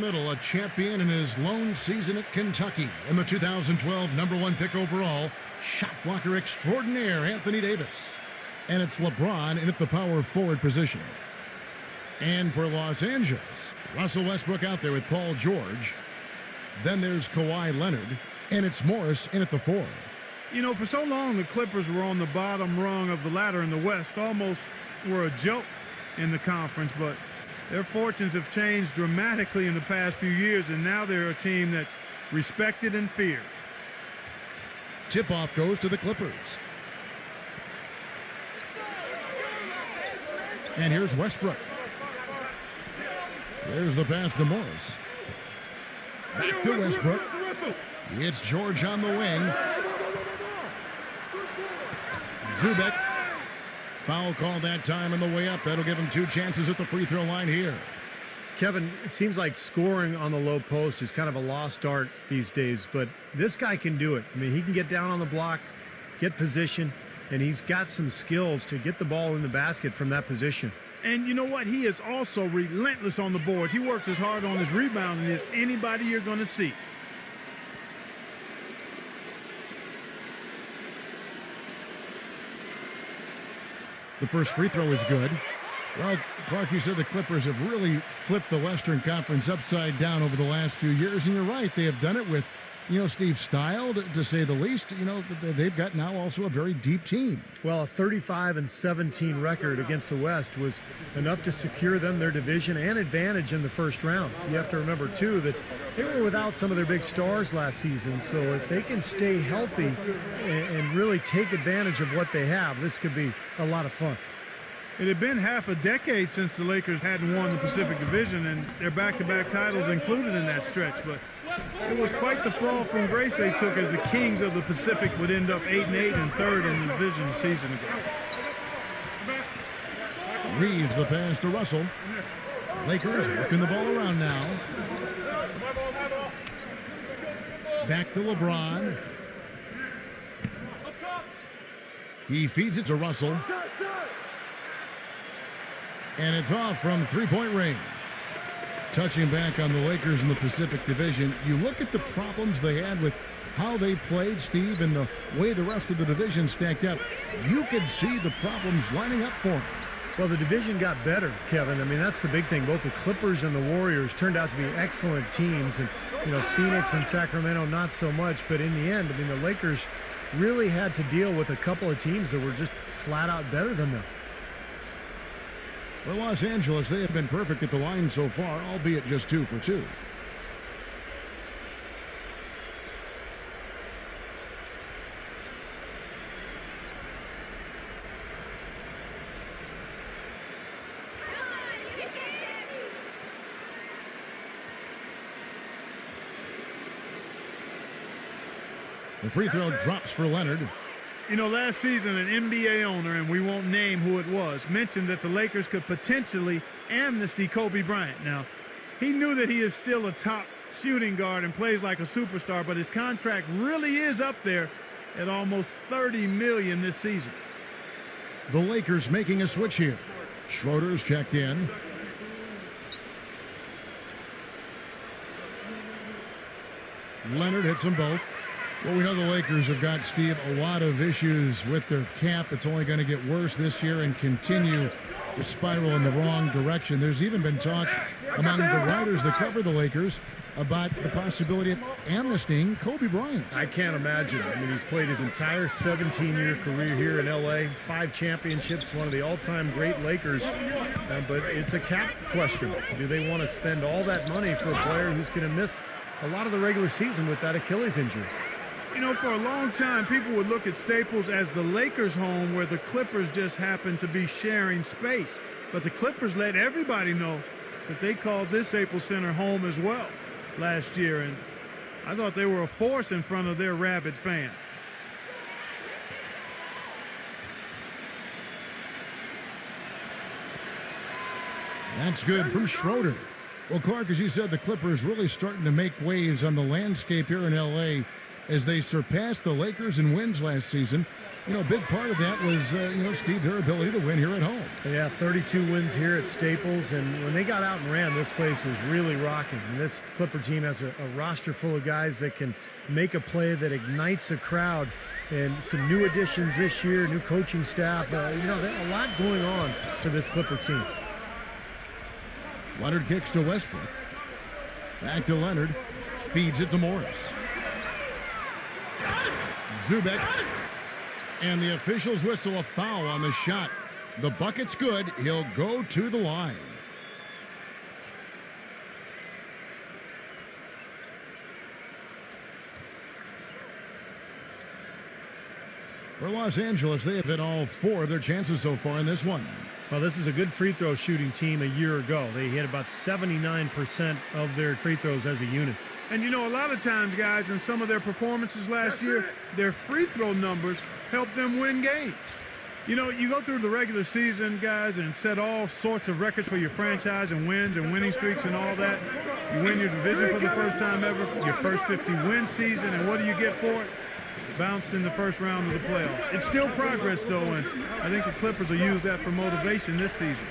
Middle, a champion in his lone season at Kentucky, and the 2012 #1 pick overall, shot blocker extraordinaire Anthony Davis. And it's LeBron in at the power forward position. And for Los Angeles, Russell Westbrook out there with Paul George. Then there's Kawhi Leonard, and it's Morris in at the 4. You know, for so long, the Clippers were on the bottom rung of the ladder in the West, almost were a joke in the conference, but their fortunes have changed dramatically in the past few years, and now they're a team that's respected and feared. Tip-off goes to the Clippers. And here's Westbrook. There's the pass to Morris. Back to Westbrook. It's George on the wing. Zubek. Foul call that time on the way up. That'll give him 2 chances at the free throw line here. Kevin, it seems like scoring on the low post is kind of a lost art these days, but this guy can do it. I mean, he can get down on the block, get position, and he's got some skills to get the ball in the basket from that position. And you know what? He is also relentless on the boards. He works as hard on his rebounding as anybody you're going to see. The first free throw is good. Well, Clark, you said the Clippers have really flipped the Western Conference upside down over the last few years, and you're right. They have done it with, Steve Style, to say the least. They've got now also a very deep team. Well, a 35-17 record against the West was enough to secure them their division and advantage in the first round. You have to remember, too, that they were without some of their big stars last season, so if they can stay healthy and really take advantage of what they have, this could be a lot of fun. It had been half a decade since the Lakers hadn't won the Pacific Division, and their back-to-back titles included in that stretch. But it was quite the fall from grace they took, as the Kings of the Pacific would end up 8-8 and third in the division a season ago. Reeves the pass to Russell. Lakers working the ball around now. Back to LeBron. He feeds it to Russell. And it's off from three-point range. Touching back on the Lakers in the Pacific Division, you look at the problems they had with how they played, Steve, and the way the rest of the division stacked up. You could see the problems lining up for them. Well, the division got better, Kevin. I mean, that's the big thing. Both the Clippers and the Warriors turned out to be excellent teams. And, Phoenix and Sacramento, not so much. But in the end, the Lakers really had to deal with a couple of teams that were just flat out better than them. For Los Angeles, they have been perfect at the line so far, albeit just 2 for 2. The free throw drops for Leonard. Last season, an NBA owner, and we won't name who it was, mentioned that the Lakers could potentially amnesty Kobe Bryant. Now, he knew that he is still a top shooting guard and plays like a superstar, but his contract really is up there at almost $30 million this season. The Lakers making a switch here. Schroeder's checked in. Leonard hits them both. Well, we know the Lakers have got, Steve, a lot of issues with their cap. It's only going to get worse this year and continue to spiral in the wrong direction. There's even been talk among the writers that cover the Lakers about the possibility of amnestying Kobe Bryant. I can't imagine. He's played his entire 17-year career here in L.A., 5 championships, one of the all-time great Lakers. But it's a cap question. Do they want to spend all that money for a player who's going to miss a lot of the regular season with that Achilles injury? For a long time, people would look at Staples as the Lakers' home, where the Clippers just happened to be sharing space. But the Clippers let everybody know that they called this Staples Center home as well last year. And I thought they were a force in front of their rabid fans. That's good from Schroeder. Well, Clark, as you said, the Clippers really starting to make waves on the landscape here in L.A. as they surpassed the Lakers in wins last season. You know, a big part of that was, Steve, their ability to win here at home. Yeah, 32 wins here at Staples, and when they got out and ran, this place was really rocking. And this Clipper team has a roster full of guys that can make a play that ignites a crowd, and some new additions this year, new coaching staff. A lot going on for this Clipper team. Leonard kicks to Westbrook. Back to Leonard. Feeds it to Morris. Zubek. And the officials whistle a foul on the shot. The bucket's good. He'll go to the line. For Los Angeles, they have hit all 4 of their chances so far in this one. Well, this is a good free throw shooting team a year ago. They hit about 79% of their free throws as a unit. And a lot of times, guys, in some of their performances last year, their free throw numbers help them win games. You go through the regular season, guys, and set all sorts of records for your franchise and wins and winning streaks and all that. You win your division for the first time ever, your first 50-win season, and what do you get for it? Bounced in the first round of the playoffs. It's still progress, though, and I think the Clippers will use that for motivation this season.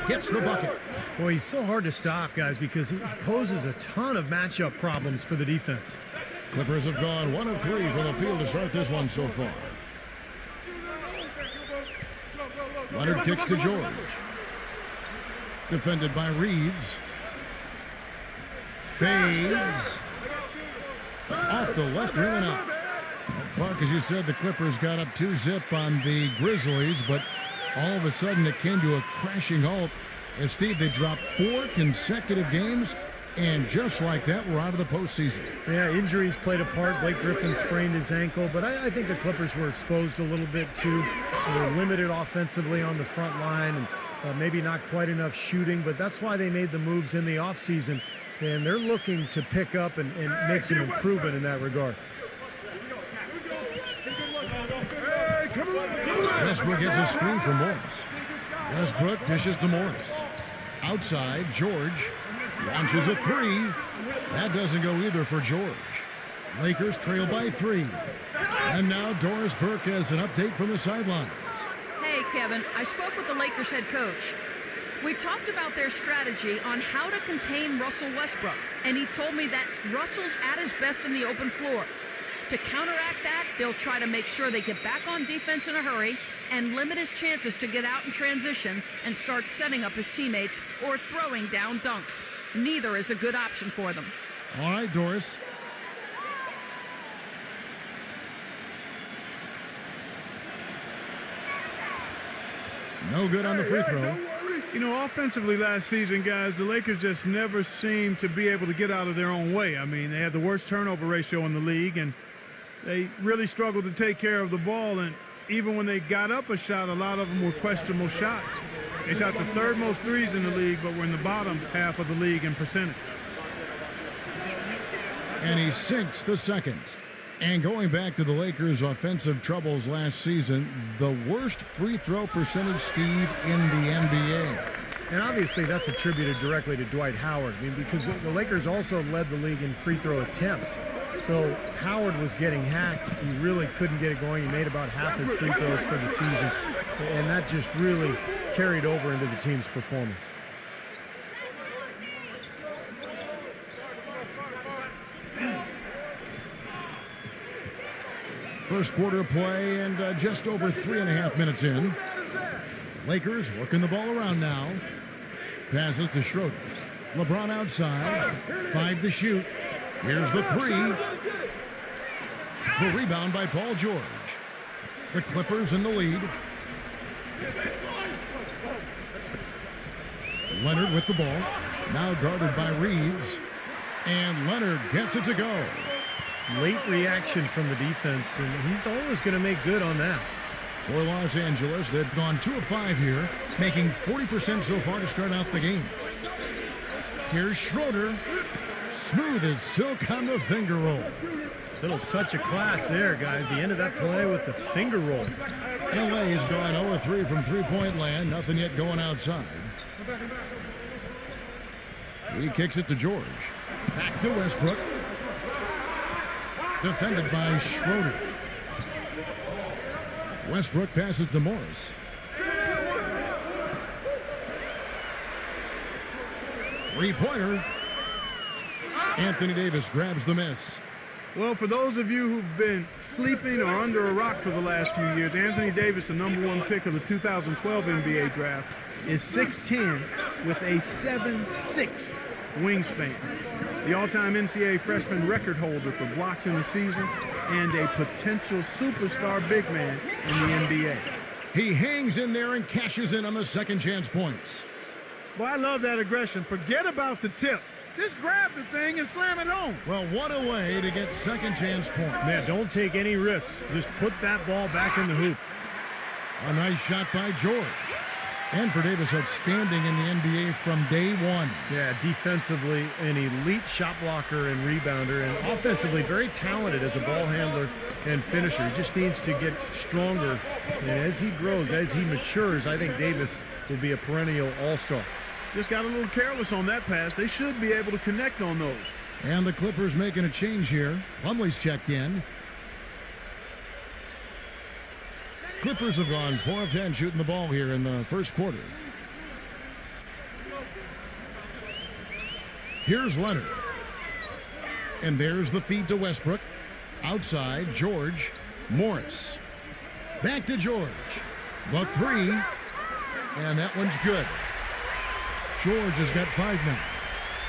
Gets the bucket. Boy, he's so hard to stop, guys, because he poses a ton of matchup problems for the defense. Clippers have gone 1 of 3 from the field to start this one so far. Leonard kicks to George. Defended by Reeves. Fades. Off the left rim and out. Clark, as you said, the Clippers got up 2-zip on the Grizzlies, but all of a sudden it came to a crashing halt. And Steve, they dropped 4 consecutive games, and just like that, we're out of the postseason. Yeah, injuries played a part. Blake Griffin sprained his ankle, but I think the Clippers were exposed a little bit too. They were limited offensively on the front line, and maybe not quite enough shooting, but that's why they made the moves in the offseason, and they're looking to pick up and make some improvement in that regard. Westbrook gets a screen from Morris. Westbrook dishes to Morris. Outside, George launches a 3. That doesn't go either for George. Lakers trail by 3. And now Doris Burke has an update from the sidelines. Hey, Kevin, I spoke with the Lakers head coach. We talked about their strategy on how to contain Russell Westbrook, and he told me that Russell's at his best in the open floor. To counteract that, they'll try to make sure they get back on defense in a hurry and limit his chances to get out in transition and start setting up his teammates or throwing down dunks. Neither is a good option for them. All right, Doris. No good on the free throw. Offensively last season, guys, the Lakers just never seemed to be able to get out of their own way. I mean, they had the worst turnover ratio in the league, and they really struggled to take care of the ball. And even when they got up a shot, a lot of them were questionable shots. They shot the 3rd most threes in the league, but were in the bottom half of the league in percentage. And he sinks the 2nd. And going back to the Lakers' offensive troubles last season, the worst free throw percentage, Steve, in the NBA. And obviously that's attributed directly to Dwight Howard. Because the Lakers also led the league in free throw attempts. So Howard was getting hacked. He really couldn't get it going. He made about half his free throws for the season. And that just really carried over into the team's performance. First quarter play and just over 3.5 minutes in. Lakers working the ball around now. Passes to Schroeder. LeBron outside. 5 to shoot. Here's the 3. The rebound by Paul George. The Clippers in the lead. Leonard with the ball. Now guarded by Reeves. And Leonard gets it to go. Late reaction from the defense, and he's always going to make good on that. For Los Angeles, they've gone 2 of 5 here, making 40% so far to start out the game. Here's Schroeder. Smooth as silk on the finger roll. Little touch of class there, guys. The end of that play with the finger roll. LA has gone 0 of 3 from three-point land. Nothing yet going outside. He kicks it to George. Back to Westbrook. Defended by Schroeder. Westbrook passes to Morris. Three-pointer. Anthony Davis grabs the miss. Well, for those of you who've been sleeping or under a rock for the last few years, Anthony Davis, the #1 pick of the 2012 NBA draft, is 6'10" with a 7'6" wingspan. The all-time NCAA freshman record holder for blocks in the season and a potential superstar big man in the NBA. He hangs in there and cashes in on the second chance points. Well, I love that aggression. Forget about the tip. Just grab the thing and slam it home. Well, what a way to get second chance points. Man, don't take any risks. Just put that ball back in the hoop. A nice shot by George. And for Davis, outstanding in the NBA from day one. Yeah, defensively, an elite shot blocker and rebounder, and offensively, very talented as a ball handler and finisher. He just needs to get stronger. And as he grows, as he matures, I think Davis will be a perennial all-star. Just got a little careless on that pass. They should be able to connect on those. And the Clippers making a change here. Plumlee's checked in. Clippers have gone 4 of 10 shooting the ball here in the first quarter. Here's Leonard. And there's the feed to Westbrook. Outside, George. Morris. Back to George. The three. And that one's good. George has got 5 now.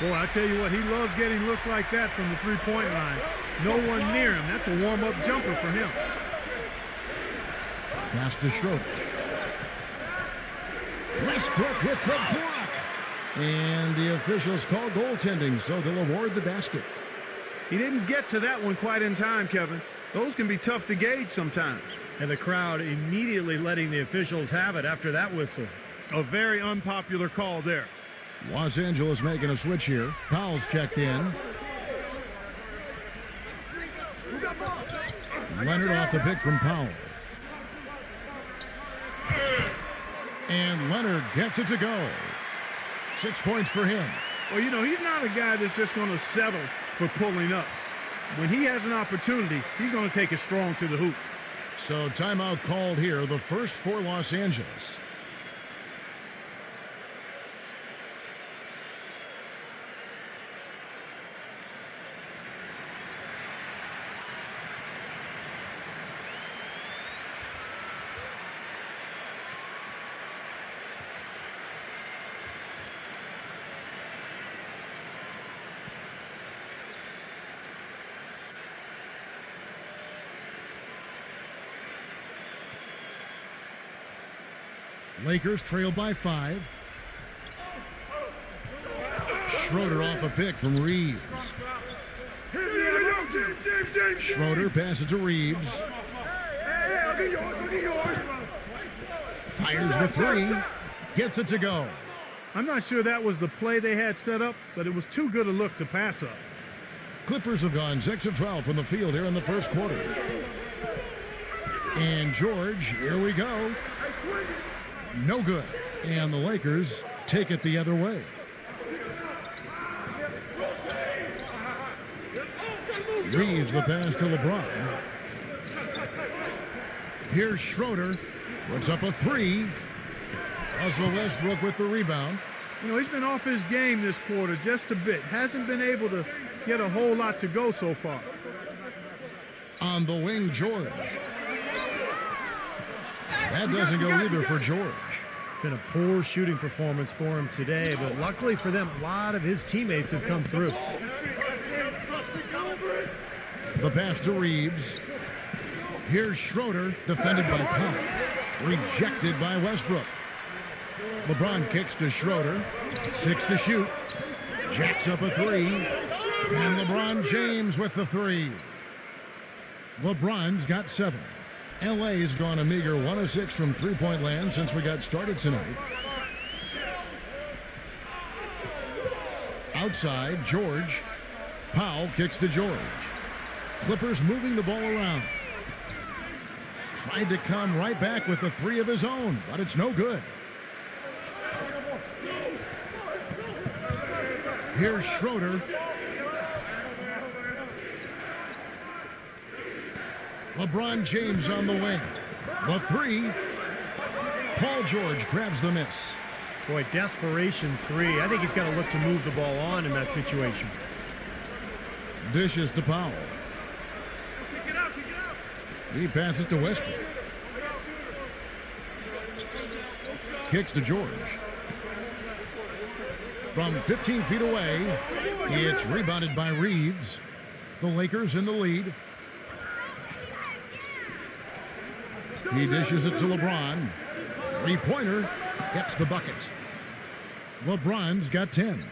Boy, I tell you what, he loves getting looks like that from the three-point line. No one near him. That's a warm-up jumper for him. Pass to Schroeder. Westbrook with the block. And the officials call goaltending, so they'll award the basket. He didn't get to that one quite in time, Kevin. Those can be tough to gauge sometimes. And the crowd immediately letting the officials have it after that whistle. A very unpopular call there. Los Angeles making a switch here. Powell's checked in. Leonard off the pick from Powell. And Leonard gets it to go. 6 points for him. Well, you know, he's not a guy that's just going to settle for pulling up. When he has an opportunity, he's going to take it strong to the hoop. So timeout called here, the first for Los Angeles. Lakers trail by 5. Schroeder off a pick from Reeves. Schroeder passes to Reeves. Fires the three. Gets it to go. I'm not sure that was the play they had set up, but it was too good a look to pass up. Clippers have gone 6 of 12 from the field here in the first quarter. And George, here we go. No good. And the Lakers take it the other way. Reeves the pass to LeBron. Here's Schroeder. Puts up a three. Russell Westbrook with the rebound. You know, he's been off his game this quarter just a bit. Hasn't been able to get a whole lot to go so far. On the wing, George. That doesn't go either for George. Been a poor shooting performance for him today, but luckily for them, a lot of his teammates have come through. The pass to Reeves. Here's Schroeder, defended by Powell. Rejected by Westbrook. LeBron kicks to Schroeder. 6 to shoot. Jacks up a three. And LeBron James with the three. LeBron's got 7. LA has gone a meager 1 of 6 from three-point land since we got started tonight. Outside, George. Powell kicks to George. Clippers moving the ball around. Tried to come right back with the three of his own, but it's no good. Here's Schroeder. LeBron James on the wing. The three. Paul George grabs the miss. Boy, desperation three. I think he's got to look to move the ball on in that situation. Dishes to Powell. He passes to Westbrook. Kicks to George. From 15 feet away, it's rebounded by Reeves. The Lakers in the lead. He dishes it to LeBron. Three-pointer gets the bucket. LeBron's got 10.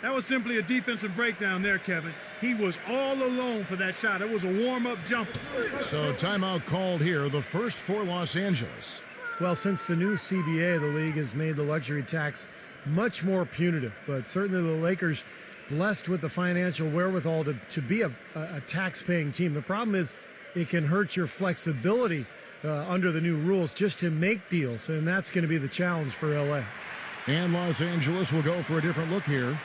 That was simply a defensive breakdown there, Kevin. He was all alone for that shot. It was a warm-up jumper. So timeout called here, the first for Los Angeles. Well, since the new CBA, the league has made the luxury tax much more punitive. But certainly the Lakers, blessed with the financial wherewithal to be a tax-paying team. The problem is it can hurt your flexibility under the new rules just to make deals, and that's going to be the challenge for LA. And Los Angeles will go for a different look here.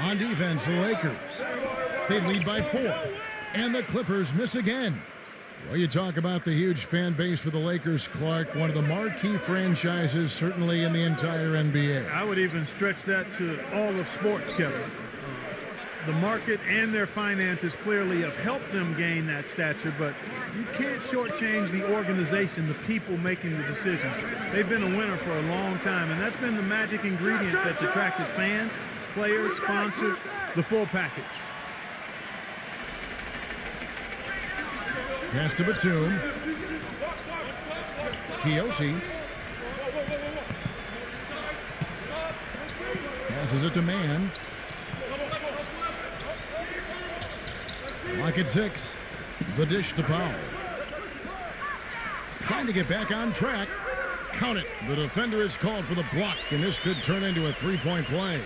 On defense, the Lakers. They lead by 4. And the Clippers miss again. Well, you talk about the huge fan base for the Lakers, Clark. One of the marquee franchises, certainly in the entire NBA. I would even stretch that to all of sports, Kevin. The market and their finances clearly have helped them gain that stature, but you can't shortchange the organization, the people making the decisions. They've been a winner for a long time, and that's been the magic ingredient that's attracted fans, players, sponsors, the full package. Pass to Batum. Quixote. Passes it to Mann. Lock at 6. The dish to Powell. Trying to get back on track. Count it. The defender is called for the block, and this could turn into a three-point play.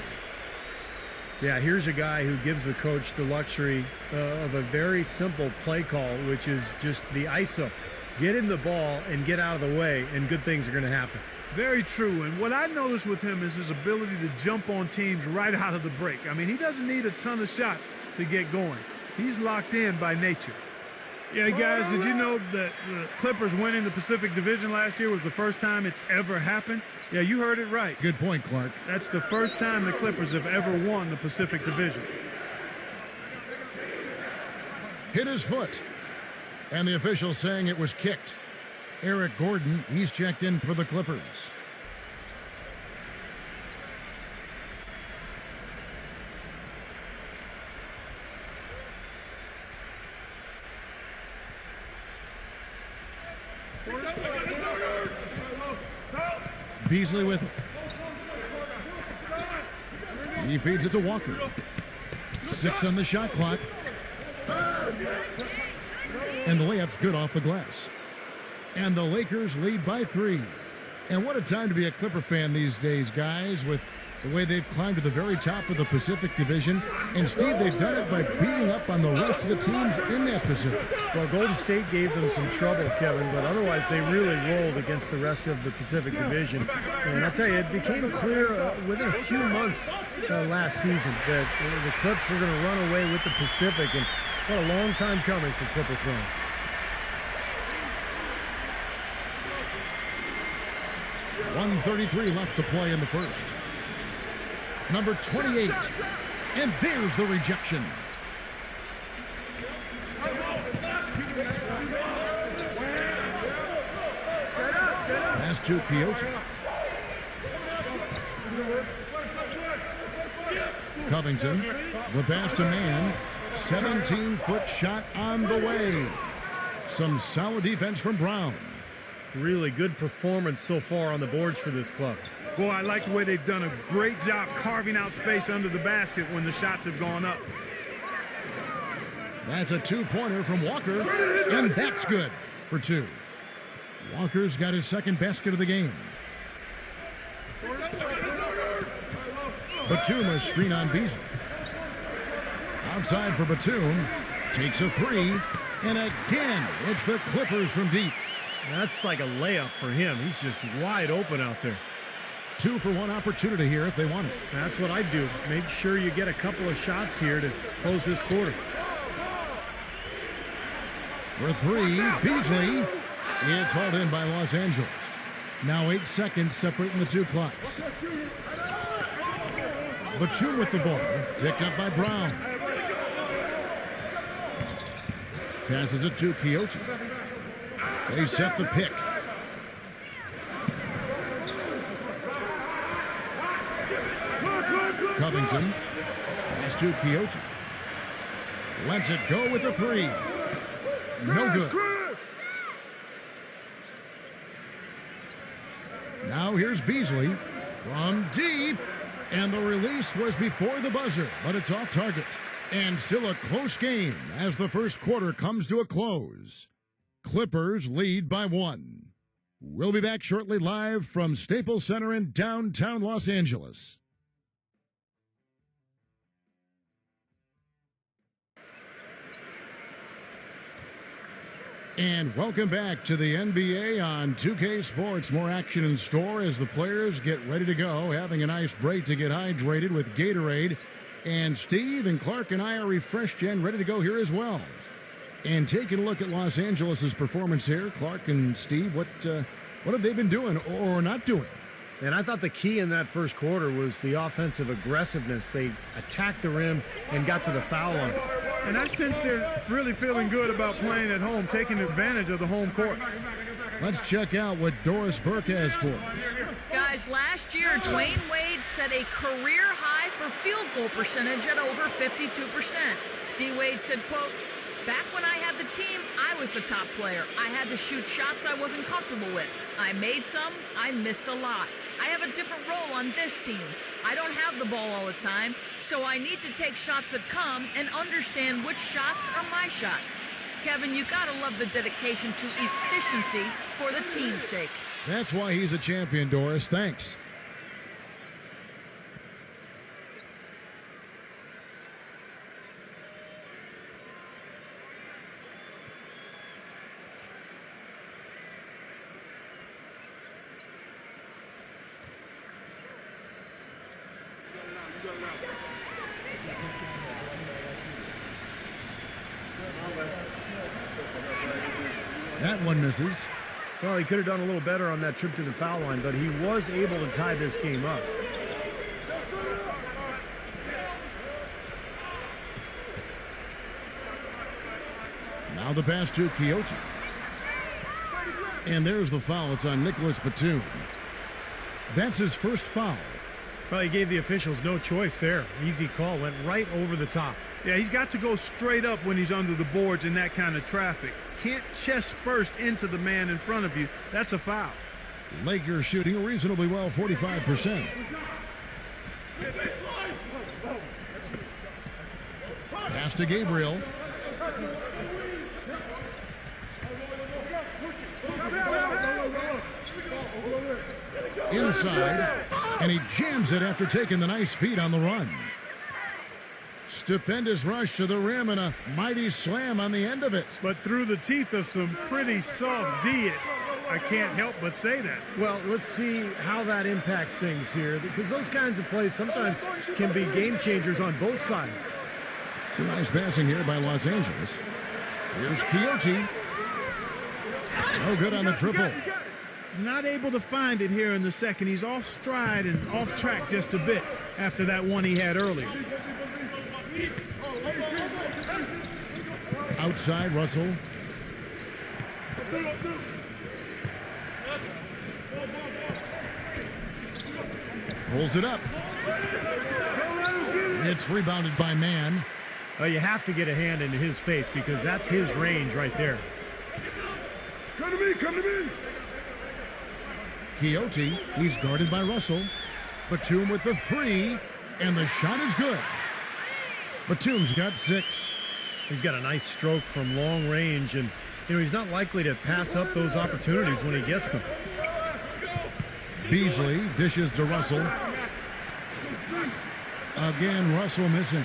Yeah, here's a guy who gives the coach the luxury of a very simple play call, which is just the ISO. Get him the ball and get out of the way, and good things are going to happen. Very true. And what I noticed with him is his ability to jump on teams right out of the break. I mean, he doesn't need a ton of shots to get going. He's locked in by nature. Yeah, guys, did you know that the Clippers winning the Pacific Division last year was the first time it's ever happened? Yeah, you heard it right. Good point, Clark. That's the first time the Clippers have ever won the Pacific Division. Hit his foot. And the official saying it was kicked. Eric Gordon, he's checked in for the Clippers. Beasley with it. He feeds it to Walker. 6 on the shot clock. And the layup's good off the glass. And the Lakers lead by 3. And what a time to be a Clipper fan these days, guys, with the way they've climbed to the very top of the Pacific Division. And, Steve, they've done it by beating up on the rest of the teams in that Pacific. Well, Golden State gave them some trouble, Kevin, but otherwise they really rolled against the rest of the Pacific Division. And I'll tell you, it became clear within a few months last season that the Clips were going to run away with the Pacific. And what a long time coming for Clipper fans. .133 left to play in the first. Number 28. And there's the rejection. Pass to Quixote. Covington. The pass to Mann. 17-foot shot on the way. Some solid defense from Brown. Really good performance so far on the boards for this club. Boy, I like the way they've done a great job carving out space under the basket when the shots have gone up. That's a two-pointer from Walker, and that's good for 2. Walker's got his second basket of the game. Batum a screen on Beasley. Outside for Batum. Takes a 3, and again, it's the Clippers from deep. That's like a layup for him. He's just wide open out there. 2-for-1 opportunity here if they want it. That's what I'd do. Make sure you get a couple of shots here to close this quarter. For three, Beasley. It's hauled in by Los Angeles. Now 8 seconds separating the two clocks. Batum with the ball. Picked up by Brown. Passes it to Quixote. They set the pick. Covington. Pass to Quixote. Lets it go with the three. No good. Now here's Beasley from deep. And the release was before the buzzer, but it's off target. And still a close game as the first quarter comes to a close. Clippers lead by 1. We'll be back shortly live from Staples Center in downtown Los Angeles. And welcome back to the NBA on 2K Sports. More action in store as the players get ready to go, having a nice break to get hydrated with Gatorade. And Steve and Clark and I are refreshed and ready to go here as well. And taking a look at Los Angeles' performance here, Clark and Steve, what have they been doing or not doing? And I thought the key in that first quarter was the offensive aggressiveness. They attacked the rim and got to the foul line. And I sense they're really feeling good about playing at home, taking advantage of the home court. Let's check out what Doris Burke has for us. Guys, last year, Dwayne Wade set a career high for field goal percentage at over 52%. D. Wade said, quote, "Back when I had the team, I was the top player. I had to shoot shots I wasn't comfortable with. I made some, I missed a lot. I have a different role on this team. I don't have the ball all the time, so I need to take shots that come and understand which shots are my shots." Kevin, you gotta love the dedication to efficiency for the team's sake. That's why he's a champion, Doris. Thanks. That one misses. Well, he could have done a little better on that trip to the foul line, but he was able to tie this game up. Now the pass to Quixote. And there's the foul. It's on Nicholas Batum. That's his first foul. Well, he gave the officials no choice there. Easy call. Went right over the top. Yeah, he's got to go straight up when he's under the boards in that kind of traffic. Can't chest first into the man in front of you. That's a foul. Lakers shooting reasonably well, 45%. Pass to Gabriel. Inside, and he jams it after taking the nice feed on the run. Stupendous rush to the rim and a mighty slam on the end of it. But through the teeth of some pretty soft D, I can't help but say that. Well, let's see how that impacts things here, because those kinds of plays sometimes can be game changers on both sides. Some nice passing here by Los Angeles. Here's Quixote. No good on the triple. Not able to find it here in the second. He's off stride and off track just a bit after that one he had earlier. Outside, Russell. Pulls it up. It's rebounded by Mann. Well, you have to get a hand into his face because that's his range right there. Come to me, come to me. Quixote, he's guarded by Russell. Batum with the three, and the shot is good. Batum's got 6. He's got a nice stroke from long range, and he's not likely to pass up those opportunities when he gets them. Beasley dishes to Russell. Again, Russell missing.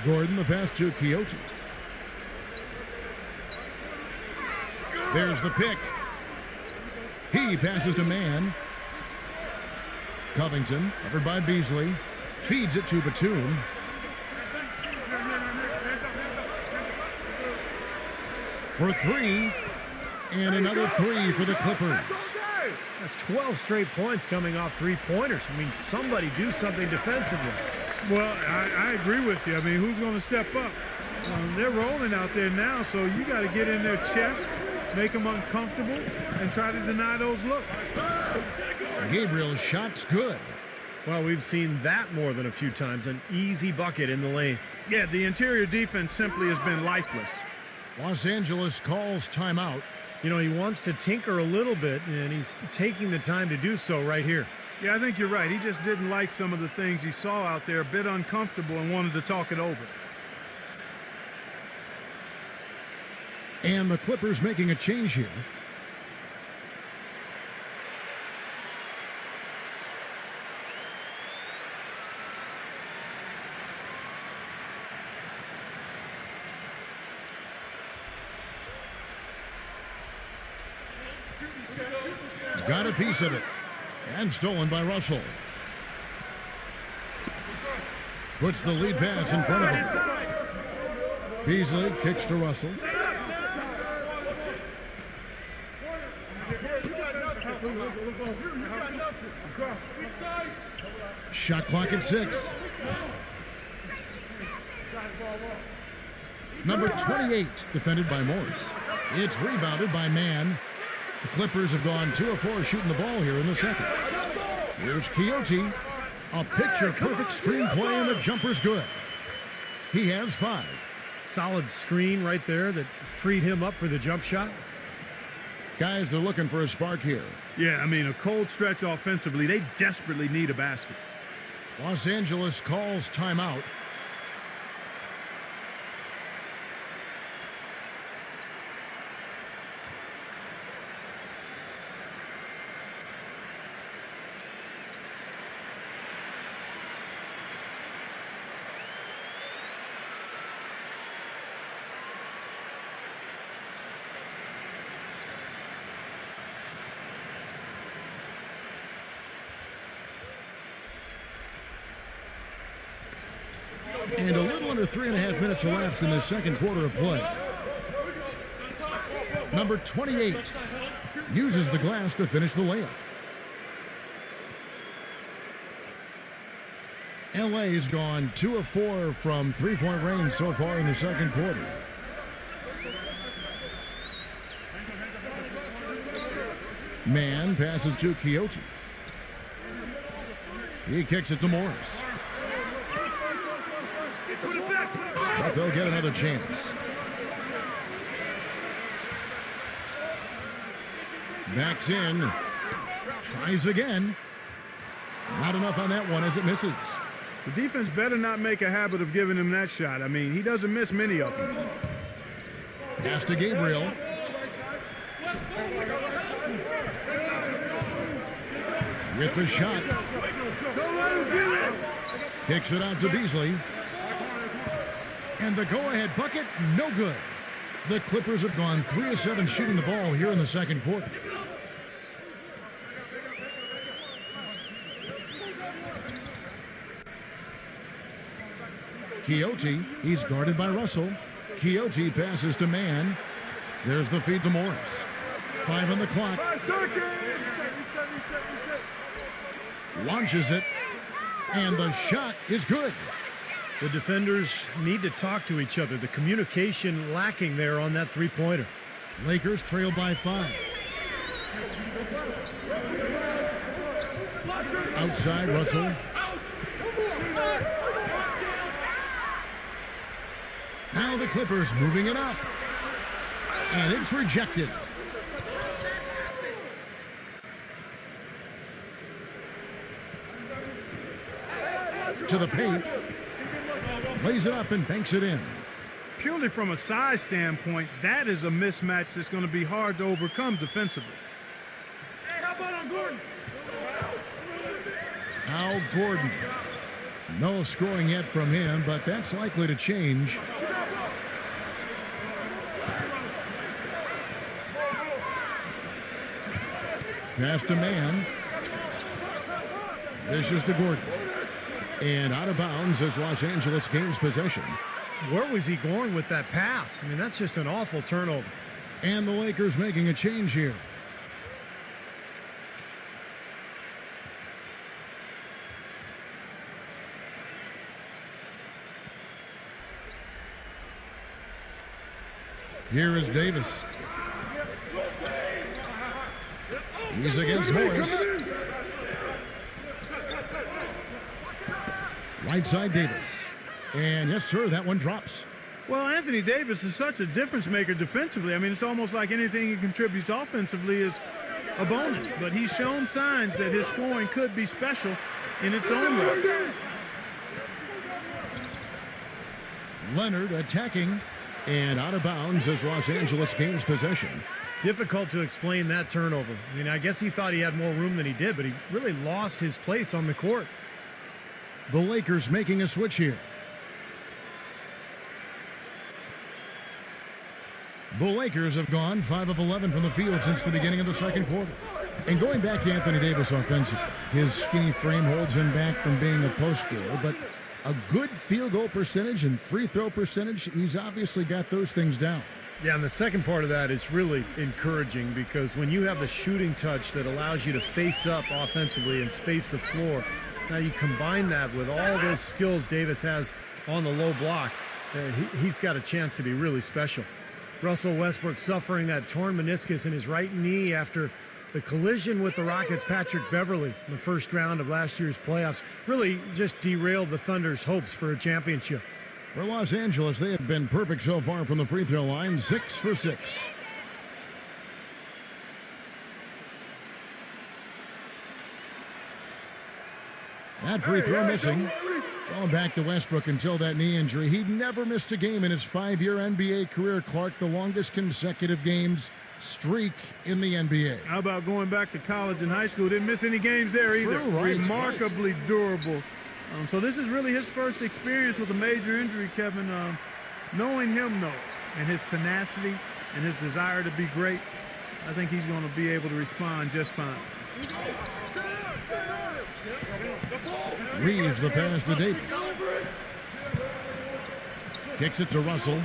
Gordon, the pass to Quixote. There's the pick. He passes to Mann. Covington, covered by Beasley, feeds it to Batum. For three, and another three for the Clippers. That's 12 straight points coming off three-pointers. I mean, somebody do something defensively. Well, I agree with you. I mean, who's going to step up? They're rolling out there now, so you got to get in their chest, make them uncomfortable, and try to deny those looks. Gabriel's shot's good. Well, we've seen that more than a few times. An easy bucket in the lane. Yeah, the interior defense simply has been lifeless. Los Angeles calls timeout. You know, he wants to tinker a little bit, and he's taking the time to do so right here. Yeah, I think you're right. He just didn't like some of the things he saw out there, a bit uncomfortable, and wanted to talk it over. And the Clippers making a change here. Got a piece of it. And stolen by Russell. Puts the lead pass in front of him. Beasley kicks to Russell. Shot clock at 6. Number 28, defended by Morris. It's rebounded by Mann. The Clippers have gone 2 of 4 shooting the ball here in the second. Here's Quixote. A picture-perfect screen play, and the jumper's good. He has 5. Solid screen right there that freed him up for the jump shot. Guys are looking for a spark here. Yeah, I mean, a cold stretch offensively. They desperately need a basket. Los Angeles calls timeout. And a little under 3.5 minutes elapsed in the second quarter of play. Number 28 uses the glass to finish the layup. LA has gone 2 of 4 from three-point range so far in the second quarter. Mann passes to Quixote. He kicks it to Morris. But they'll get another chance. Backs in. Tries again. Not enough on that one as it misses. The defense better not make a habit of giving him that shot. I mean, he doesn't miss many of them. Pass to Gabriel. With the shot. Kicks it out to Beasley. And the go-ahead bucket, no good. The Clippers have gone 3 of 7 shooting the ball here in the second quarter. Quixote, he's guarded by Russell. Quixote passes to Mann. There's the feed to Morris. 5 on the clock. Launches it, and the shot is good. The defenders need to talk to each other. The communication lacking there on that three-pointer. Lakers trail by 5. Outside, Russell. Now the Clippers moving it up. And it's rejected. To the paint. Lays it up and banks it in. Purely from a size standpoint, that is a mismatch that's going to be hard to overcome defensively. Hey, how about on Gordon? Al Gordon. No scoring yet from him, but that's likely to change. Past a man. Vicious to Gordon. And out of bounds as Los Angeles gains possession. Where was he going with that pass? I mean, that's just an awful turnover. And the Lakers making a change here. Here is Davis. He's against Morris. Right side Davis. And yes, sir, that one drops. Well, Anthony Davis is such a difference maker defensively. I mean, it's almost like anything he contributes offensively is a bonus. But he's shown signs that his scoring could be special in its own right. Leonard attacking and out of bounds as Los Angeles gains possession. Difficult to explain that turnover. I mean, I guess he thought he had more room than he did, but he really lost his place on the court. The Lakers making a switch here. The Lakers have gone 5 of 11 from the field since the beginning of the second quarter. And going back to Anthony Davis offensively, his skinny frame holds him back from being a post scorer, but a good field goal percentage and free throw percentage, he's obviously got those things down. Yeah, and the second part of that is really encouraging because when you have the shooting touch that allows you to face up offensively and space the floor, now you combine that with all those skills Davis has on the low block, he's got a chance to be really special. Russell Westbrook suffering that torn meniscus in his right knee after the collision with the Rockets' Patrick Beverly in the first round of last year's playoffs really just derailed the Thunder's hopes for a championship. For Los Angeles, they have been perfect so far from the free throw line, 6 for 6. That free throw missing. Going back to Westbrook until that knee injury. He'd never missed a game in his 5-year NBA career, Clark, the longest consecutive games streak in the NBA. How about going back to college and high school? Didn't miss any games there either. Right, Remarkably durable. So this is really his first experience with a major injury, Kevin. Knowing him, though, and his tenacity and his desire to be great, I think he's going to be able to respond just fine. Reeves the pass to Davis. Kicks it to Russell.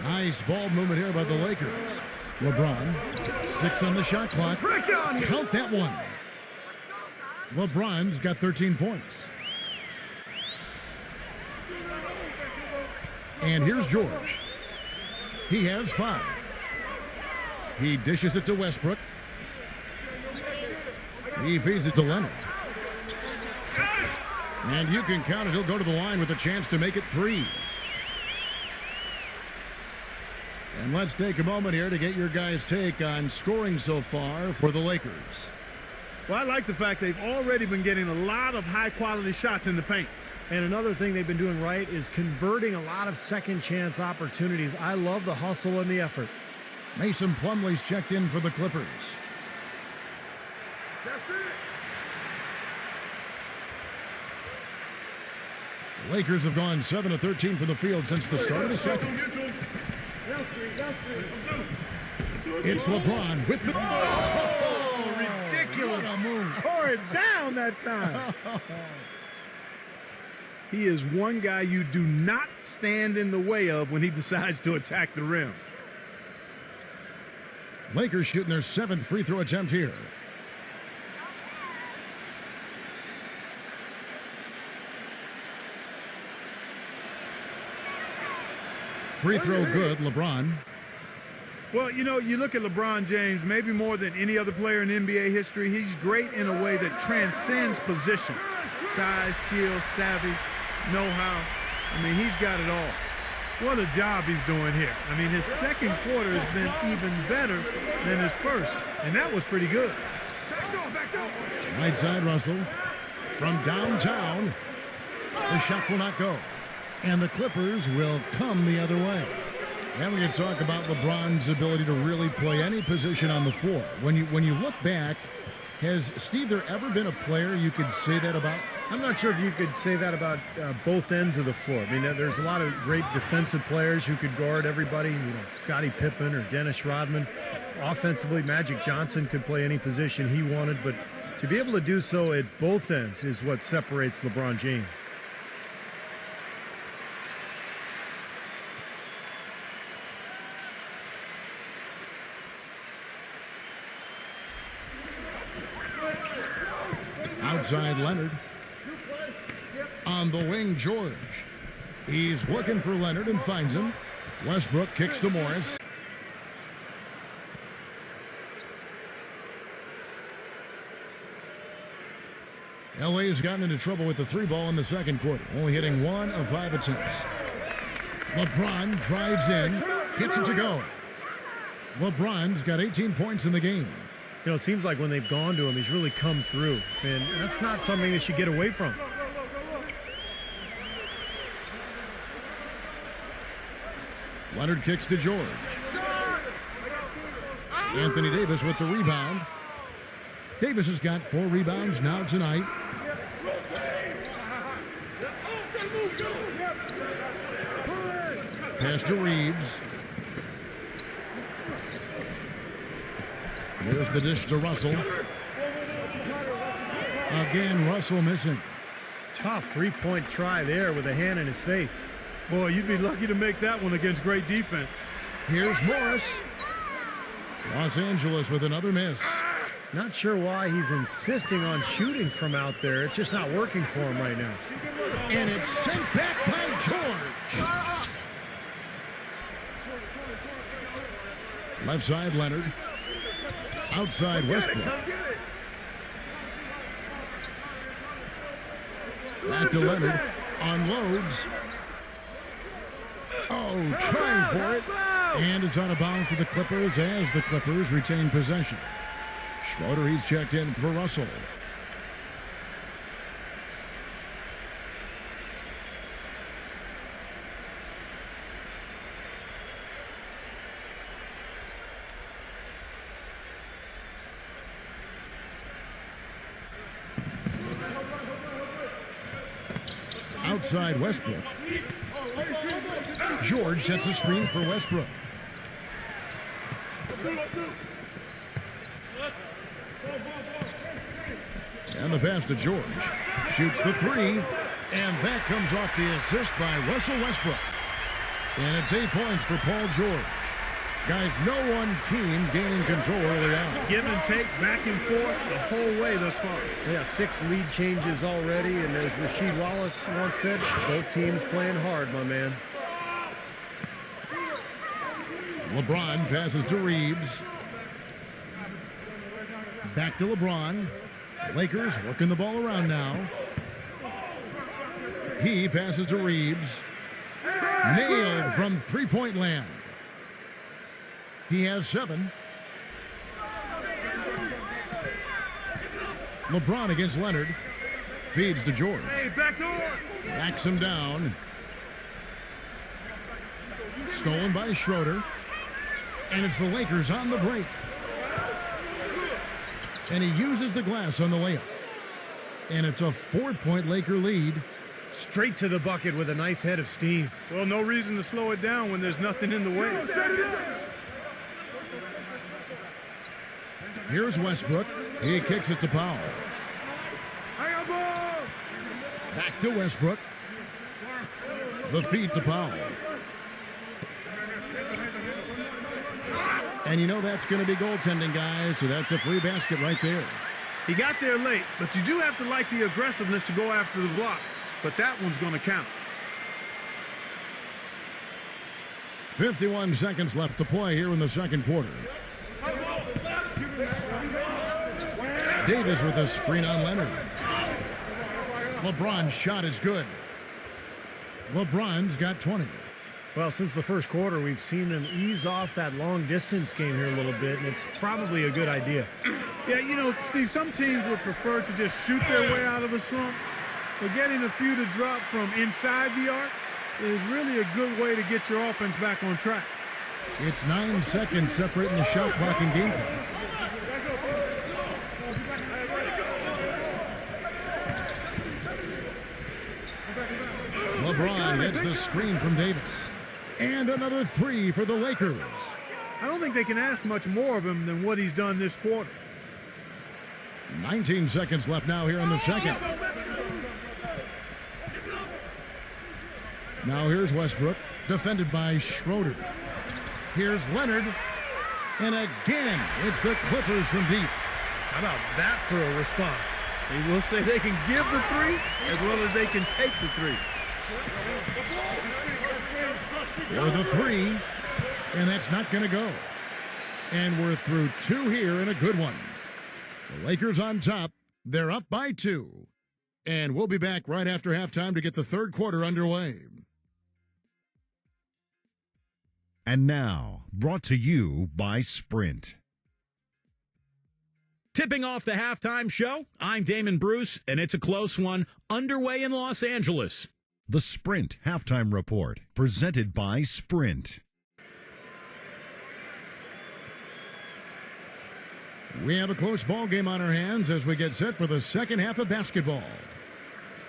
Nice ball movement here by the Lakers. LeBron, 6 on the shot clock. Count that one. LeBron's got 13 points. And here's George. He has 5. He dishes it to Westbrook. He feeds it to Leonard. And you can count it. He'll go to the line with a chance to make it 3. And let's take a moment here to get your guys' take on scoring so far for the Lakers. Well, I like the fact they've already been getting a lot of high-quality shots in the paint. And another thing they've been doing right is converting a lot of second-chance opportunities. I love the hustle and the effort. Mason Plumlee's checked in for the Clippers. That's it. The Lakers have gone 7 of 13 from the field since the start of the second. It's LeBron with the... Oh, ridiculous. What a move. Tore it down that time. He is one guy you do not stand in the way of when he decides to attack the rim. Lakers shooting their 7th free throw attempt here. Free throw good, LeBron. Well, you know, you look at LeBron James, maybe more than any other player in NBA history, he's great in a way that transcends position. Size, skill, savvy, know-how. I mean, he's got it all. What a job he's doing here. I mean, his second quarter has been even better than his first, and that was pretty good. Right side, Russell. From downtown, the shot will not go. And the Clippers will come the other way. Then we can talk about LeBron's ability to really play any position on the floor. When you look back, has Steve there ever been a player you could say that about? I'm not sure if you could say that about both ends of the floor. I mean, there's a lot of great defensive players who could guard everybody. You know, Scottie Pippen or Dennis Rodman. Offensively, Magic Johnson could play any position he wanted, but to be able to do so at both ends is what separates LeBron James. Outside Leonard. On the wing, George. He's looking for Leonard and finds him. Westbrook kicks to Morris. LA's gotten into trouble with the three ball in the second quarter, only hitting 1 of 5 attempts. LeBron drives in, gets it to go. LeBron's got 18 points in the game. You know, it seems like when they've gone to him, he's really come through. And that's not something they should get away from. Leonard kicks to George. Anthony Davis with the rebound. Davis has got 4 rebounds now tonight. Pass to Reeves. There's the dish to Russell. Again, Russell missing. Tough three-point try there with a hand in his face. Boy, you'd be lucky to make that one against great defense. Here's Morris. Los Angeles with another miss. Not sure why he's insisting on shooting from out there. It's just not working for him right now. And it's sent back by George. Left side, Leonard. Outside, Westbrook. Back to Leonard. Unloads. Oh, trying for it. And it's out of bounds to the Clippers as the Clippers retain possession. Schroeder, he's checked in for Russell. Outside Westbrook. George sets a screen for Westbrook. And the pass to George. Shoots the three. And that comes off the assist by Russell Westbrook. And it's 8 points for Paul George. Guys, no one team gaining control early on. Give and take, back and forth, the whole way thus far. Yeah, 6 lead changes already. And as Rasheed Wallace once said, both teams playing hard, my man. LeBron passes to Reeves. Back to LeBron. Lakers working the ball around now. He passes to Reeves. Nailed from three-point land. He has 7. LeBron against Leonard. Feeds to George. Hey, back door. Backs him down. Stolen by Schroeder. And it's the Lakers on the break. And he uses the glass on the layup. And it's a 4-point Laker lead. Straight to the bucket with a nice head of steam. Well, no reason to slow it down when there's nothing in the way. Here's Westbrook. He kicks it to Powell. Back to Westbrook. The feed to Powell. And you know that's going to be goaltending, guys, so that's a free basket right there. He got there late, but you do have to like the aggressiveness to go after the block. But that one's going to count. 51 seconds left to play here in the second quarter. Davis with a screen on Leonard. LeBron's shot is good. LeBron's got 20. Well, since the first quarter, we've seen them ease off that long-distance game here a little bit, and it's probably a good idea. Yeah, you know, Steve, some teams would prefer to just shoot their way out of a slump. But getting a few to drop from inside the arc is really a good way to get your offense back on track. It's 9 seconds separating the shot clock and game clock. gets the screen from Davis. And another three for the Lakers. I don't think they can ask much more of him than what he's done this quarter. 19 seconds left now here in the second. Now here's Westbrook, defended by Schroeder. Here's Leonard. And again, it's the Clippers from deep. How about that for a response? They will say they can give the three as well as they can take the three. For the three, and that's not going to go. And we're through two here in a good one. The Lakers on top. They're up by 2. And we'll be back right after halftime to get the third quarter underway. And now, brought to you by Sprint. Tipping off the halftime show, I'm Damon Bruce, and it's a close one underway in Los Angeles. The Sprint Halftime Report, presented by Sprint. We have a close ball game on our hands as we get set for the second half of basketball.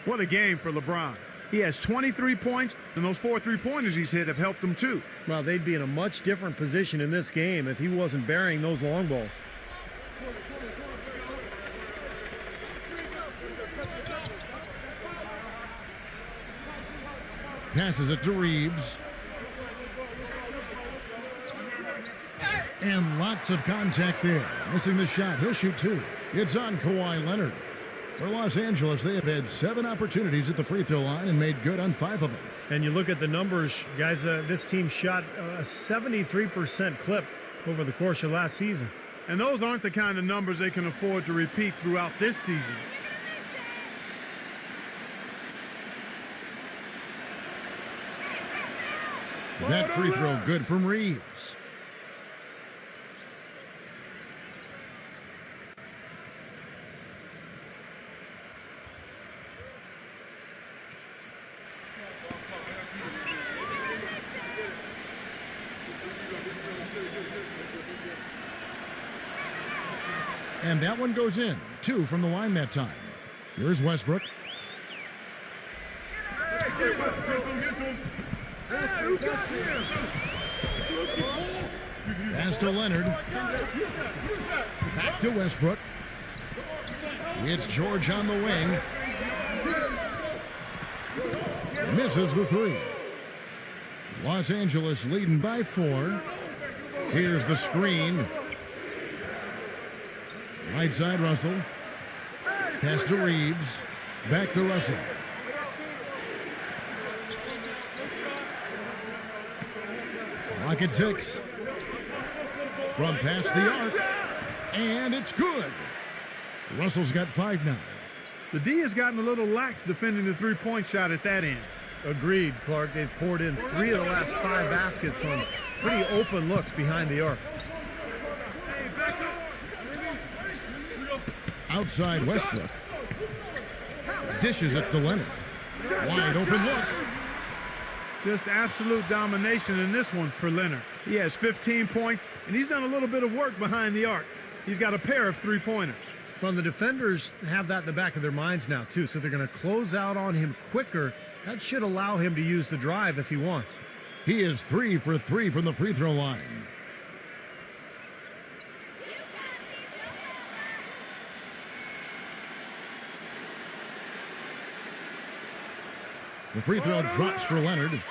What a game for LeBron. He has 23 points, and those 4 3-pointers he's hit have helped him too. Well, they'd be in a much different position in this game if he wasn't burying those long balls. Passes it to Reeves. And lots of contact there. Missing the shot. He'll shoot 2. It's on Kawhi Leonard. For Los Angeles, they have had 7 opportunities at the free throw line and made good on 5 of them. And you look at the numbers, guys, this team shot a 73% clip over the course of last season. And those aren't the kind of numbers they can afford to repeat throughout this season. That free throw good from Reeves. And that one goes in. 2 from the line that time. Here's Westbrook. Pass to Leonard. Back to Westbrook. It's George on the wing. Misses the 3. Los Angeles leading by 4. Here's the screen. Right side, Russell. Pass to Reeves. Back to Russell. Clock at 6. From past the arc. And it's good. Russell's got 5 now. The D has gotten a little lax defending the three-point shot at that end. Agreed, Clark. They've poured in 3 of the last 5 baskets on pretty open looks behind the arc. Outside Westbrook. Dishes it to Leonard. Wide open look. Just absolute domination in this one for Leonard. He has 15 points, and he's done a little bit of work behind the arc. He's got a pair of three-pointers. Well, the defenders have that in the back of their minds now, too, so they're going to close out on him quicker. That should allow him to use the drive if he wants. He is 3 for 3 from the free throw line. The free throw drops for Leonard.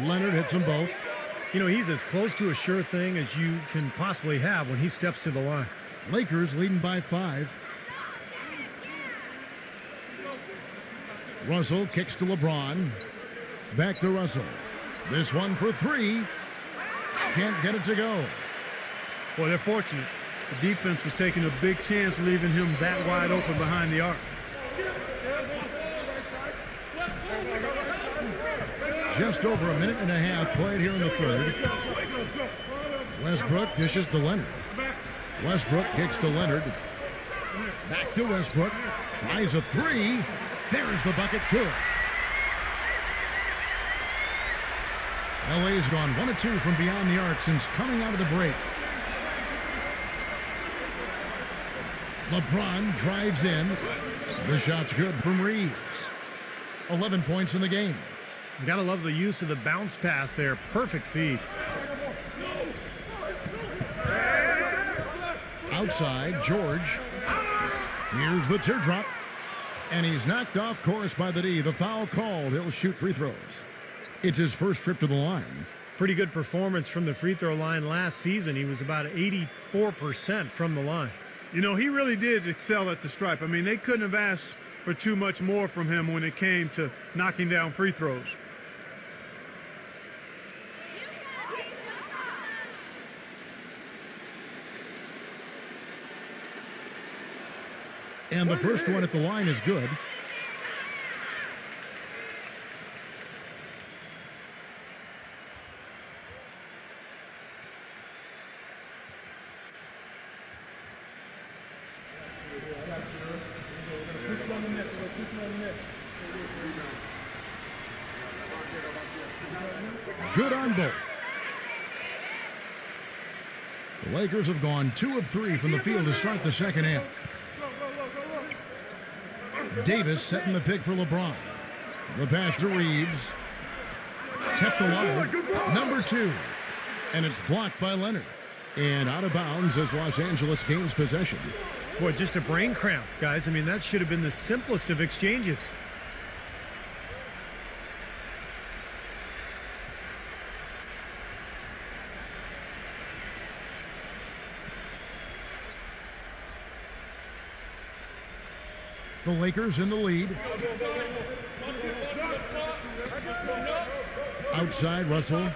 Leonard hits them both. You know, he's as close to a sure thing as you can possibly have when he steps to the line. Lakers leading by 5. Russell kicks to LeBron. Back to Russell. This one for 3. Can't get it to go. Well, they're fortunate. The defense was taking a big chance leaving him that wide open behind the arc. Just over a minute and a half played here in the third. Westbrook dishes to Leonard. Westbrook kicks to Leonard. Back to Westbrook. Tries a three. There's the bucket. Good. LA's gone 1 of 2 from beyond the arc since coming out of the break. LeBron drives in. The shot's good from Reeves. 11 points in the game. You gotta love the use of the bounce pass there. Perfect feed. Outside, George. Here's the teardrop. And he's knocked off course by the D. The foul called. He'll shoot free throws. It's his first trip to the line. Pretty good performance from the free throw line last season. He was about 84% from the line. You know, he really did excel at the stripe. I mean, they couldn't have asked for too much more from him when it came to knocking down free throws. And the first one at the line is good. Good on both. The Lakers have gone 2 of 3 from the field to start the second half. Davis setting the pick for LeBron. The pass to Reeves. Kept alive. Number 2. And it's blocked by Leonard. And out of bounds as Los Angeles gains possession. Boy, just a brain cramp, guys. I mean, that should have been the simplest of exchanges. The Lakers in the lead. Outside, Russell.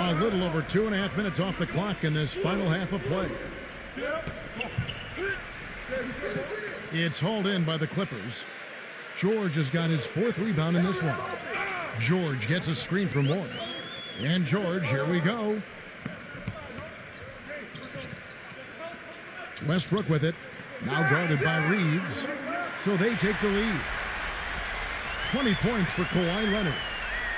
A little over 2.5 minutes off the clock in this final half of play. It's hauled in by the Clippers. George has got his 4th rebound in this one. George gets a screen from Morris. And George, here we go. Westbrook with it. Now guarded by Reeves. So they take the lead. 20 points for Kawhi Leonard.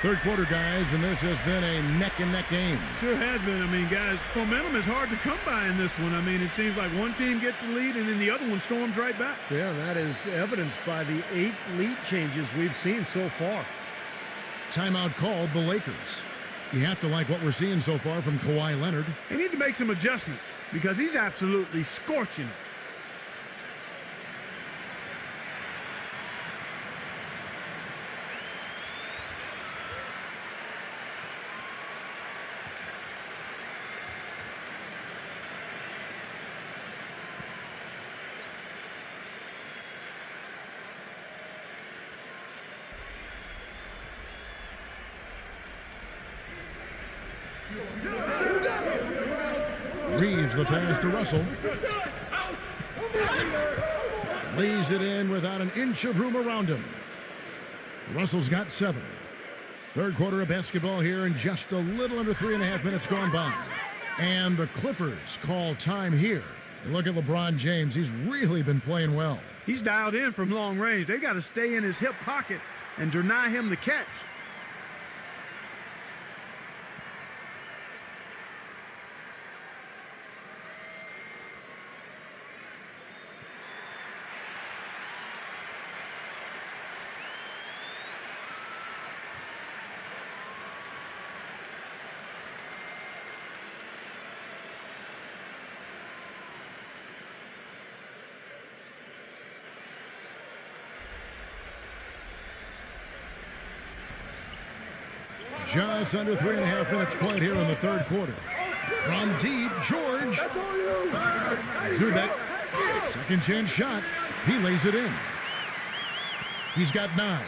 Third quarter, guys, and this has been a neck-and-neck game. Sure has been. I mean, guys, momentum is hard to come by in this one. I mean, it seems like one team gets the lead and then the other one storms right back. Yeah, that is evidenced by the 8 lead changes we've seen so far. Timeout called the Lakers. You have to like what we're seeing so far from Kawhi Leonard. They need to make some adjustments because he's absolutely scorching it. Reeves the pass to Russell. Lays it in without an inch of room around him. Russell's got 7. Third quarter of basketball here and just a little under 3.5 minutes gone by. And the Clippers call time here. And look at LeBron James. He's really been playing well. He's dialed in from long range. They got to stay in his hip pocket and deny him the catch. Just under 3.5 minutes played here in the third quarter. From deep, George. That's all you. Zubek, second chance shot. He lays it in. He's got 9.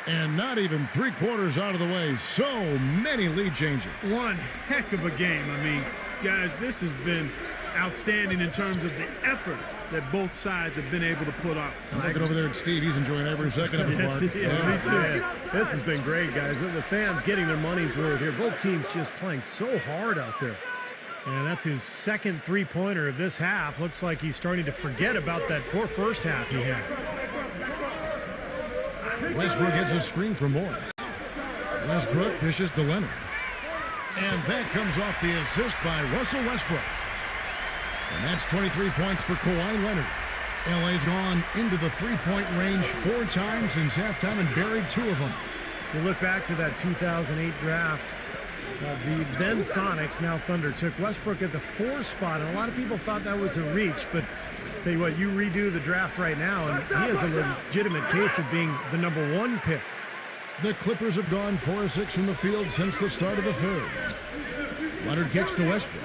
And not even 3/4 out of the way. So many lead changes. One heck of a game. I mean, guys, this has been outstanding in terms of the effort that both sides have been able to put out. I'm looking over there at Steve. He's enjoying every second of it, Yes, Mark. yeah, me too. This has been great, guys. The fans getting their money's worth here. Both teams just playing so hard out there. And that's his second three-pointer of this half. Looks like he's starting to forget about that poor first half he had. Westbrook gets a screen from Morris. Westbrook dishes to Leonard. And that comes off the assist by Russell Westbrook. And that's 23 points for Kawhi Leonard. LA's gone into the three-point range 4 times since halftime and buried 2 of them. You look back to that 2008 draft. The then Sonics, now Thunder, took Westbrook at the 4 spot, and a lot of people thought that was a reach, but tell you what, you redo the draft right now, and he has a legitimate case of being the number 1 pick. The Clippers have gone 4-6 from the field since the start of the third. Leonard kicks to Westbrook.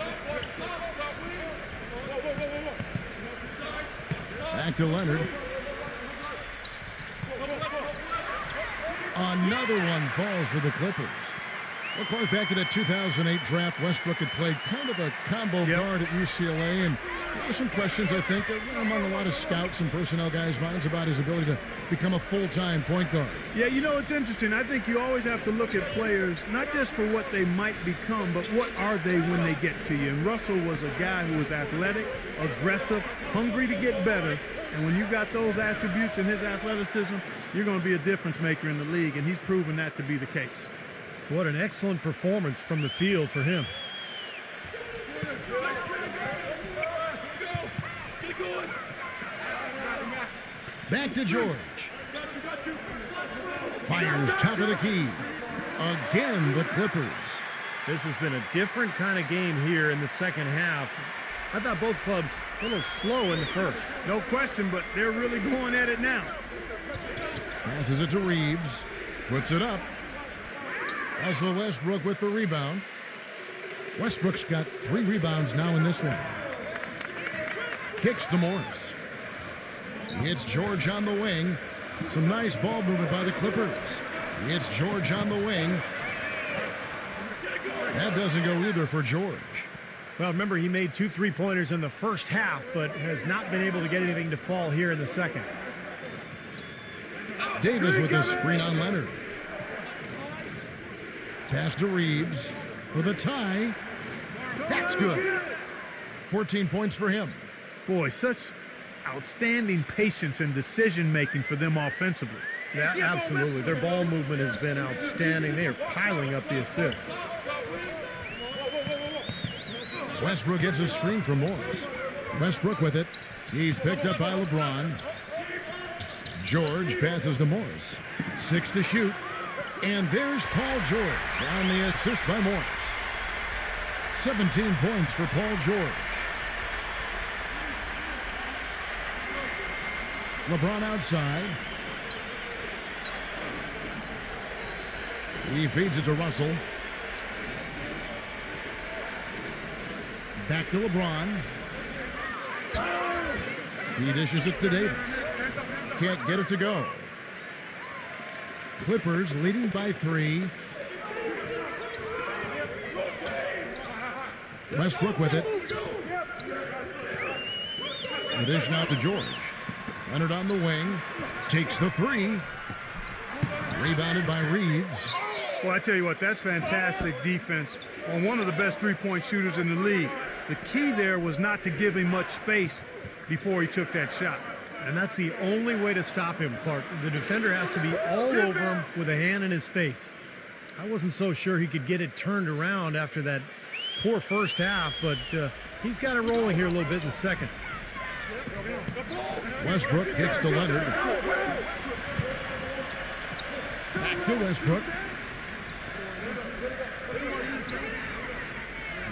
Back to Leonard. Another one falls for the Clippers. Well, Clark, back to that 2008 draft, Westbrook had played kind of a combo guard at UCLA, and there were some questions, I think, among a lot of scouts and personnel guys' minds about his ability to become a full-time point guard. Yeah, you know, it's interesting. I think you always have to look at players, not just for what they might become, but what are they when they get to you. And Russell was a guy who was athletic, aggressive, hungry to get better. And when you got those attributes in his athleticism, you're going to be a difference maker in the league, and he's proven that to be the case. What an excellent performance from the field for him. Back to George. Fires top of the key. Again, the Clippers. This has been a different kind of game here in the second half. I thought both clubs a little slow in the first. No question, but they're really going at it now. Passes it to Reeves. Puts it up. Russell Westbrook with the rebound. Westbrook's got 3 rebounds now in this one. Kicks to Morris. Hits George on the wing. Some nice ball movement by the Clippers. Hits George on the wing. That doesn't go either for George. Well, remember, he made 2 3-pointers in the first half, but has not been able to get anything to fall here in the second. Davis with a screen on Leonard. Pass to Reeves for the tie. That's good. 14 points for him. Boy, such outstanding patience and decision-making for them offensively. Yeah, absolutely. Their ball movement has been outstanding. They are piling up the assists. Westbrook gets a screen from Morris. Westbrook with it. He's picked up by LeBron. George passes to Morris. 6 to shoot. And there's Paul George on the assist by Morris. 17 points for Paul George. LeBron outside. He feeds it to Russell. Back to LeBron. He dishes it to Davis. Can't get it to go. Clippers leading by 3. Westbrook with it. The dish now to George. Leonard on the wing. Takes the 3. Rebounded by Reeves. Well, I tell you what, that's fantastic defense on one of the best three-point shooters in the league. The key there was not to give him much space before he took that shot. And that's the only way to stop him, Clark. The defender has to be all over him with a hand in his face. I wasn't so sure he could get it turned around after that poor first half, but he's got it rolling here a little bit in the second. Westbrook hits to Leonard. Back to Westbrook.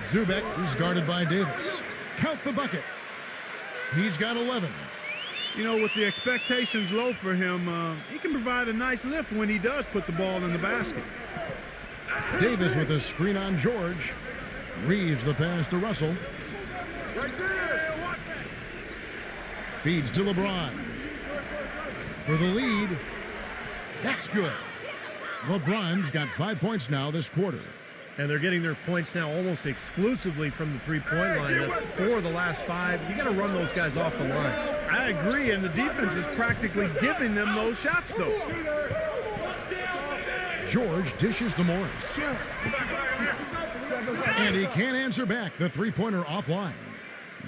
Zubek is guarded by Davis. Count the bucket. He's got 11. You know, with the expectations low for him, he can provide a nice lift when he does put the ball in the basket. Davis with a screen on George. Reeves the pass to Russell. Feeds to LeBron. For the lead. That's good. LeBron's got 5 points now this quarter. And they're getting their points now almost exclusively from the three-point line. That's 4 of the last 5. You got to run those guys off the line. I agree, and the defense is practically giving them those shots, though. George dishes to Morris. And he can't answer back. The three-pointer offline.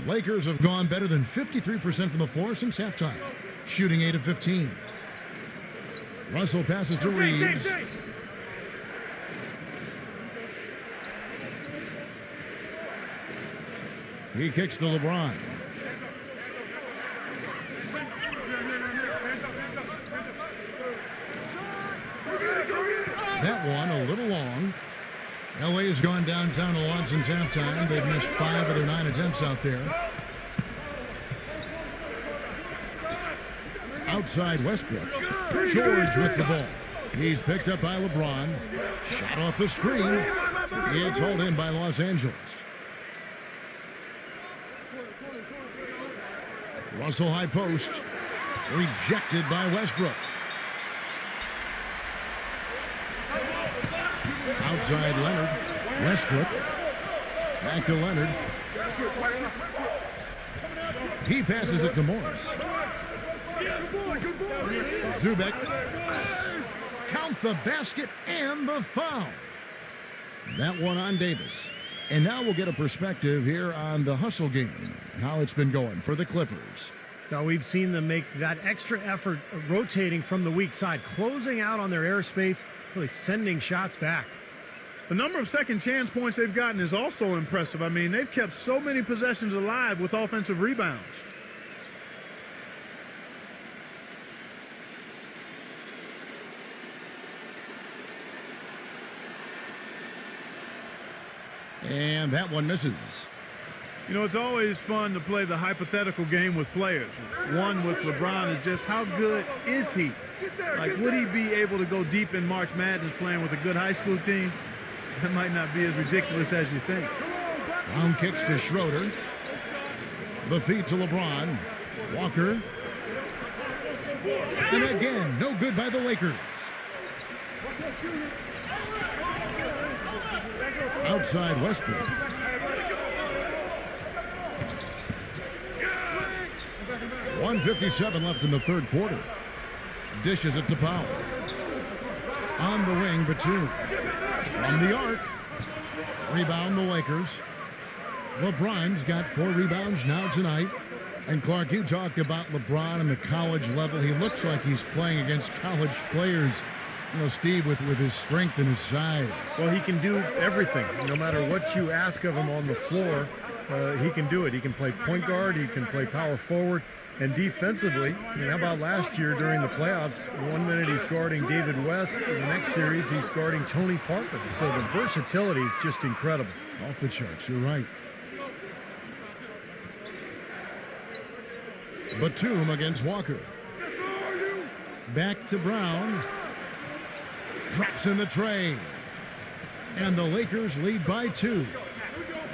Lakers have gone better than 53% from the floor since halftime, shooting 8 of 15. Russell passes to Reeves. He kicks to LeBron. That one a little long. LA has gone downtown a lot since halftime. They've missed 5 of their 9 attempts out there. Outside Westbrook. George with the ball. He's picked up by LeBron. Shot off the screen. It's hauled in by Los Angeles. Russell high post. Rejected by Westbrook. Outside Leonard. Westbrook. Back to Leonard. He passes it to Morris. Zubek. Count the basket and the foul. That one on Davis. And now we'll get a perspective here on the hustle game, how it's been going for the Clippers. Now, we've seen them make that extra effort rotating from the weak side, closing out on their airspace, really sending shots back. The number of second chance points they've gotten is also impressive. I mean, they've kept so many possessions alive with offensive rebounds. And that one misses. You know, it's always fun to play the hypothetical game with players. One with LeBron is just how good is he? Like, would he be able to go deep in March Madness playing with a good high school team? That might not be as ridiculous as you think. Brown kicks to Schroeder. The feed to LeBron. Walker. And again, no good by the Lakers. Outside Westbrook. .157 left in the third quarter. Dishes it to Powell. On the wing, Batum. From the arc. Rebound the Lakers. LeBron's got 4 rebounds now tonight. And Clark, you talked about LeBron and the college level. He looks like he's playing against college players. You know, Steve, with his strength and his size. Well, he can do everything. No matter what you ask of him on the floor, he can do it. He can play point guard. He can play power forward. And defensively, I mean, how about last year during the playoffs? 1 minute he's guarding David West. In the next series, he's guarding Tony Parker. So the versatility is just incredible. Off the charts, you're right. Batum against Walker. Back to Brown. Drops in the tray. And the Lakers lead by 2.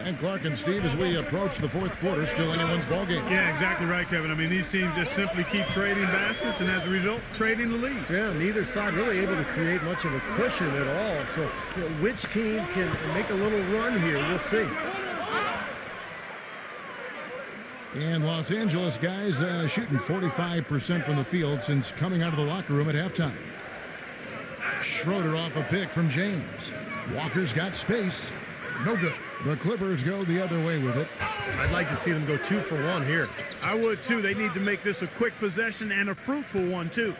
And Clark and Steve, as we approach the fourth quarter, still anyone's ballgame. Yeah, exactly right, Kevin. I mean, these teams just simply keep trading baskets and as a result, trading the lead. Yeah, neither side really able to create much of a cushion at all. So you know, which team can make a little run here? We'll see. And Los Angeles guys shooting 45% from the field since coming out of the locker room at halftime. Schroeder off a pick from James. Walker's got space. No good. The Clippers go the other way with it. I'd like to see them go 2 for 1 here. I would, too. They need to make this a quick possession and a fruitful one, too.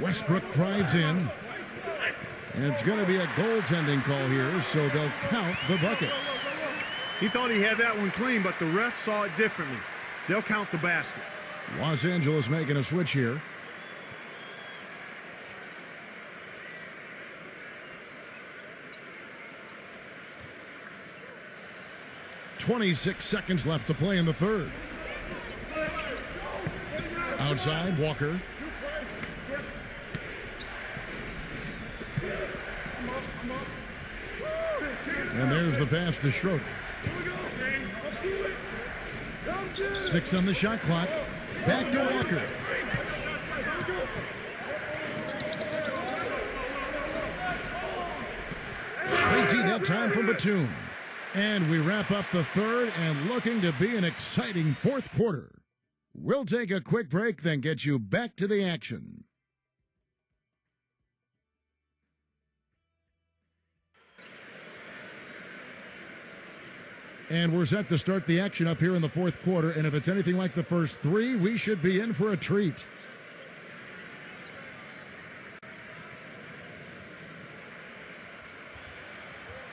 Westbrook drives in. And it's going to be a goaltending call here, so they'll count the bucket. He thought he had that one clean, but the ref saw it differently. They'll count the basket. Los Angeles making a switch here. .26 seconds left to play in the third. Outside, Walker. And there's the pass to Schroeder. 6 on the shot clock. Back to Walker. that time from Batum. And we wrap up the third and looking to be an exciting fourth quarter. We'll take a quick break, then get you back to the action. And we're set to start the action up here in the fourth quarter, and if it's anything like the first three, we should be in for a treat.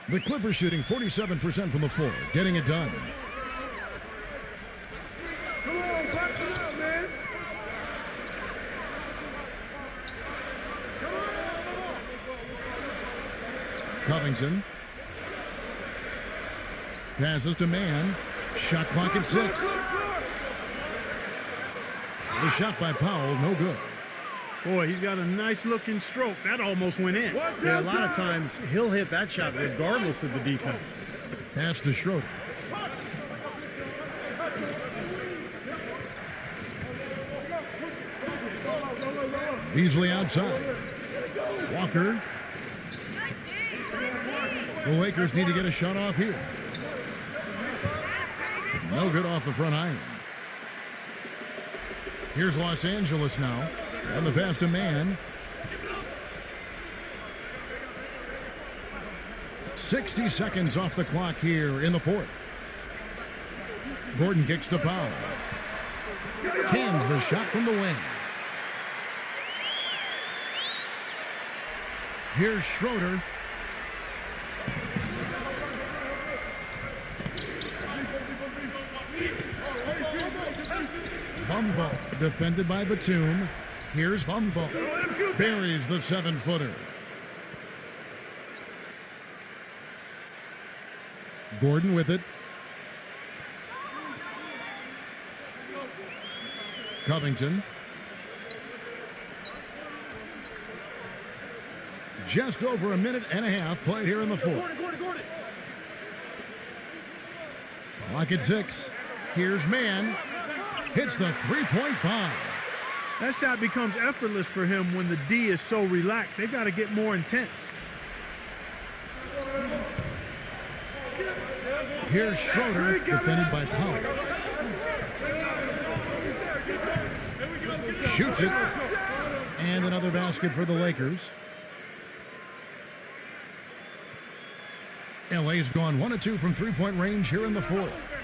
The Clippers shooting 47% from the floor, getting it done. Come on, back it up, man. Covington. Passes to Mann. Shot clock at 6. The shot by Powell, no good. Boy, he's got a nice looking stroke. That almost went in. Yeah, a lot of times he'll hit that shot regardless of the defense. Pass to Schroeder. Beasley outside. Walker. The Lakers need to get a shot off here. No good off the front iron. Here's Los Angeles now. And the pass to Mann. 60 seconds off the clock here in the fourth. Gordon kicks to Powell. Cans the shot from the wing. Here's Schroeder. Bumble defended by Batum. Here's Bumble. Buries the 7-footer. Gordon with it. Covington. Just over a minute and a half played here in the fourth. Gordon. Clock at 6. Here's Mann. Hits the three-point bomb. That shot becomes effortless for him when the D is so relaxed. They've got to get more intense. Here's Schroeder, defended by Powell. Shoots it. And another basket for the Lakers. LA's gone 1 of 2 from three-point range here in the fourth.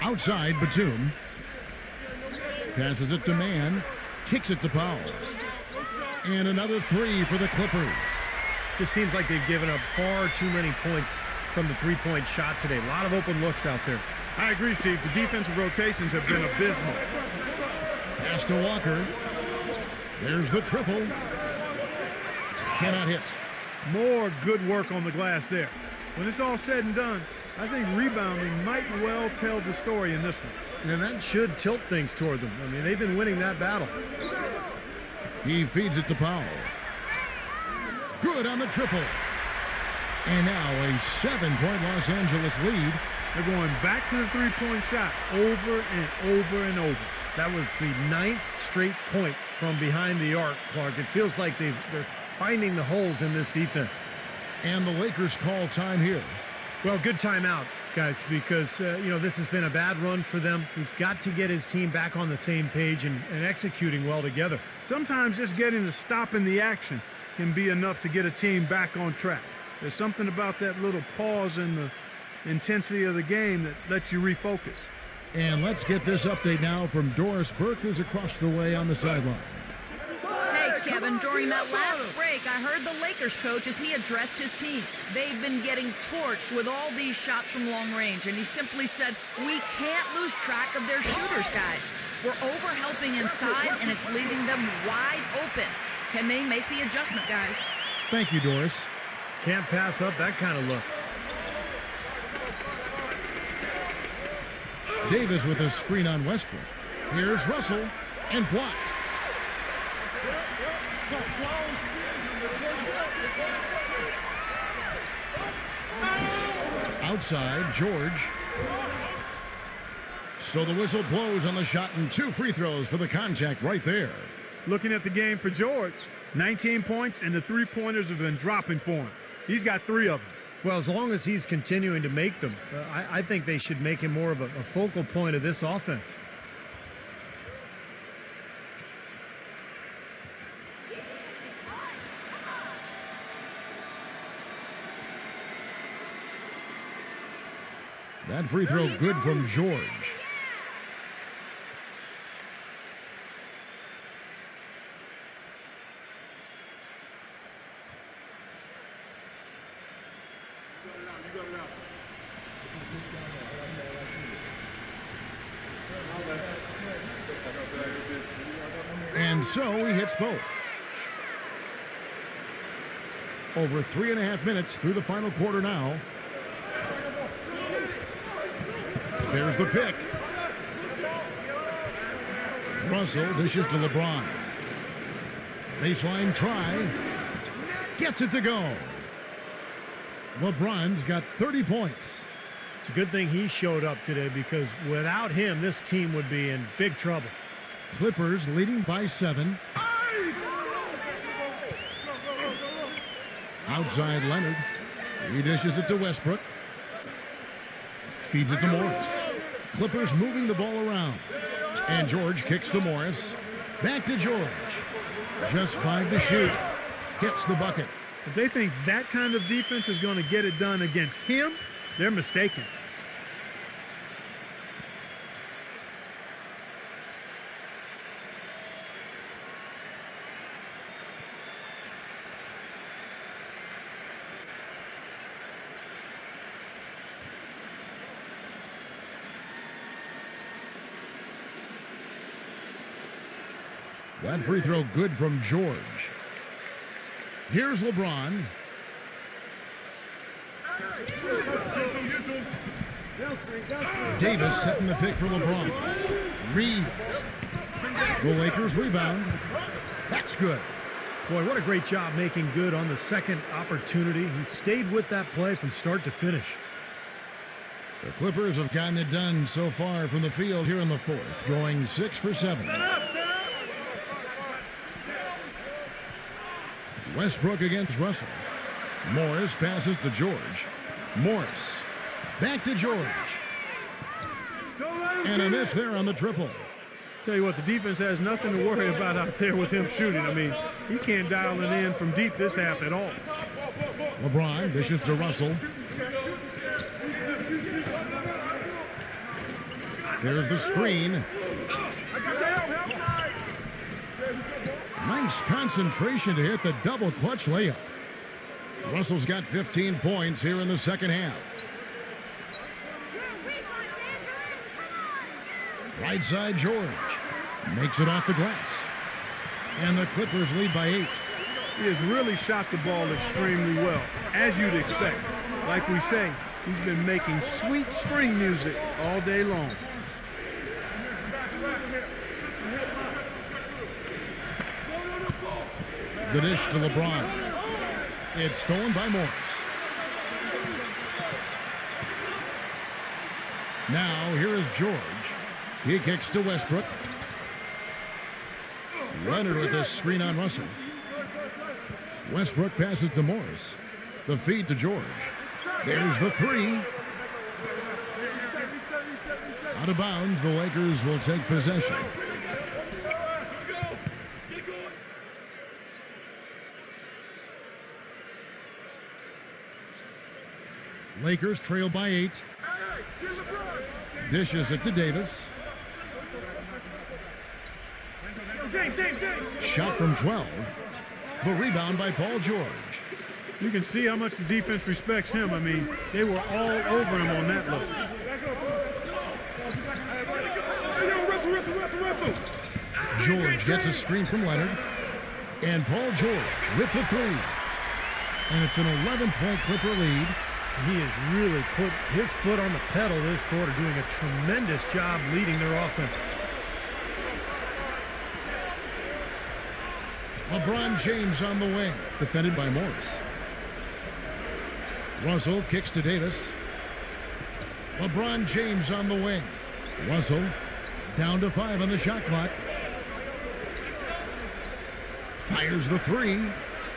Outside, Batum. Passes it to Mann. Kicks it to Powell. And another three for the Clippers. Just seems like they've given up far too many points from the three-point shot today. A lot of open looks out there. I agree, Steve. The defensive rotations have been abysmal. Pass to Walker. There's the triple. Cannot hit. More good work on the glass there. When it's all said and done, I think rebounding might well tell the story in this one. And that should tilt things toward them. I mean, they've been winning that battle. He feeds it to Powell. Good on the triple. And now a 7-point Los Angeles lead. They're going back to the three-point shot over and over and over. That was the 9th straight point from behind the arc, Clark. It feels like they're finding the holes in this defense. And the Lakers call time here. Well, good timeout, guys, because, this has been a bad run for them. He's got to get his team back on the same page and executing well together. Sometimes just getting a stop in the action can be enough to get a team back on track. There's something about that little pause in the intensity of the game that lets you refocus. And let's get this update now from Doris Burke, who's across the way on the sideline. Hey, Kevin, during that last break, I heard the Lakers coach as he addressed his team. They've been getting torched with all these shots from long range, and he simply said, we can't lose track of their shooters, guys. We're over-helping inside, and it's leaving them wide open. Can they make the adjustment, guys? Thank you, Doris. Can't pass up that kind of look. Davis with a screen on Westbrook. Here's Russell, and blocked. Outside, George. So the whistle blows on the shot and 2 free throws for the contact right there. Looking at the game for George, 19 points, and the three-pointers have been dropping for him. He's got 3 of them. Well, as long as he's continuing to make them, I think they should make him more of a focal point of this offense. That free throw good from George. And so he hits both. Over 3.5 minutes through the final quarter now. There's the pick. Russell dishes to LeBron. Baseline try. Gets it to go. LeBron's got 30 points. It's a good thing he showed up today because without him, this team would be in big trouble. Clippers leading by 7. Outside Leonard. He dishes it to Westbrook. Feeds it to Morris. Clippers moving the ball around. And George kicks to Morris. Back to George. Just 5 to shoot. Gets the bucket. If they think that kind of defense is going to get it done against him, they're mistaken. That free throw good from George. Here's LeBron. Davis setting the pick for LeBron. Reeves. The Lakers rebound. That's good. Boy, what a great job making good on the second opportunity. He stayed with that play from start to finish. The Clippers have gotten it done so far from the field here in the fourth, going 6 for 7. Westbrook against Russell. Morris passes to George. Morris. Back to George. And a miss there on the triple. Tell you what, the defense has nothing to worry about out there with him shooting. I mean, he can't dial it in from deep this half at all. LeBron dishes to Russell. There's the screen. Nice concentration to hit the double clutch layup. Russell's got 15 points here in the second half. Right side George. Makes it off the glass. And the Clippers lead by 8. He has really shot the ball extremely well, as you'd expect. Like we say, he's been making sweet string music all day long. The dish to LeBron. It's stolen by Morris. Now here is George. He kicks to Westbrook. Leonard with a screen on Russell. Westbrook passes to Morris. The feed to George. There's the three. Out of bounds, the Lakers will take possession. Lakers trail by 8. Dishes it to Davis. Shot from 12. The rebound by Paul George. You can see how much the defense respects him. I mean, they were all over him on that look. George gets a screen from Leonard. And Paul George with the three. And it's an 11-point Clipper lead. He has really put his foot on the pedal this quarter, doing a tremendous job leading their offense. LeBron James on the wing, defended by Morris. Russell kicks to Davis. LeBron James on the wing. Russell down to 5 on the shot clock. Fires the three,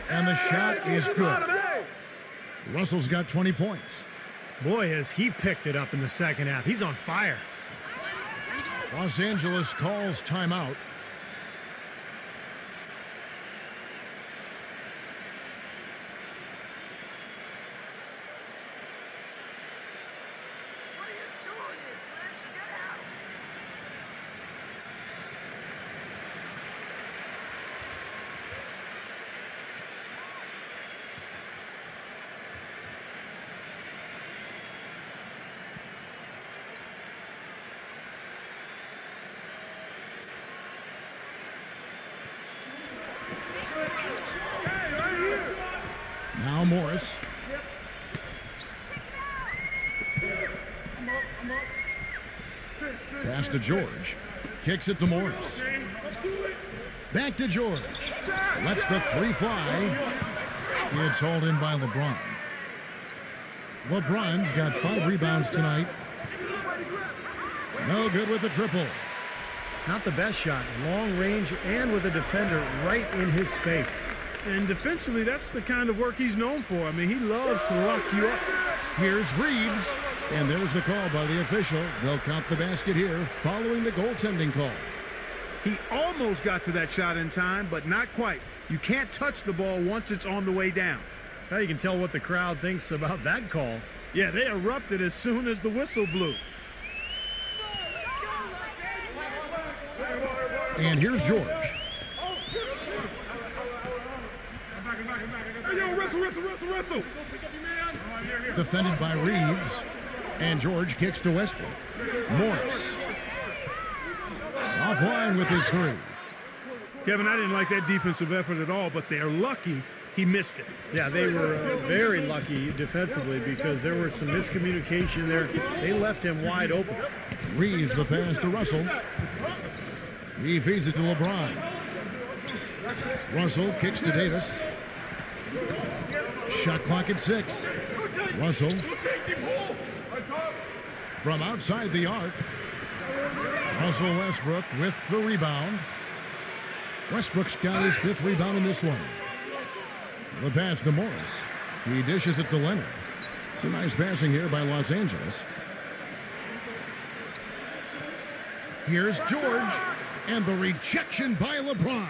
and the shot is good. Russell's got 20 points. Boy, has he picked it up in the second half. He's on fire. Los Angeles calls timeout. Now Morris. Pass to George. Kicks it to Morris. Back to George. Lets the three fly. It's hauled in by LeBron. LeBron's got 5 rebounds tonight. No good with the triple. Not the best shot. Long range and with a defender right in his space. And defensively, that's the kind of work he's known for. I mean, he loves to lock you up. Here's Reeves. And there's the call by the official. They'll count the basket here following the goaltending call. He almost got to that shot in time, but not quite. You can't touch the ball once it's on the way down. Now you can tell what the crowd thinks about that call. Yeah, they erupted as soon as the whistle blew. And here's George. Wrestle. Defended by Reeves. And George kicks to Westbrook. Morris. Offline with his three. Kevin, I didn't like that defensive effort at all, but they're lucky he missed it. Yeah, they were very lucky defensively because there was some miscommunication there. They left him wide open. Reeves the pass to Russell. He feeds it to LeBron. Russell kicks to Davis. Shot clock at 6. Russell from outside the arc. Russell Westbrook with the rebound. Westbrook's got his 5th rebound in this one. The pass to Morris. He dishes it to Leonard. It's a nice passing here by Los Angeles. Here's George. And the rejection by LeBron.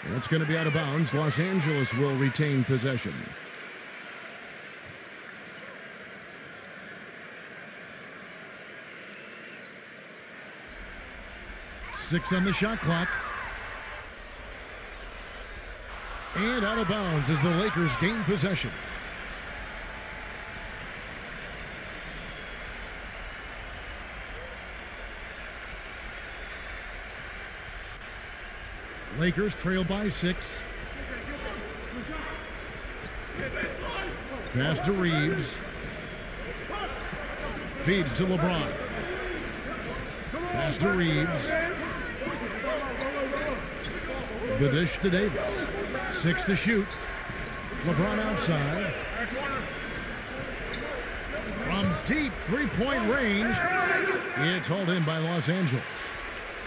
And it's going to be out of bounds. Los Angeles will retain possession. Six on the shot clock. And out of bounds as the Lakers gain possession. Lakers trail by 6. Pass to Reeves. Feeds to LeBron. Pass to Reeves. The dish to Davis. 6 to shoot. LeBron outside. From deep three-point range. It's hauled in by Los Angeles.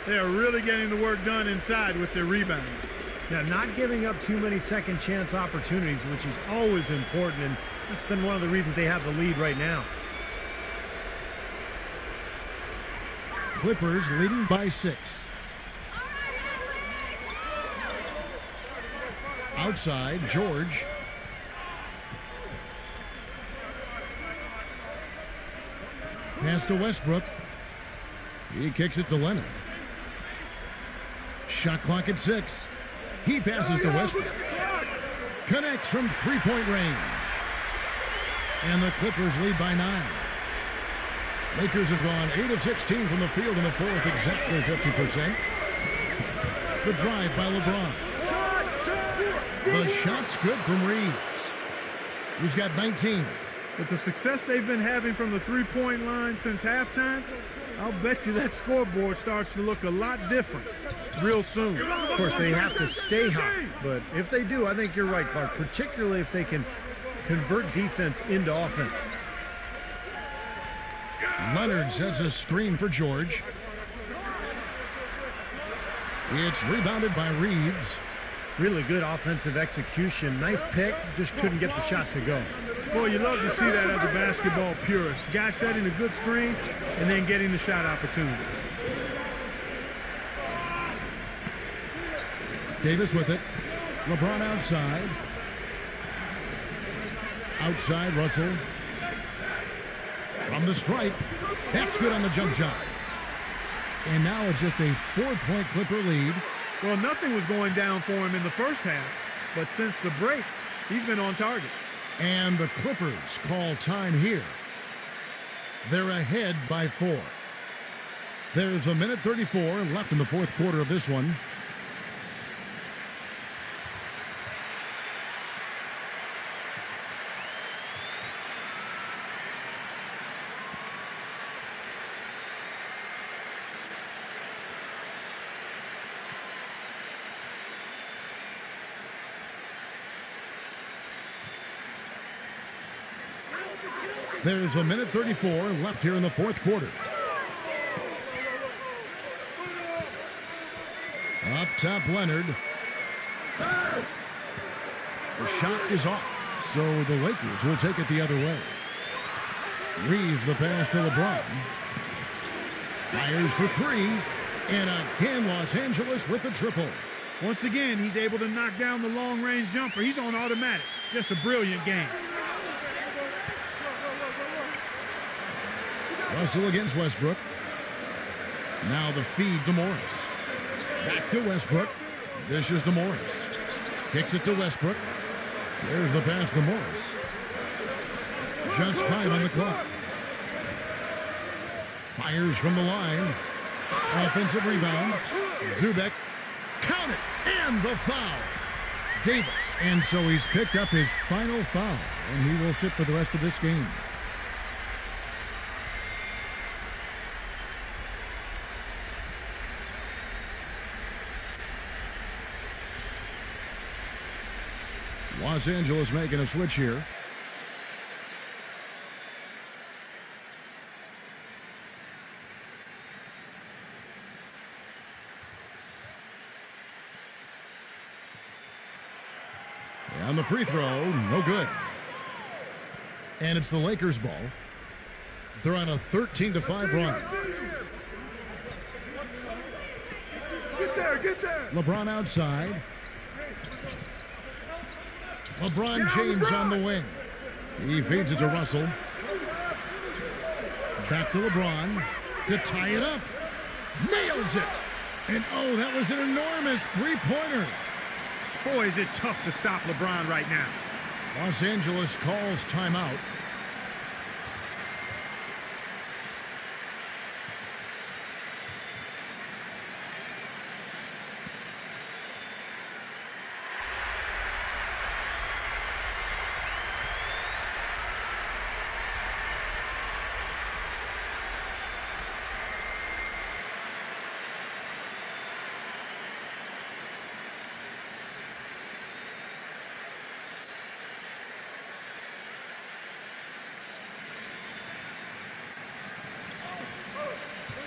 They are really getting the work done inside with their rebound. Yeah, not giving up too many second chance opportunities, which is always important, and that's been one of the reasons they have the lead right now. Clippers leading by 6. Outside, George. Pass to Westbrook. He kicks it to Leonard. Shot clock at 6. He passes to Westbrook. Connects from three-point range. And the Clippers lead by 9. Lakers have gone 8 of 16 from the field in the fourth, exactly 50%. The drive by LeBron. The shot's good from Reeves. He's got 19. With the success they've been having from the three-point line since halftime, I'll bet you that scoreboard starts to look a lot different real soon. Of course, they have to stay hot, but if they do, I think you're right, Clark, particularly if they can convert defense into offense. Leonard sets a screen for George. It's rebounded by Reeves. Really good offensive execution. Nice pick, just couldn't get the shot to go. Boy, you love to see that as a basketball purist. Guy setting a good screen and then getting the shot opportunity. Davis with it. LeBron outside. Outside, Russell. From the stripe. That's good on the jump shot. And now it's just a 4-point Clipper lead. Well, nothing was going down for him in the first half, but since the break, he's been on target. And the Clippers call time here. They're ahead by 4. There's a minute 34 left in the fourth quarter of this one. There's a minute 34 left here in the fourth quarter. Up top, Leonard. The shot is off, so the Lakers will take it the other way. Reeves the pass to LeBron. Fires for 3. And again, Los Angeles with the triple. Once again, he's able to knock down the long-range jumper. He's on automatic. Just a brilliant game. Russell against Westbrook. Now the feed to Morris. Back to Westbrook. Dishes to Morris. Kicks it to Westbrook. There's the pass to Morris. Just 5 on the clock. Fires from the line. Offensive rebound. Zubek. Count it. And the foul. Davis. And so he's picked up his final foul. And he will sit for the rest of this game. Los Angeles making a switch here. And the free throw, no good. And it's the Lakers ball. They're on a 13-5 run. Get there. LeBron outside. LeBron James on the wing. He feeds it to Russell. Back to LeBron to tie it up. Nails it. And oh, that was an enormous three-pointer. Boy, is it tough to stop LeBron right now. Los Angeles calls timeout.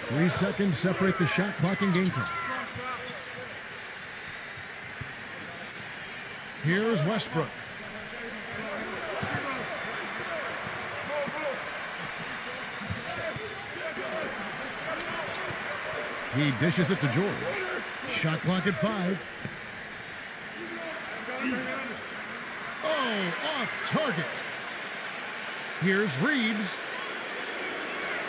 Three seconds separate the shot clock and game clock. Here's Westbrook. He dishes it to George. Shot clock at 5. Oh, off target. Here's Reeves.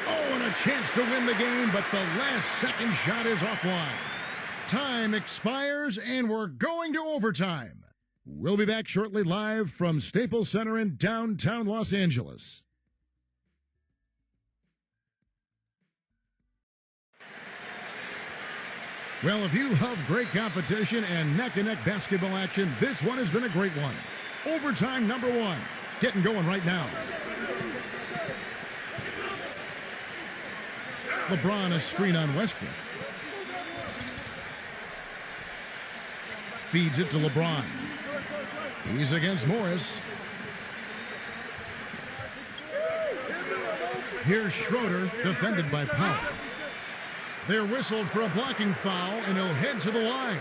Oh, and a chance to win the game, but the last second shot is offline. Time expires, and we're going to overtime. We'll be back shortly live from Staples Center in downtown Los Angeles. Well, if you love great competition and neck-and-neck basketball action, this one has been a great one. Overtime number 1. Getting going right now. LeBron a screen on Westbrook. Feeds it to LeBron. He's against Morris. Here's Schroeder, defended by Powell. They're whistled for a blocking foul, and he'll head to the line.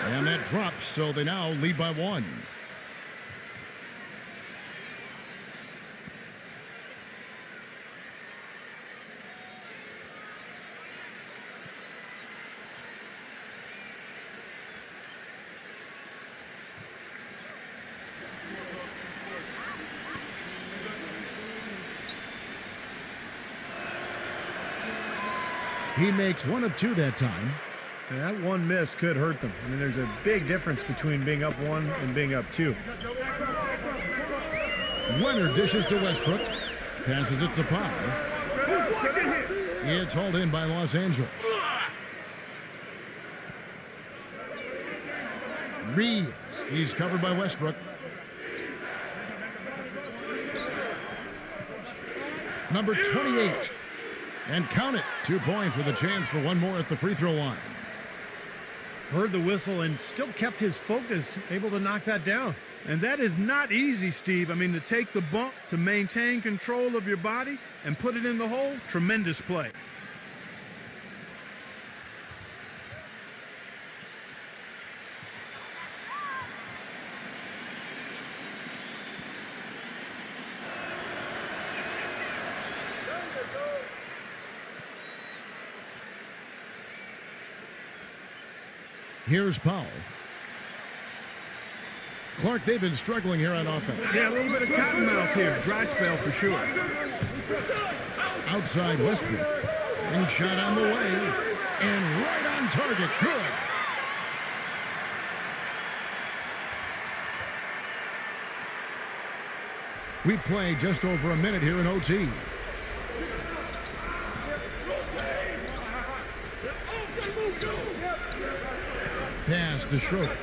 And that drops, so they now lead by 1. He makes 1 of 2 that time. And that one miss could hurt them. I mean, there's a big difference between being up 1 and being up 2. Leonard dishes to Westbrook. Passes it to Powell. It's hauled in by Los Angeles. Reeves. He's covered by Westbrook. Number 28. And count it. 2 points with a chance for 1 more at the free throw line. Heard the whistle and still kept his focus, able to knock that down. And that is not easy, Steve. I mean, to take the bump, to maintain control of your body and put it in the hole, tremendous play. Here's Powell. Clark, they've been struggling here on offense. Yeah, a little bit of cottonmouth here. Dry spell for sure. Outside Westbrook. And shot on the way. And right on target. Good. We play just over a minute here in OT. Pass to Schroeder.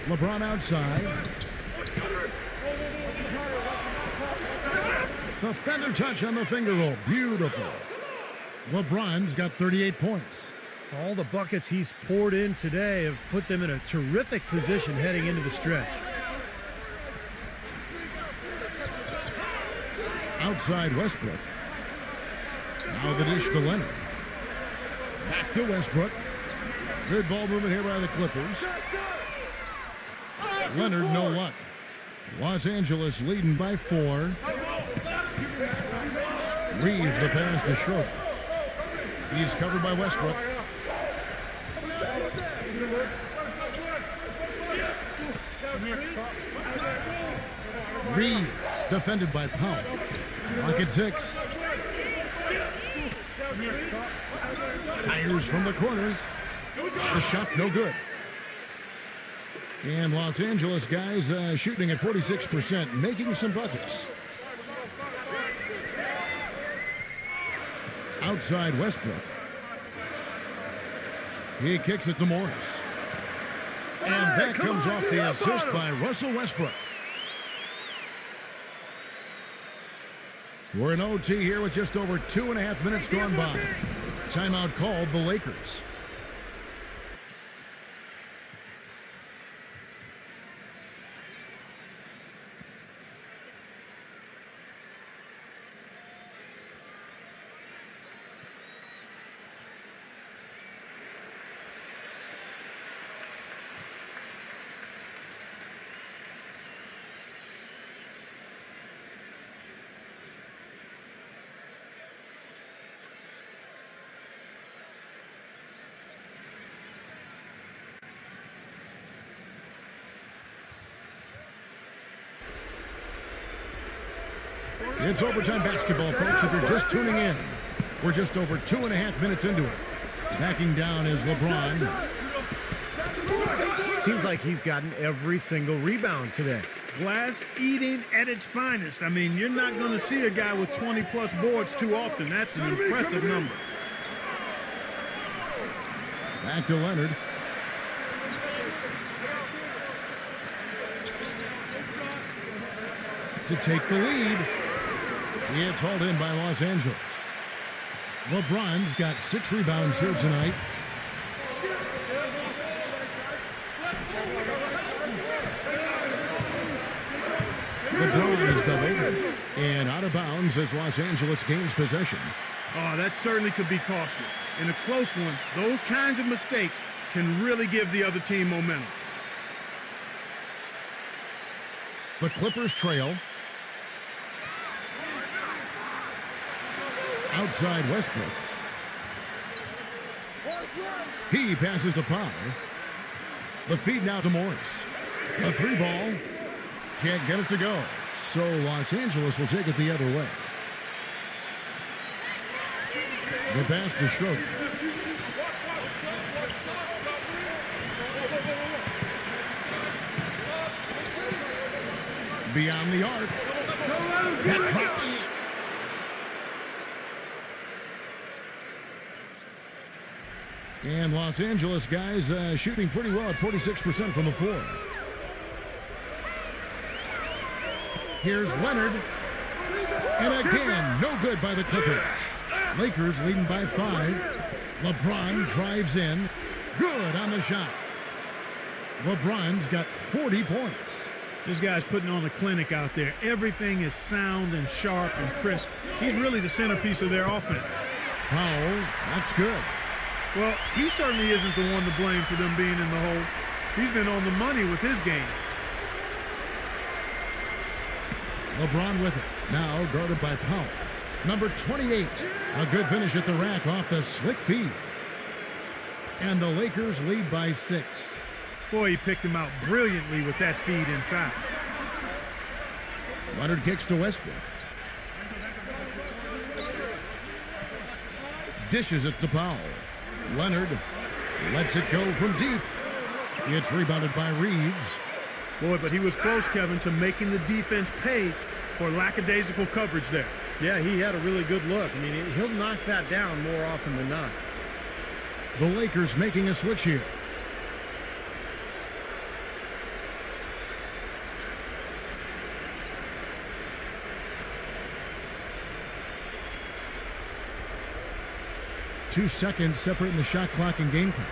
LeBron outside. The feather touch on the finger roll. Beautiful. LeBron's got 38 points. All the buckets he's poured in today have put them in a terrific position heading into the stretch. Outside Westbrook. Now the dish to Leonard. Back to Westbrook. Good ball movement here by the Clippers. Leonard, no luck. Los Angeles leading by 4. Reeves the pass to Schroeder. He's covered by Westbrook. Reeves defended by Powell. Lock at 6. Fires from the corner. The shot no good. And Los Angeles guys shooting at 46%, making some buckets. Outside Westbrook. He kicks it to Morris. And that comes off the assist by Russell Westbrook. We're in OT here with just over 2.5 minutes gone by. Timeout called the Lakers. It's overtime basketball, folks, if you're just tuning in. We're just over 2.5 minutes into it. Backing down is LeBron. Seems like he's gotten every single rebound today. Glass eating at its finest. I mean, you're not going to see a guy with 20-plus boards too often. That's an impressive number. Back to Leonard. To take the lead. It's hauled in by Los Angeles. LeBron's got 6 rebounds here tonight. LeBron is doubled. And out of bounds as Los Angeles gains possession. Oh, that certainly could be costly. In a close one, those kinds of mistakes can really give the other team momentum. The Clippers trail. Outside Westbrook. He passes to Powell. The feed now to Morris. A three ball. Can't get it to go. So Los Angeles will take it the other way. The pass to Schroeder. Beyond the arc. That drops. And Los Angeles guys shooting pretty well at 46% from the floor. Here's Leonard. And again, no good by the Clippers. Lakers leading by 5. LeBron drives in. Good on the shot. LeBron's got 40 points. This guy's putting on a clinic out there. Everything is sound and sharp and crisp. He's really the centerpiece of their offense. Powell, that's good. Well, he certainly isn't the one to blame for them being in the hole. He's been on the money with his game. LeBron with it. Now guarded by Powell. Number 28. A good finish at the rack off the slick feed. And the Lakers lead by 6. Boy, he picked him out brilliantly with that feed inside. Leonard kicks to Westbrook. Dishes it to Powell. Leonard lets it go from deep. It's rebounded by Reeves. Boy, but he was close, Kevin, to making the defense pay for lackadaisical coverage there. Yeah, he had a really good look. I mean, he'll knock that down more often than not. The Lakers making a switch here. Two seconds separating the shot clock and game clock.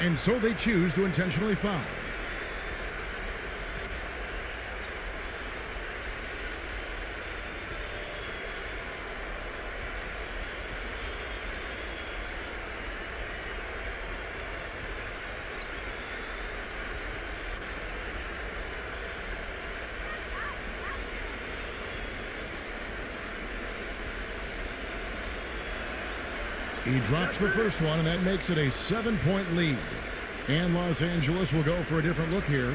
And so they choose to intentionally foul. He drops the first one, and that makes it a 7-point lead. And Los Angeles will go for a different look here.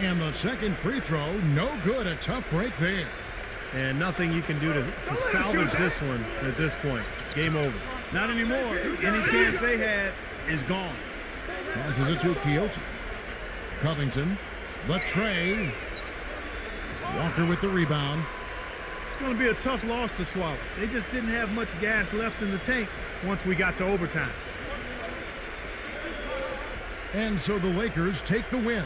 And the second free throw, no good. A tough break there. And nothing you can do to salvage this one at this point. Game over. Not anymore. Any chance they had is gone. Passes it to Quixote. Covington. The tray. Walker with the rebound. It's going to be a tough loss to swallow. They just didn't have much gas left in the tank once we got to overtime. And so the Lakers take the win.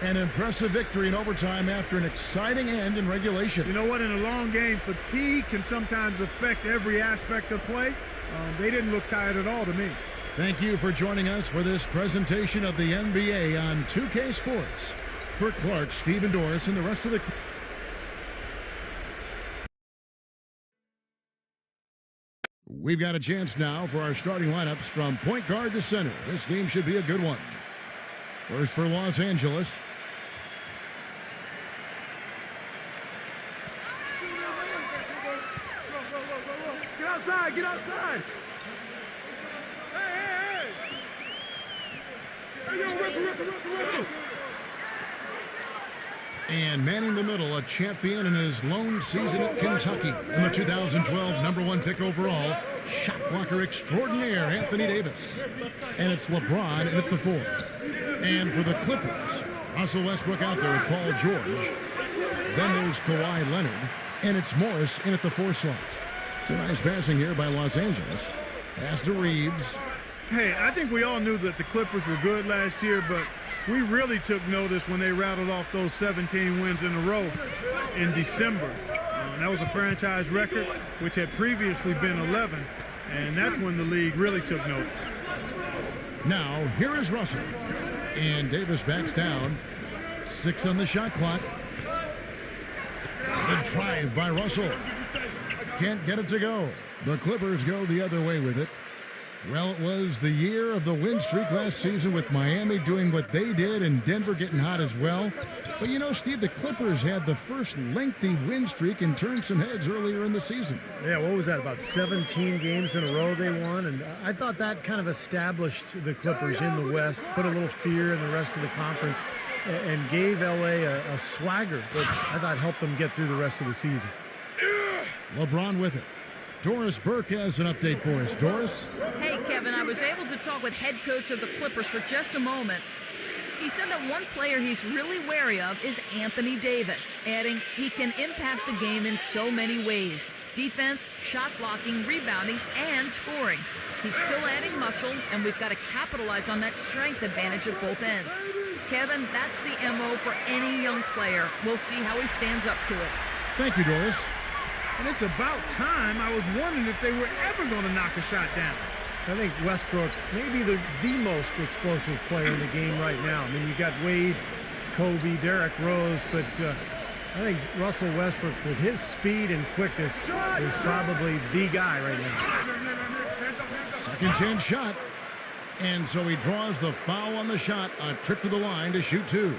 An impressive victory in overtime after an exciting end in regulation. You know what? In a long game, fatigue can sometimes affect every aspect of play. They didn't look tired at all to me. Thank you for joining us for this presentation of the NBA on 2K Sports. For Clark, Stephen Doris, and the rest of the... We've got a chance now for our starting lineups from point guard to center. This game should be a good one. First for Los Angeles. Get outside, get outside. Hey. Hey, yo, wrestle. And manning the middle, a champion in his lone season at Kentucky. In the 2012 #1 pick overall, shot blocker extraordinaire, Anthony Davis. And it's LeBron in at the 4. And for the Clippers, Russell Westbrook out there with Paul George. Then there's Kawhi Leonard. And it's Morris in at the 4 slot. So nice passing here by Los Angeles. Pass to Reeves. Hey, I think we all knew that the Clippers were good last year, but we really took notice when they rattled off those 17 wins in a row in December. That was a franchise record, which had previously been 11, and that's when the league really took notice. Now, here is Russell. And Davis backs down. 6 on the shot clock. The drive by Russell. Can't get it to go. The Clippers go the other way with it. Well, it was the year of the win streak last season with Miami doing what they did and Denver getting hot as well. But you know, Steve, the Clippers had the first lengthy win streak and turned some heads earlier in the season. Yeah, what was that, about 17 games in a row they won? And I thought that kind of established the Clippers in the West, put a little fear in the rest of the conference, and gave L.A. a swagger that I thought helped them get through the rest of the season. LeBron with it. Doris Burke has an update for us. Doris? Hey, Kevin, I was able to talk with head coach of the Clippers for just a moment. He said that one player he's really wary of is Anthony Davis, adding he can impact the game in so many ways. Defense, shot blocking, rebounding, and scoring. He's still adding muscle, and we've got to capitalize on that strength advantage at both ends. Kevin, that's the MO for any young player. We'll see how he stands up to it. Thank you, Doris. And it's about time. I was wondering if they were ever going to knock a shot down. I think Westbrook may be the most explosive player in the game right now. I mean, you got Wade, Kobe, Derrick Rose, but I think Russell Westbrook, with his speed and quickness, is probably the guy right now. Second chance shot. And so he draws the foul on the shot, a trip to the line to shoot 2.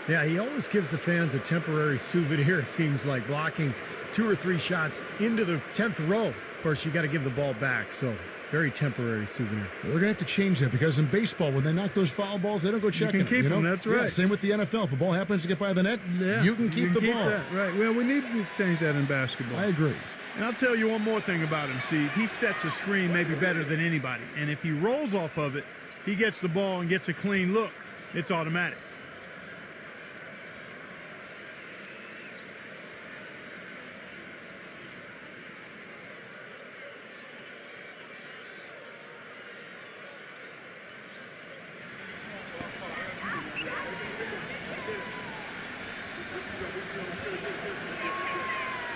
Yeah, he always gives the fans a temporary souvenir, it seems like, blocking 2 or 3 shots into the 10th row. Of course, you got to give the ball back, so very temporary souvenir. They're going to have to change that because in baseball, when they knock those foul balls, they don't go checking. You can keep them, that's right. Yeah, same with the NFL. If the ball happens to get by the net, you can keep the ball. That, right. Well, we need to change that in basketball. I agree. And I'll tell you one more thing about him, Steve. He sets a screen maybe better than anybody. And if he rolls off of it, he gets the ball and gets a clean look. It's automatic.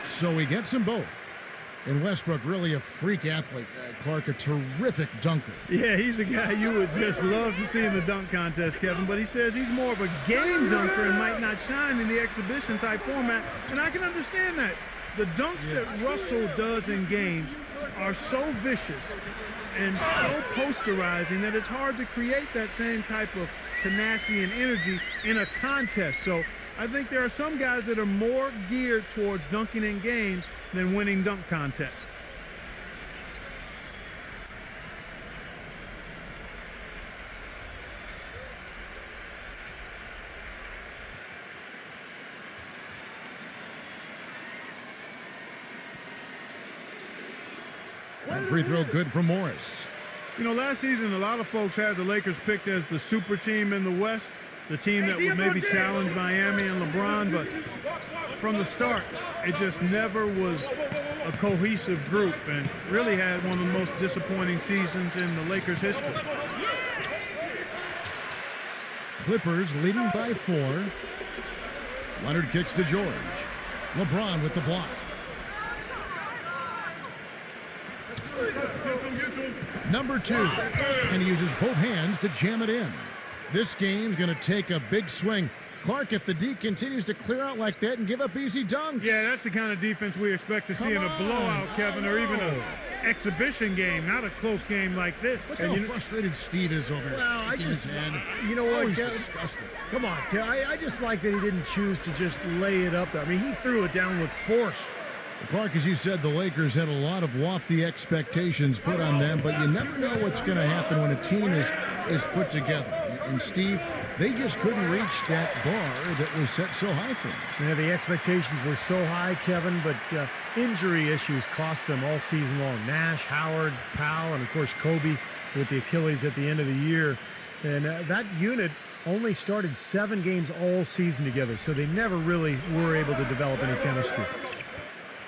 So he gets them both. And Westbrook, really a freak athlete. Clark, a terrific dunker. Yeah, he's a guy you would just love to see in the dunk contest, Kevin. But he says he's more of a game dunker and might not shine in the exhibition type format. And I can understand that. The dunks that Russell does in games are so vicious and so posterizing that it's hard to create that same type of tenacity and energy in a contest. So I think there are some guys that are more geared towards dunking in games than winning dunk contests. And free throw good for Morris. You know, last season, a lot of folks had the Lakers picked as the super team in the West, the team that would maybe challenge Miami and LeBron, but from the start, it just never was a cohesive group and really had one of the most disappointing seasons in the Lakers' history. Clippers leading by 4. Leonard kicks to George. LeBron with the block. Number 2. And he uses both hands to jam it in. This game's going to take a big swing. Clark, if the D continues to clear out like that and give up easy dunks. Yeah, that's the kind of defense we expect to see in a blowout, Kevin, or even an exhibition game, not a close game like this. Look how frustrated Steve is over here. Well, you know what, he's Kevin? disgusted. Come on, Kevin. I just like that he didn't choose to just lay it up there. I mean, he threw it down with force. Clark, as you said, the Lakers had a lot of lofty expectations put on them, but you never know what's going to happen when a team is put together. And Steve, they just couldn't reach that bar that was set so high for them. Yeah, the expectations were so high, Kevin, but injury issues cost them all season long. Nash, Howard, Powell, and, of course, Kobe with the Achilles at the end of the year. And that unit only started 7 games all season together, so they never really were able to develop any chemistry.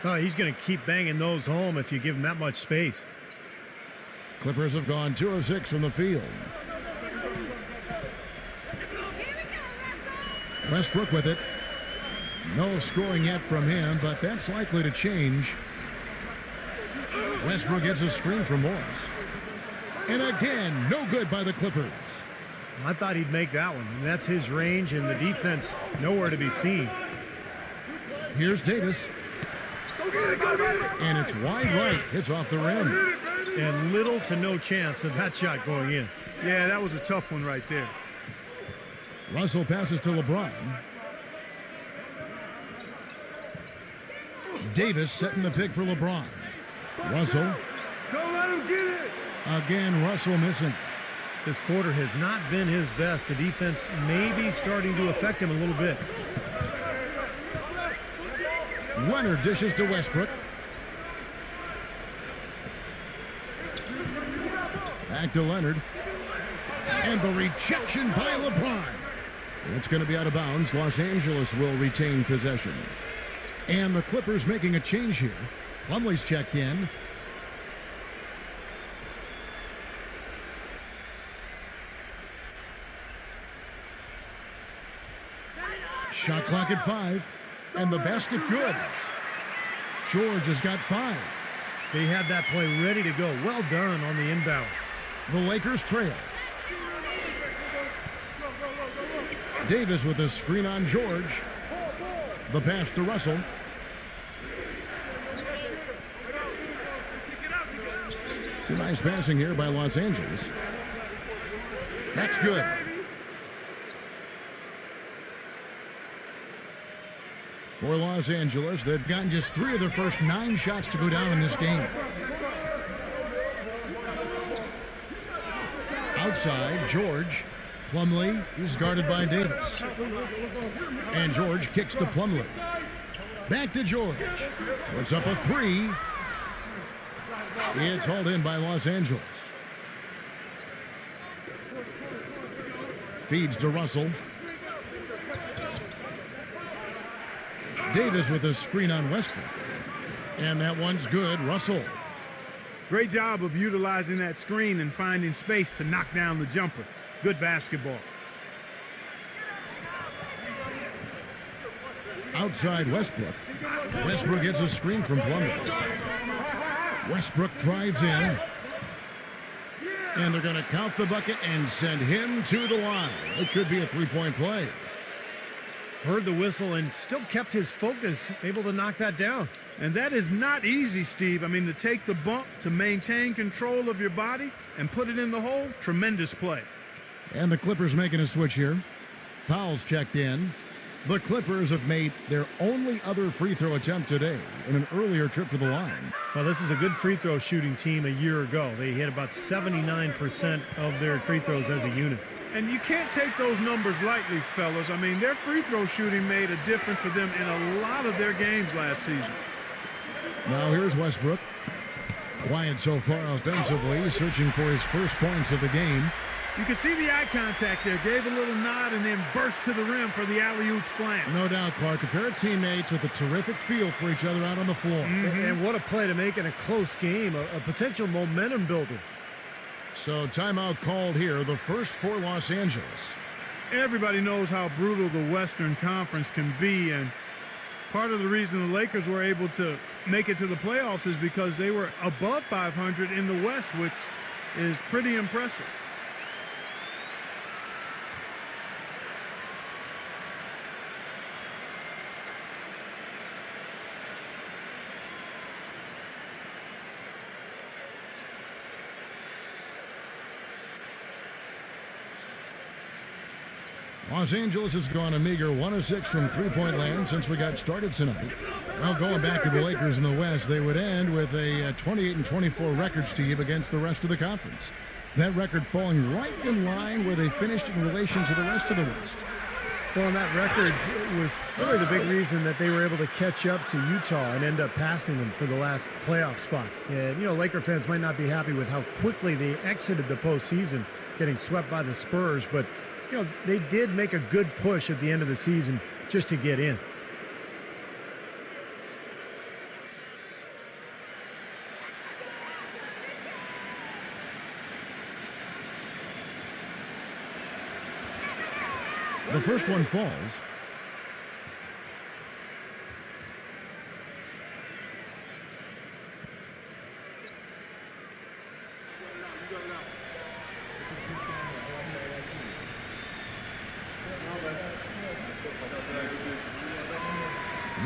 Oh, he's going to keep banging those home if you give him that much space. Clippers have gone 2 of 6 from the field. Westbrook with it. No scoring yet from him, but that's likely to change. Westbrook gets a screen from Morris. And again, no good by the Clippers. I thought he'd make that one. And that's his range, and the defense nowhere to be seen. Here's Davis. And it's wide right. Hits off the rim. And little to no chance of that shot going in. Yeah, that was a tough one right there. Russell passes to LeBron. Davis setting the pick for LeBron. Russell. Don't let him get it. Again, Russell missing. This quarter has not been his best. The defense may be starting to affect him a little bit. Leonard dishes to Westbrook. Back to Leonard. And the rejection by LeBron. It's going to be out of bounds. Los Angeles will retain possession. And the Clippers making a change here. Plumlee's checked in. Shot clock at 5. And the basket good. George has got 5. They had that play ready to go. Well done on the inbound. The Lakers trail. Davis with a screen on George. The pass to Russell. Some nice passing here by Los Angeles. That's good. For Los Angeles, they've gotten just 3 of their first 9 shots to go down in this game. Outside, George. Plumlee is guarded by Davis. And George kicks to Plumlee. Back to George. Puts up a 3. It's hauled in by Los Angeles. Feeds to Russell. Davis with a screen on Westbrook. And that one's good. Russell. Great job of utilizing that screen and finding space to knock down the jumper. Good basketball. Outside Westbrook. Westbrook gets a screen from Plumlee. Westbrook drives in. And they're going to count the bucket and send him to the line. It could be a 3-point play. Heard the whistle and still kept his focus, able to knock that down. And that is not easy, Steve. I mean, to take the bump, to maintain control of your body, and put it in the hole, tremendous play. And the Clippers making a switch here. Powell's checked in. The Clippers have made their only other free throw attempt today in an earlier trip to the line. Well, this is a good free throw shooting team a year ago. They hit about 79% of their free throws as a unit. And you can't take those numbers lightly, fellas. I mean, their free throw shooting made a difference for them in a lot of their games last season. Now here's Westbrook. Quiet so far offensively, searching for his first points of the game. You can see the eye contact there. Gave a little nod and then burst to the rim for the alley-oop slam. No doubt, Clark. A pair of teammates with a terrific feel for each other out on the floor. And what a play to make in a close game, a potential momentum builder. So timeout called here, the first for Los Angeles. Everybody knows how brutal the Western Conference can be, and part of the reason the Lakers were able to make it to the playoffs is because they were above 500 in the West, which is pretty impressive. Los Angeles has gone a meager 1 of 6 from three-point land since we got started tonight. Well, going back to the Lakers in the West, they would end with a 28-24 records team against the rest of the conference. That record falling right in line where they finished in relation to the rest of the West. Well, and that record was really the big reason that they were able to catch up to Utah and end up passing them for the last playoff spot. And, you know, Laker fans might not be happy with how quickly they exited the postseason, getting swept by the Spurs, but you know, they did make a good push at the end of the season just to get in. The first one falls.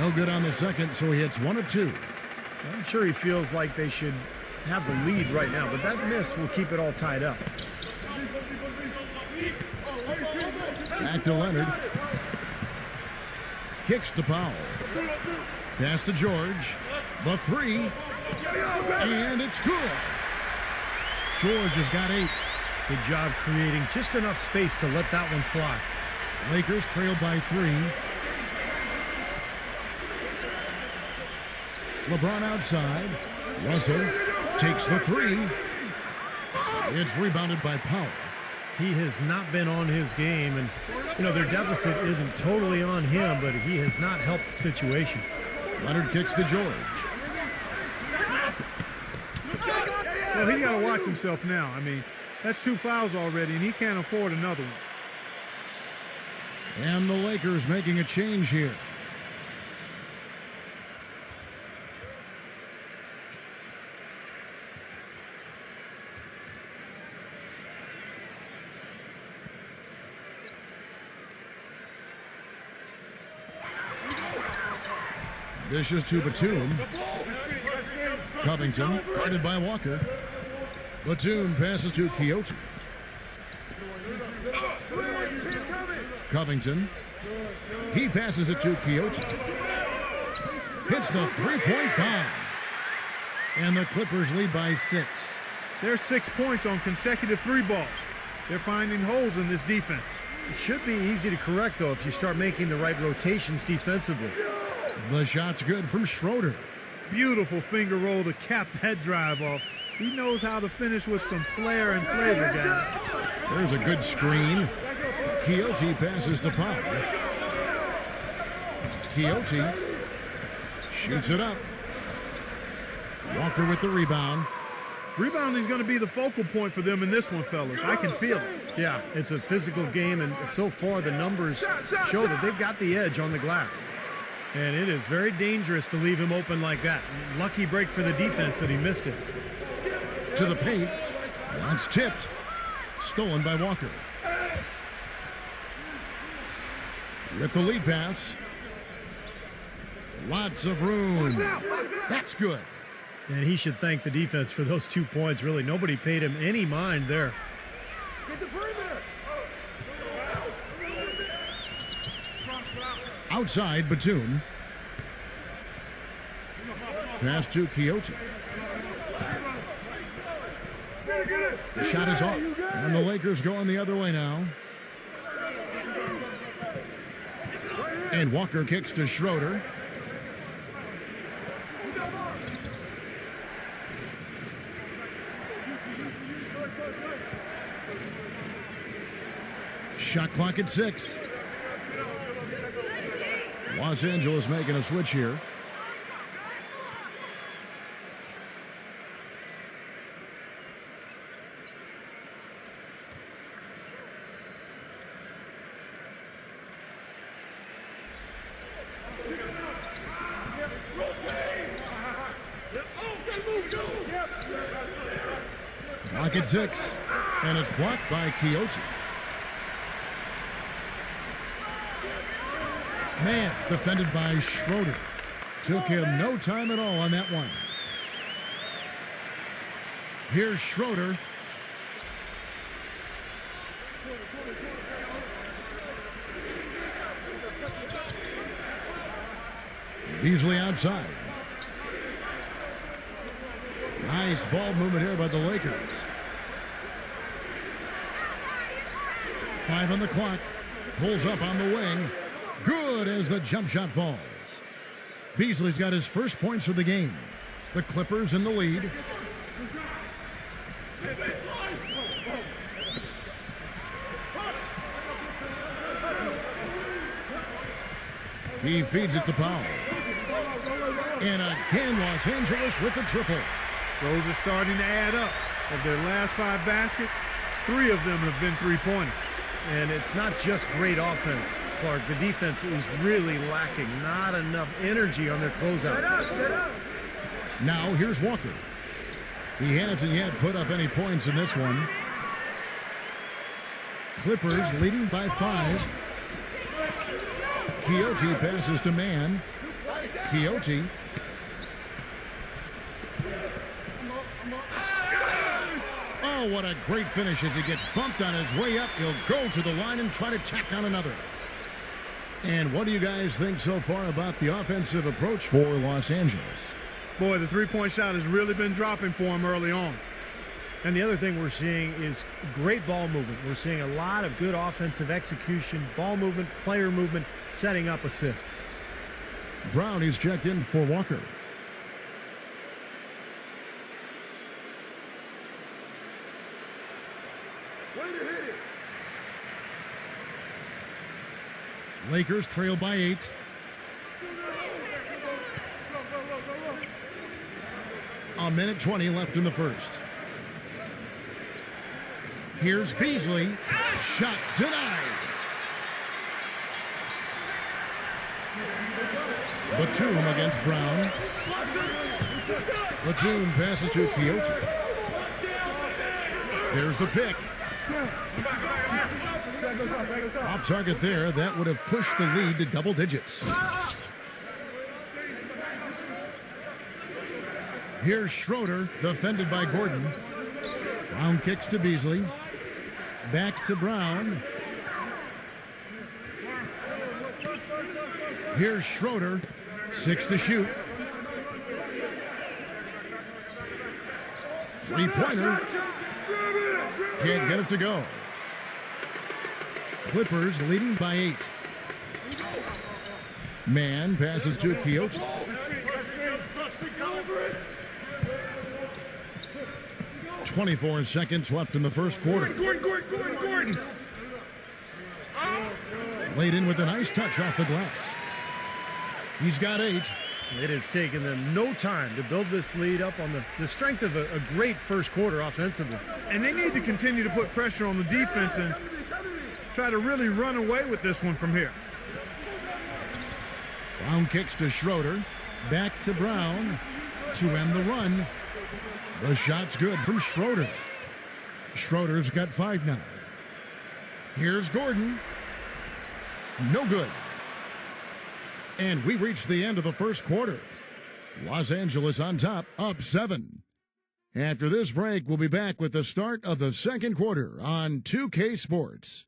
No good on the second, so he hits 1 of 2. I'm sure he feels like they should have the lead right now, but that miss will keep it all tied up. Back to Leonard. Kicks to Powell. Pass to George. The 3. And it's good. George has got 8. Good job creating just enough space to let that one fly. Lakers trail by 3. LeBron outside. Russell takes the 3. It's rebounded by Powell. He has not been on his game, and their deficit isn't totally on him, but he has not helped the situation. Leonard kicks to George. Well, he's got to watch himself now. I mean, that's 2 fouls already, and he can't afford another one. And the Lakers making a change here. Dishes to Batum. Covington, guarded by Walker. Batum passes to Quixote. Covington. He passes it to Quixote. Hits the three-point bomb. And the Clippers lead by 6. There's 6 points on consecutive 3 balls. They're finding holes in this defense. It should be easy to correct, though, if you start making the right rotations defensively. The shot's good from Schroeder. Beautiful finger roll to cap that drive off. He knows how to finish with some flair and flavor, guys. There's a good screen. Quixote passes to Powell. Quixote shoots it up. Walker with the rebound. Rebounding is going to be the focal point for them in this one, fellas. I can feel it. Yeah, it's a physical game, and so far the numbers show that they've got the edge on the glass. And it is very dangerous to leave him open like that. Lucky break for the defense that he missed it. To the paint. Once tipped. Stolen by Walker. With the lead pass. Lots of room. That's good. And he should thank the defense for those 2 points. Really, nobody paid him any mind there. Get the perimeter. Outside, Batum. Pass to Quixote. The shot is off. And the Lakers going the other way now. And Walker kicks to Schroeder. Shot clock at 6. Los Angeles making a switch here. Clock at 6, and it's blocked by Quixote. Man, defended by Schroeder. Took him no time at all on that one. Here's Schroeder. Beasley outside. Nice ball movement here by the Lakers. 5 on the clock. Pulls up on the wing. Good as the jump shot falls. Beasley's got his first points of the game. The Clippers in the lead. He feeds it to Powell. And again, Los Angeles with the triple. Those are starting to add up. Of their last 5 baskets, 3 of them have been three-pointers. And it's not just great offense, Clark. The defense is really lacking. Not enough energy on their closeout. Now here's Walker. He hasn't yet put up any points in this one. Clippers leading by 5. Quixote passes to Mann. Quixote. Oh, what a great finish as he gets bumped on his way up. He'll go to the line and try to tack on another. And what do you guys think so far about the offensive approach for Los Angeles? Boy, the three-point shot has really been dropping for him early on. And the other thing we're seeing is great ball movement. We're seeing a lot of good offensive execution, ball movement, player movement, setting up assists. Brown is checked in for Walker. Way to hit it. Lakers trail by 8. A minute 20 left in the first. Here's Beasley. Shot denied. Batum against Brown. Batum passes to Quixote. There's the pick. Off target there. That would have pushed the lead to double digits. Here's Schroeder, defended by Gordon. Brown kicks to Beasley. Back to Brown. Here's Schroeder. 6 to shoot. Three-pointer. Can't get it to go. Clippers leading by 8. Man passes to Quixote. .24 seconds left in the first quarter. Gordon. Laid in with a nice touch off the glass. He's got 8. It has taken them no time to build this lead up on the strength of a great first quarter offensively. And they need to continue to put pressure on the defense and try to really run away with this one from here. Brown kicks to Schroeder. Back to Brown to end the run. The shot's good from Schroeder. Schroeder's got 5 now. Here's Gordon. No good. And we reach the end of the first quarter. Los Angeles on top, up 7. After this break, we'll be back with the start of the second quarter on 2K Sports.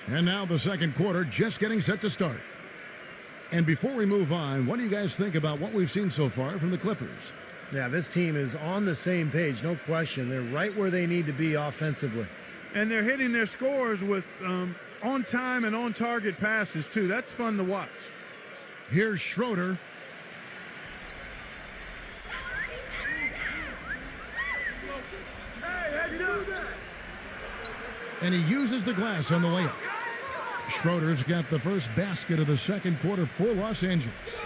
And now the second quarter just getting set to start. And before we move on, what do you guys think about what we've seen so far from the Clippers? Yeah, this team is on the same page, no question. They're right where they need to be offensively. And they're hitting their scores with on-time and on-target passes, too. That's fun to watch. Here's Schroeder. And he uses the glass on the layup. Schroeder's got the first basket of the second quarter for Los Angeles.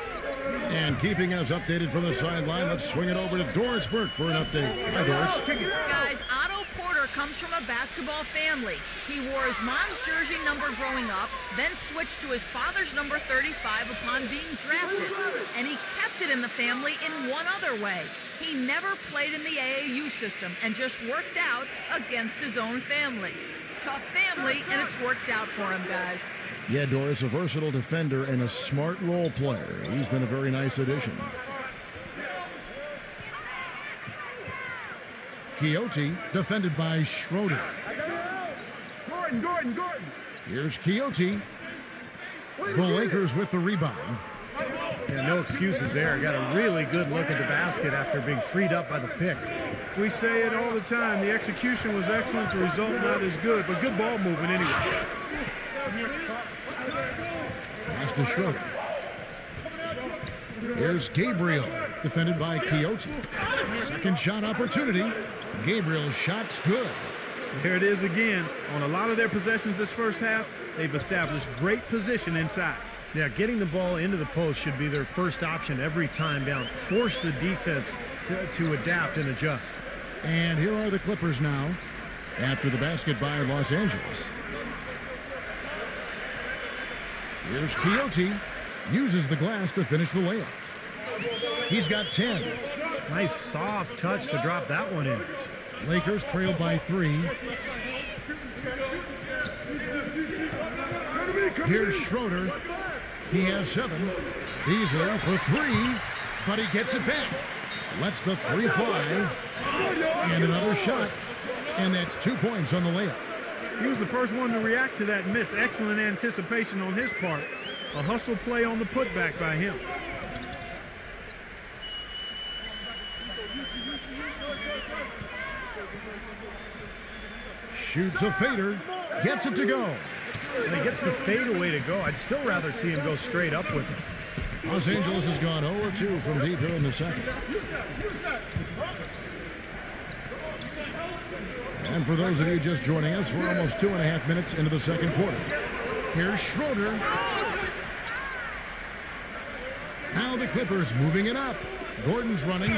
And keeping us updated from the sideline, let's swing it over to Doris Burke for an update. Hi, Doris. Guys, Otto Porter comes from a basketball family. He wore his mom's jersey number growing up, then switched to his father's number 35 upon being drafted. And he kept it in the family in one other way. He never played in the AAU system and just worked out against his own family. Tough family, and it's worked out for him, guys. Yeah, Doris, a versatile defender and a smart role player. He's been a very nice addition. Quixote, defended by Schroeder. Gordon. Here's Quixote. The Lakers with the rebound. Yeah, no excuses there. Got a really good look at the basket after being freed up by the pick. We say it all the time. The execution was excellent. The result not as good, but good ball movement anyway. Pass to Schroeder. Here's Gabriel, defended by Quixote. Second shot opportunity. Gabriel's shot's good. Here it is again. On a lot of their possessions this first half, they've established great position inside. Yeah, getting the ball into the post should be their first option every time down. Force the defense to adapt and adjust. And here are the Clippers now after the basket by Los Angeles. Here's Quixote. uses the glass to finish the layup. He's got 10. Nice soft touch to drop that one in. Lakers trail by 3. Here's Schroeder. He has 7. Beasley for 3, but he gets it back. Lets the 3 fly. And another shot. And that's 2 points on the layup. He was the first one to react to that miss. Excellent anticipation on his part. A hustle play on the putback by him. Shoots a fader. Gets it to go. And he gets the fadeaway to go. I'd still rather see him go straight up with it. Los Angeles has gone 0-2 from deep here in the second. And for those of you just joining us, we're almost 2.5 minutes into the second quarter. Here's Schroeder. Now the Clippers moving it up. Gordon's running.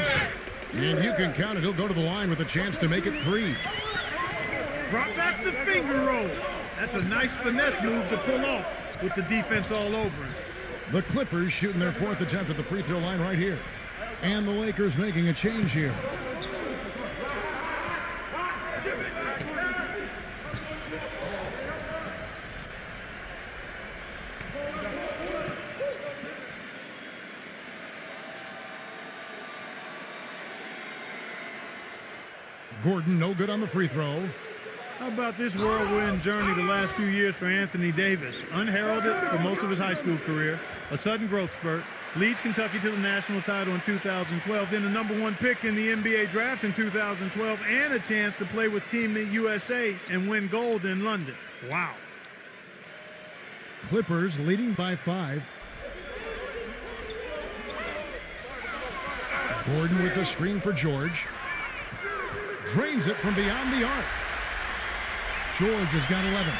And you can count it. He'll go to the line with a chance to make it 3. Drop back the finger roll. That's a nice finesse move to pull off with the defense all over him. The Clippers shooting their 4th attempt at the free throw line right here. And the Lakers making a change here. Gordon, no good on the free throw. How about this whirlwind journey the last few years for Anthony Davis? Unheralded for most of his high school career, a sudden growth spurt, leads Kentucky to the national title in 2012, then the #1 pick in the NBA draft in 2012, and a chance to play with Team USA and win gold in London. Wow. Clippers leading by 5. Gordon with the screen for George. Drains it from beyond the arc. George has got 11.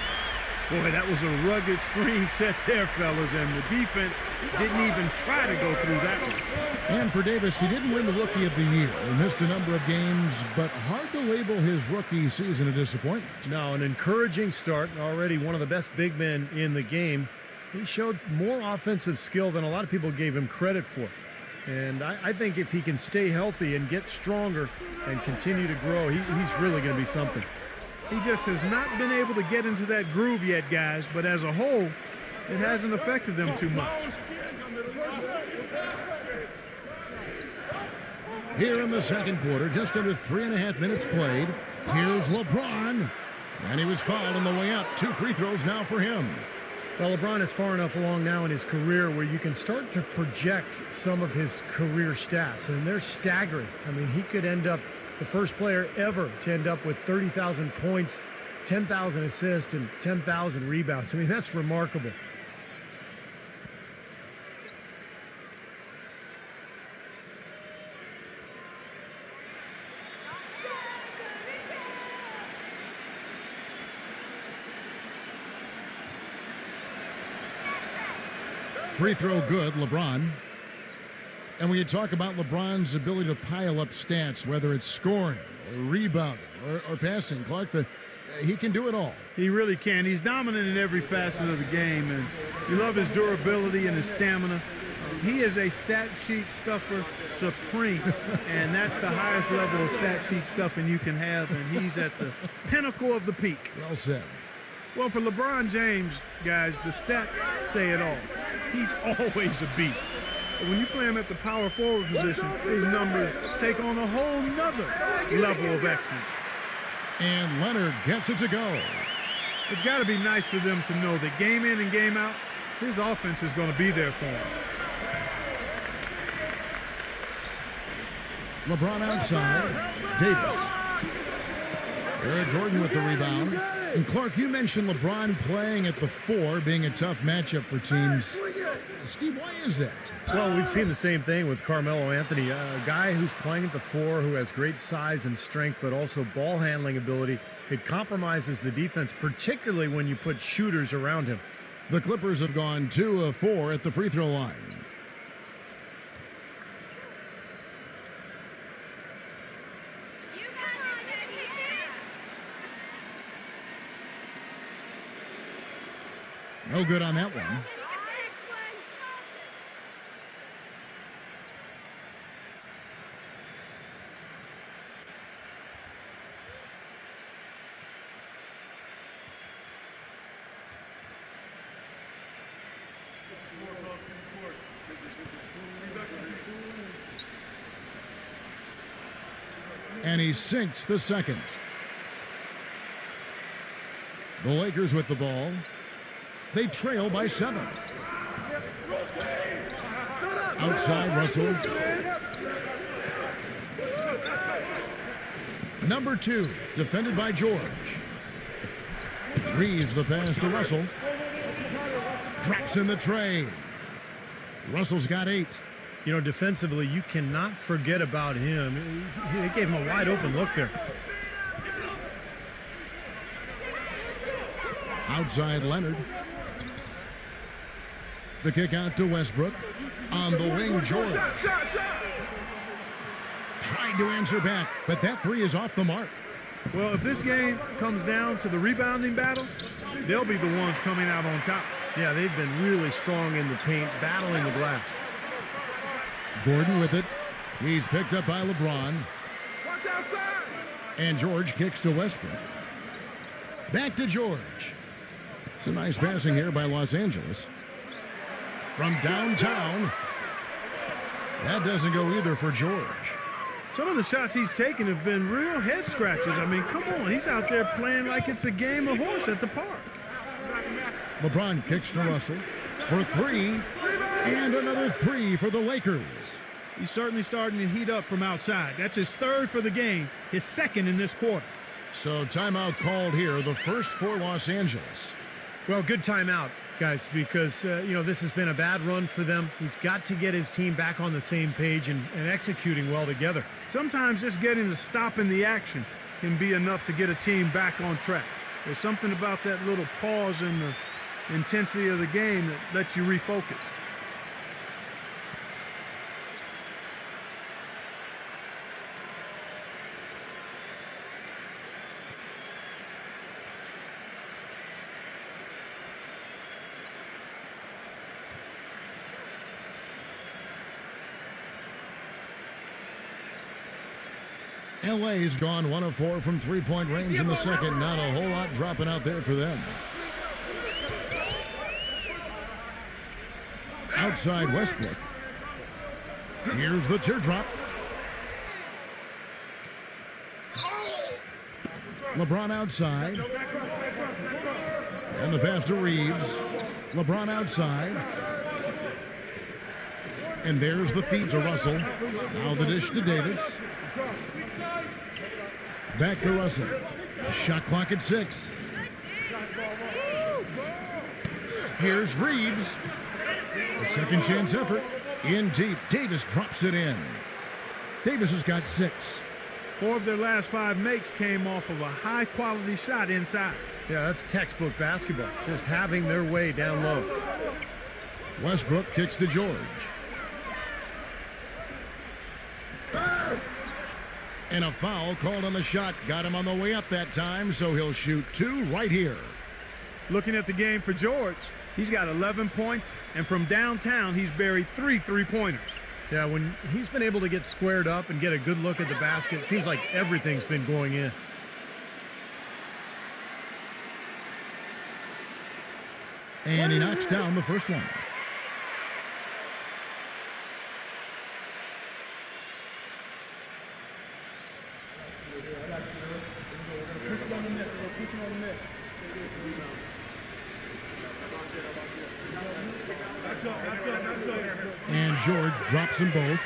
Boy, that was a rugged screen set there, fellas, and the defense didn't even try to go through that one. And for Davis, he didn't win the Rookie of the Year. He missed a number of games, but hard to label his rookie season a disappointment. No, an encouraging start. Already one of the best big men in the game. He showed more offensive skill than a lot of people gave him credit for. And I think if he can stay healthy and get stronger and continue to grow, he's really going to be something. He just has not been able to get into that groove yet, guys, but as a whole, it hasn't affected them too much. Here in the second quarter, just under 3.5 minutes played, here's LeBron. And he was fouled on the way out. 2 free throws now for him. Well, LeBron is far enough along now in his career where you can start to project some of his career stats, and they're staggering. I mean, he could end up the first player ever to end up with 30,000 points, 10,000 assists, and 10,000 rebounds. I mean, that's remarkable. Free throw good, LeBron. And when you talk about LeBron's ability to pile up stats, whether it's scoring or rebounding or passing, Clark, he can do it all. He really can. He's dominant in every facet of the game, and you love his durability and his stamina. He is a stat sheet stuffer supreme, and that's the highest level of stat sheet stuffing you can have, and he's at the pinnacle of the peak. Well said. Well, for LeBron James, guys, the stats say it all. He's always a beast. But when you play him at the power forward position, his numbers take on a whole nother level of excellence. And Leonard gets it to go. It's got to be nice for them to know that game in and game out, his offense is going to be there for him. LeBron outside. Davis. Eric Gordon with the rebound. And Clark, you mentioned LeBron playing at the 4 being a tough matchup for teams. Steve, why is that? Well, we've seen the same thing with Carmelo Anthony, a guy who's playing at the 4, who has great size and strength, but also ball handling ability. It compromises the defense, particularly when you put shooters around him. The Clippers have gone 2 of 4 at the free throw line. No good on that one. And he sinks the second. The Lakers with the ball. They trail by 7. Outside Russell. Number 2, defended by George. Reeves the pass to Russell. Drops in the tray. Russell's got 8. You know, defensively, you cannot forget about him. They gave him a wide open look there. Outside Leonard. The kick out to Westbrook. On the wing, George. Tried to answer back, but that 3 is off the mark. Well, if this game comes down to the rebounding battle, they'll be the ones coming out on top. Yeah, they've been really strong in the paint, battling the glass. Gordon with it. He's picked up by LeBron. Watch outside. And George kicks to Westbrook. Back to George. It's a nice passing here by Los Angeles. From downtown. That doesn't go either for George. Some of the shots he's taken have been real head scratchers. I mean, come on. He's out there playing like it's a game of horse at the park. LeBron kicks to Russell for 3. And another 3 for the Lakers. He's certainly starting to heat up from outside. That's his 3rd for the game, his 2nd in this quarter. So timeout called here, the first for Los Angeles. Well, good timeout, guys, because, this has been a bad run for them. He's got to get his team back on the same page and executing well together. Sometimes just getting a stop in the action can be enough to get a team back on track. There's something about that little pause in the intensity of the game that lets you refocus. LA's gone 1 of 4 from three-point range in the second. Not a whole lot dropping out there for them. Outside Westbrook. Here's the teardrop. LeBron outside. And the pass to Reeves. LeBron outside. And there's the feed to Russell. Now the dish to Davis. Back to Russell. Shot clock at 6. Here's Reeves. A second chance effort. In deep. Davis drops it in. Davis has got 6. 4 of their last 5 makes came off of a high-quality shot inside. Yeah, that's textbook basketball. Just having their way down low. Westbrook kicks to George. And a foul called on the shot. Got him on the way up that time, so he'll shoot 2 right here. Looking at the game for George, he's got 11 points, and from downtown, he's buried 3 three-pointers. Yeah, when he's been able to get squared up and get a good look at the basket, it seems like everything's been going in. And he knocks down the first one. And George drops them both.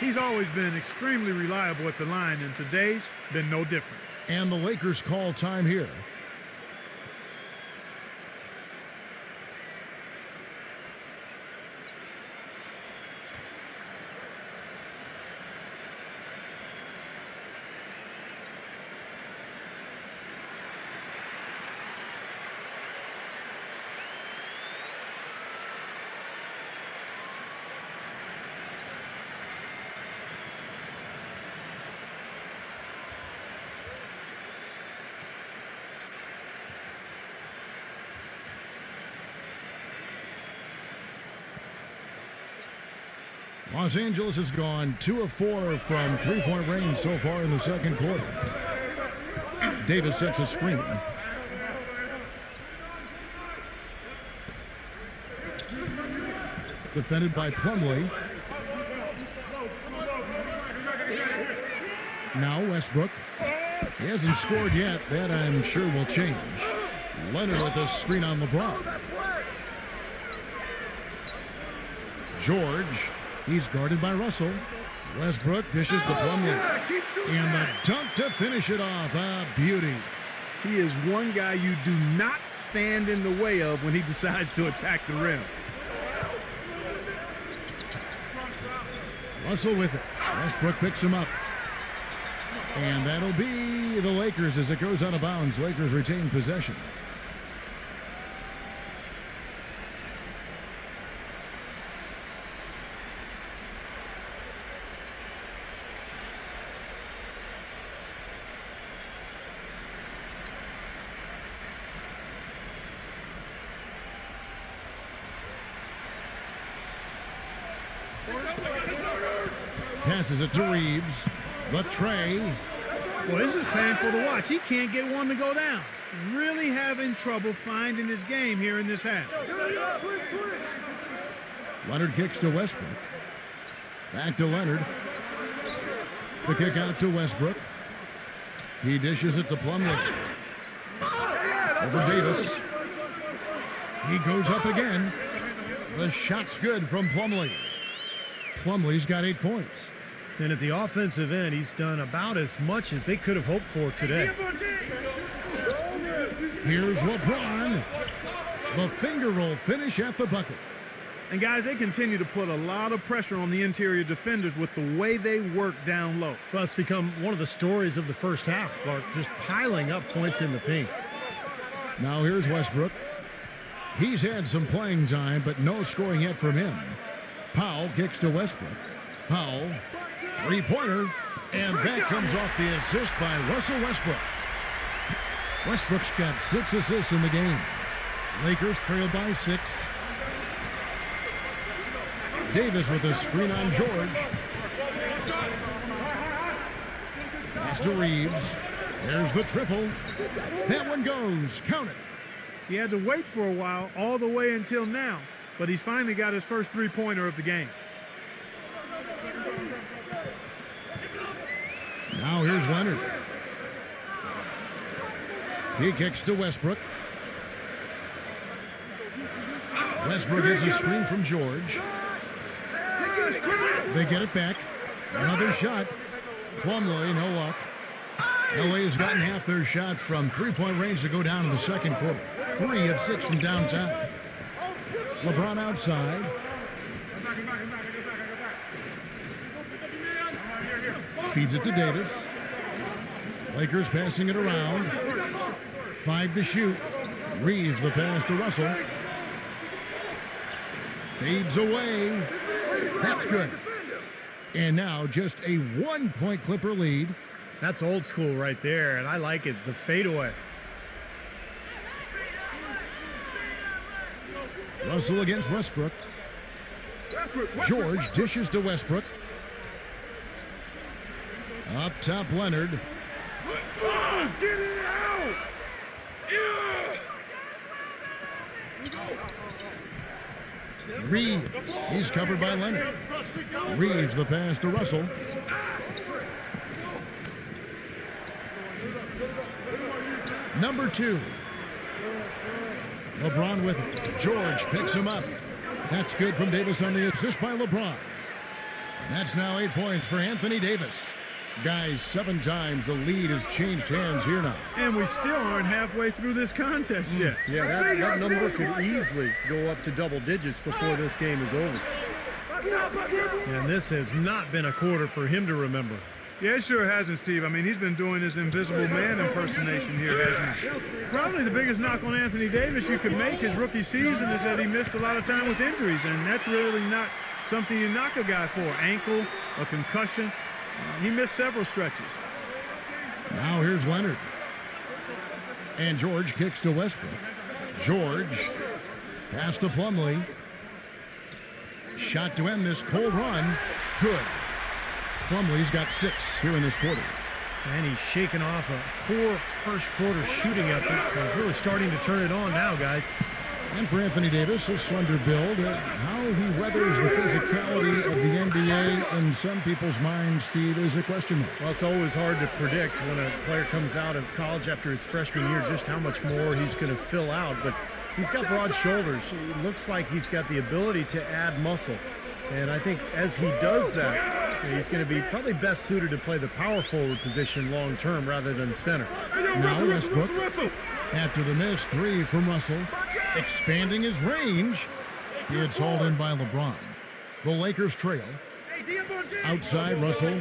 He's always been extremely reliable at the line, and today's been no different. And the Lakers call time here. Los Angeles has gone 2 of 4 from three-point range so far in the second quarter. Davis sets a screen. Defended by Plumlee. Now Westbrook. He hasn't scored yet. That I'm sure will change. Leonard with a screen on LeBron. George. He's guarded by Russell. Westbrook dishes to Plumlee. And the dunk to finish it off. A beauty. He is one guy you do not stand in the way of when he decides to attack the rim. Russell with it. Westbrook picks him up. And that'll be the Lakers as it goes out of bounds. Lakers retain possession. Passes it to Reeves. The tray. Well, this is painful to watch. He can't get one to go down. Really having trouble finding his game here in this half. Leonard kicks to Westbrook. Back to Leonard. The kick out to Westbrook. He dishes it to Plumlee. Over Davis. He goes up again. The shot's good from Plumlee. Plumlee's got 8 points. And at the offensive end, he's done about as much as they could have hoped for today. Here's LeBron. The finger roll finish at the bucket. And guys, they continue to put a lot of pressure on the interior defenders with the way they work down low. Well, it's become one of the stories of the first half, Clark, just piling up points in the paint. Now here's Westbrook. He's had some playing time, but no scoring yet from him. Powell kicks to Westbrook. Powell, three-pointer, and that comes off the assist by Russell Westbrook. Westbrook's got 6 assists in the game. Lakers trail by 6. Davis with a screen on George. Pass to Reeves. There's the triple. That one goes. Count it. He had to wait for a while, all the way until now, but he's finally got his first three-pointer of the game. Now here's Leonard. He kicks to Westbrook. Westbrook gets a screen from George. They get it back. Another shot. Plumlee, no luck. LA's gotten half their shots from three-point range to go down in the second quarter. 3 of 6 from downtown. LeBron outside. Feeds it to Davis. Lakers passing it around. 5 to shoot. Reeves the pass to Russell. Fades away. That's good. And now just a 1-point Clipper lead. That's old school right there, and I like it, the fadeaway. Russell against Westbrook. George dishes to Westbrook. Up top, Leonard. Get it out! Reeves. He's covered by Leonard. Reeves the pass to Russell. Number 2. LeBron with it. George picks him up. That's good from Davis on the assist by LeBron. And that's now 8 points for Anthony Davis. Guys, 7 times the lead has changed hands here now. And we still aren't halfway through this contest yet. Yeah, that number could easily go up to double digits before this game is over. And this has not been a quarter for him to remember. Yeah, it sure hasn't, Steve. I mean, he's been doing his invisible man impersonation here, hasn't he? Probably the biggest knock on Anthony Davis you could make his rookie season is that he missed a lot of time with injuries, and that's really not something you knock a guy for. Ankle, a concussion. He missed several stretches. Now here's Leonard. And George kicks to Westbrook. George. Pass to Plumlee. Shot to end this cold run. Good. Plumlee's got 6 here in this quarter. And he's shaking off a poor first quarter shooting effort. He's really starting to turn it on now, guys. And for Anthony Davis, a slender build, how he weathers the physicality of the NBA in some people's minds, Steve, is a question mark. Well, it's always hard to predict when a player comes out of college after his freshman year just how much more he's going to fill out. But he's got broad shoulders. It looks like he's got the ability to add muscle. And I think as he does that, he's going to be probably best suited to play the power forward position long term rather than center. Now Westbrook, after the miss, 3 from Russell, expanding his range. It's hauled in by LeBron. The Lakers trail. Outside Russell.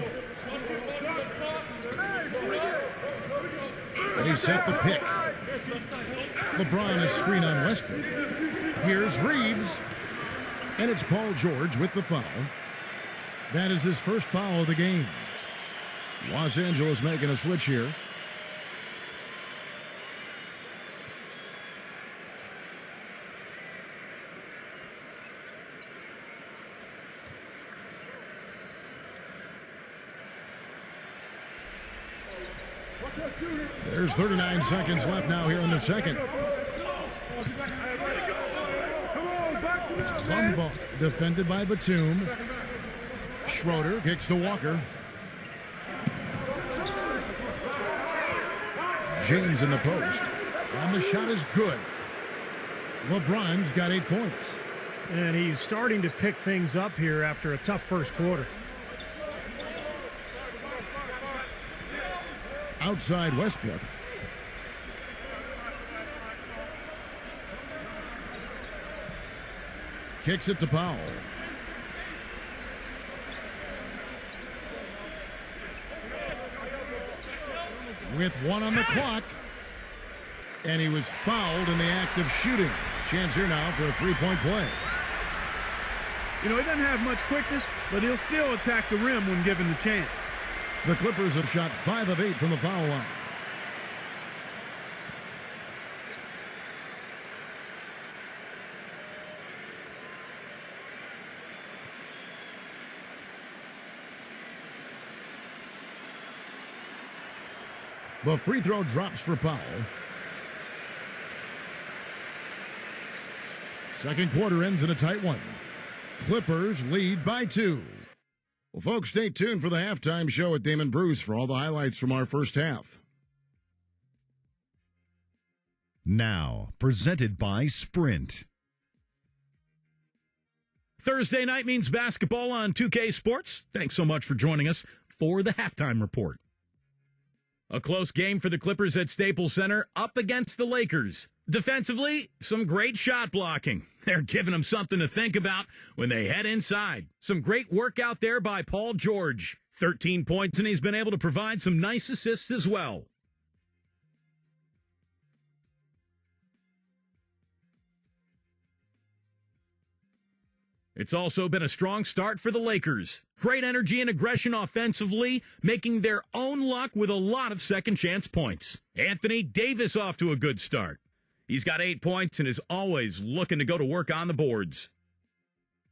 They set the pick. LeBron is screen on Westbrook. Here's Reeves. And it's Paul George with the foul. That is his first foul of the game. Los Angeles making a switch here. There's 39 seconds left now here in the second. Bumble defended by Batum. Schroeder kicks to Walker. James in the post. And the shot is good. LeBron's got 8 points. And he's starting to pick things up here after a tough first quarter. Outside Westbrook. Kicks it to Powell. With 1 on the clock. And he was fouled in the act of shooting. Chance here now for a 3-point play. You know, he doesn't have much quickness, but he'll still attack the rim when given the chance. The Clippers have shot 5 of 8 from the foul line. The free throw drops for Powell. Second quarter ends in a tight one. Clippers lead by 2. Well, folks, stay tuned for the halftime show with Damon Bruce for all the highlights from our first half. Now, presented by Sprint. Thursday night means basketball on 2K Sports. Thanks so much for joining us for the halftime report. A close game for the Clippers at Staples Center up against the Lakers. Defensively, some great shot blocking. They're giving them something to think about when they head inside. Some great work out there by Paul George. 13 points, and he's been able to provide some nice assists as well. It's also been a strong start for the Lakers. Great energy and aggression offensively, making their own luck with a lot of second-chance points. Anthony Davis off to a good start. He's got 8 points and is always looking to go to work on the boards.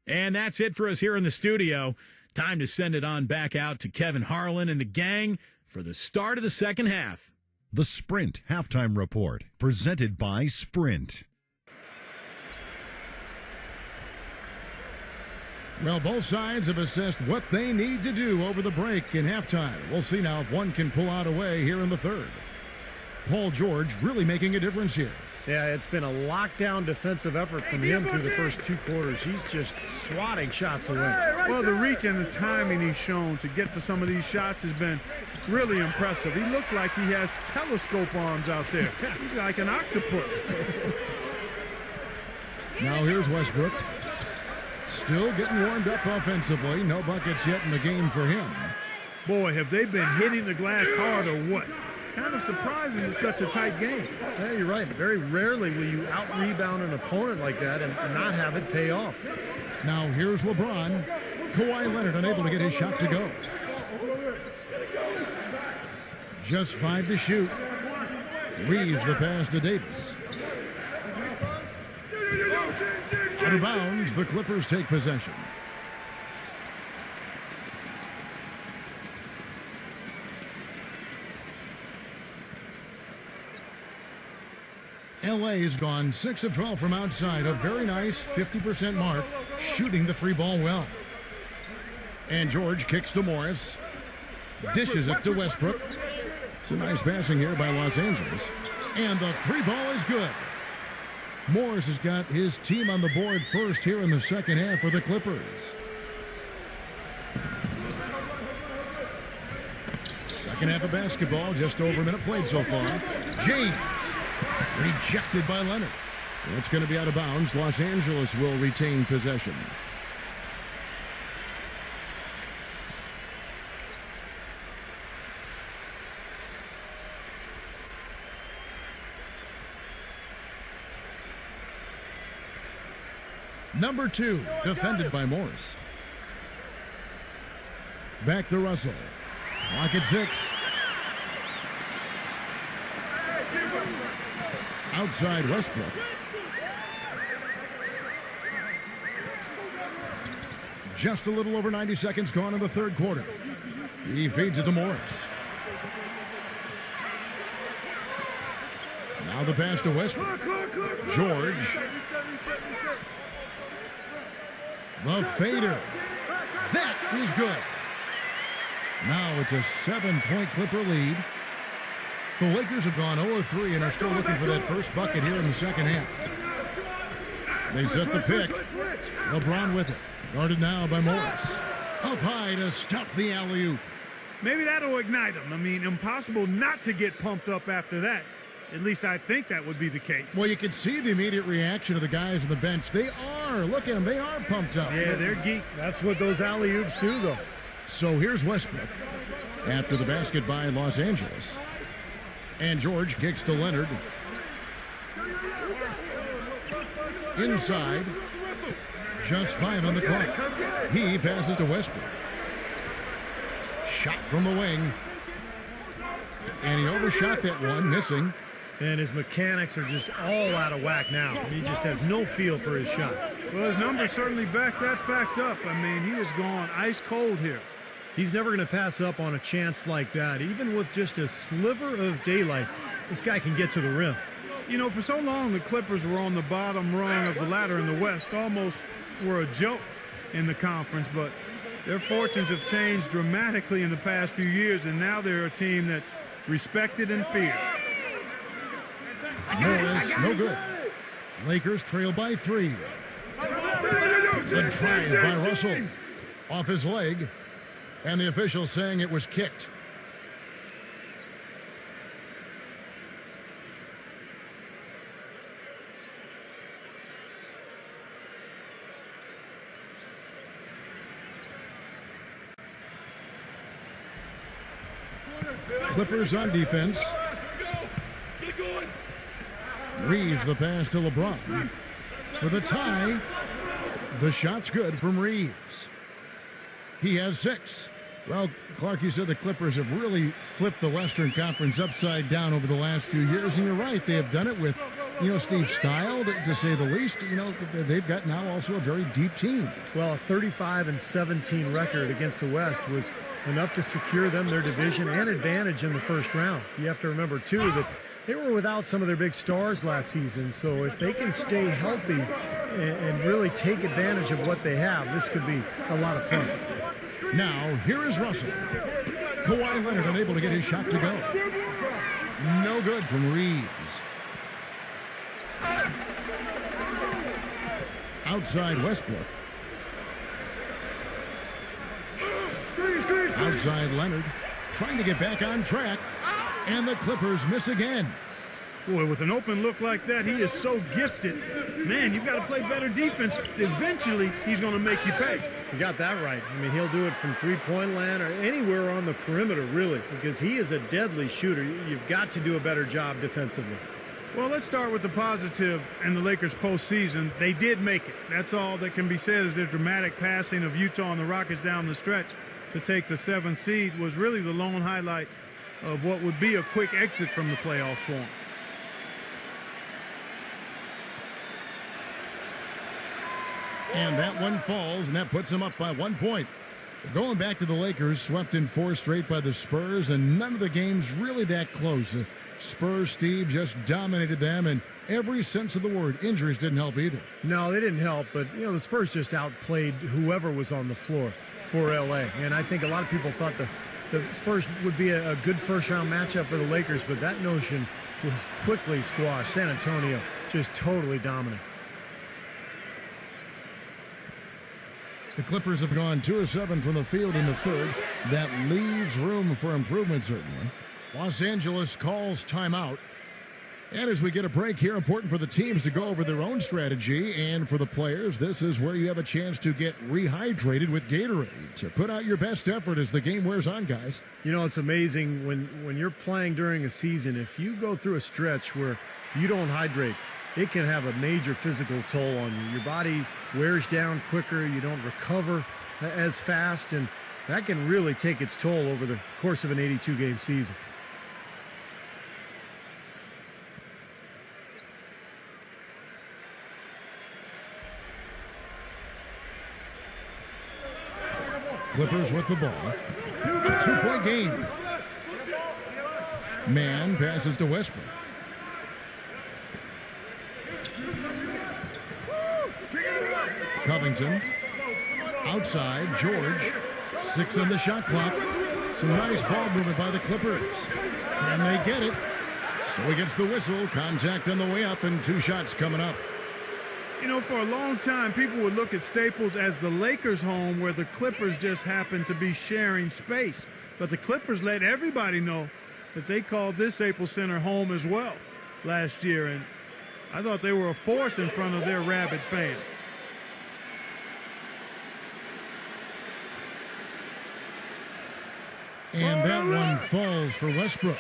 And that's it for us here in the studio. Time to send it on back out to Kevin Harlan and the gang for the start of the second half. The Sprint Halftime Report, presented by Sprint. Well, both sides have assessed what they need to do over the break in halftime. We'll see now if one can pull out a way here in the third. Paul George really making a difference here. Yeah, it's been a lockdown defensive effort from him through the first 2 quarters. He's just swatting shots away. Well, the reach and the timing he's shown to get to some of these shots has been really impressive. He looks like he has telescope arms out there. He's like an octopus. Now here's Westbrook. Still getting warmed up offensively. No buckets yet in the game for him. Boy, have they been hitting the glass hard or what? Kind of surprising it's such a tight game. Yeah, you're right. Very rarely will you out-rebound an opponent like that and not have it pay off. Now here's LeBron. Kawhi Leonard unable to get his shot to go. Just 5 to shoot. Reeves the pass to Davis. Out of bounds, the Clippers take possession. LA's gone 6 of 12 from outside, a very nice 50% mark, shooting the three ball well. And George kicks to Morris, dishes it to Westbrook. Some nice passing here by Los Angeles. And the three ball is good. Morris has got his team on the board first here in the second half for the Clippers. Second half of basketball, just over a minute played so far. James, rejected by Leonard. It's going to be out of bounds. Los Angeles will retain possession. Number 2, defended by Morris. Back to Russell. Clock at 6. Outside Westbrook. Just a little over 90 seconds gone in the third quarter. He feeds it to Morris. Now the pass to Westbrook. George. The fader. That is good. Now it's a 7-point Clipper lead. The Lakers have gone 0-3 and are still looking for that first bucket here in the second half. They set the pick. LeBron with it. Guarded now by Morris. Up high to stuff the alley-oop. Maybe that'll ignite him. I mean, impossible not to get pumped up after that. At least I think that would be the case. Well, you can see the immediate reaction of the guys on the bench. They are. Look at them. They are pumped up. Yeah, they're geek. That's what those alley-oops do, though. So here's Westbrook after the basket by Los Angeles. And George kicks to Leonard. Inside. Just 5 on the clock. He passes to Westbrook. Shot from the wing. And he overshot that one, missing. And his mechanics are just all out of whack now. He just has no feel for his shot. Well, his numbers certainly back that fact up. I mean, he has gone ice cold here. He's never going to pass up on a chance like that. Even with just a sliver of daylight, this guy can get to the rim. You know, for so long, the Clippers were on the bottom rung of the ladder in the West, almost were a joke in the conference, but their fortunes have changed dramatically in the past few years, and now they're a team that's respected and feared. Morris, no good. Lakers trail by 3. The drive by Russell. Off his leg. And the official saying it was kicked. Clippers on defense. Reeves the pass to LeBron. For the tie. The shot's good from Reeves. He has 6. Well, Clark, you said the Clippers have really flipped the Western Conference upside down over the last few years, and you're right. They have done it with, Steve Style, to say the least. They've got now also a very deep team. Well, a 35-17 record against the West was enough to secure them their division and advantage in the first round. You have to remember, too, that they were without some of their big stars last season, so if they can stay healthy and really take advantage of what they have, this could be a lot of fun. Now, here is Russell. Kawhi Leonard unable to get his shot to go. No good from Reeves. Outside Westbrook. Outside Leonard. Trying to get back on track. And the Clippers miss again. Boy, with an open look like that, he is so gifted. Man, you've got to play better defense. Eventually, he's going to make you pay. You got that right. I mean, he'll do it from three-point land or anywhere on the perimeter, really, because he is a deadly shooter. You've got to do a better job defensively. Well, let's start with the positive in the Lakers postseason. They did make it. That's all that can be said is their dramatic passing of Utah and the Rockets down the stretch to take the 7th seed was really the lone highlight of what would be a quick exit from the playoffs for them. And that one falls, and that puts them up by 1 point. Going back to the Lakers, swept in 4 straight by the Spurs, and none of the games really that close. Spurs, Steve, just dominated them, and every sense of the word. Injuries didn't help either. No, they didn't help, but, the Spurs just outplayed whoever was on the floor for L.A. And I think a lot of people thought the Spurs would be a good first-round matchup for the Lakers, but that notion was quickly squashed. San Antonio just totally dominant. The Clippers have gone 2 of 7 from the field in the third. That leaves room for improvement, certainly. Los Angeles calls timeout. And as we get a break here, important for the teams to go over their own strategy. And for the players, this is where you have a chance to get rehydrated with Gatorade to put out your best effort as the game wears on, guys. It's amazing when you're playing during a season, if you go through a stretch where you don't hydrate, it can have a major physical toll on you. Your body wears down quicker. You don't recover as fast. And that can really take its toll over the course of an 82-game season. Clippers with the ball. 2-point game. Man passes to Westbrook. Covington. Outside, George. 6 on the shot clock. Some nice ball movement by the Clippers. Can they get it? So he gets the whistle. Contact on the way up and 2 shots coming up. For a long time, people would look at Staples as the Lakers' home where the Clippers just happened to be sharing space. But the Clippers let everybody know that they called this Staples Center home as well last year. And I thought they were a force in front of their rabid fans. And that one falls for Westbrook.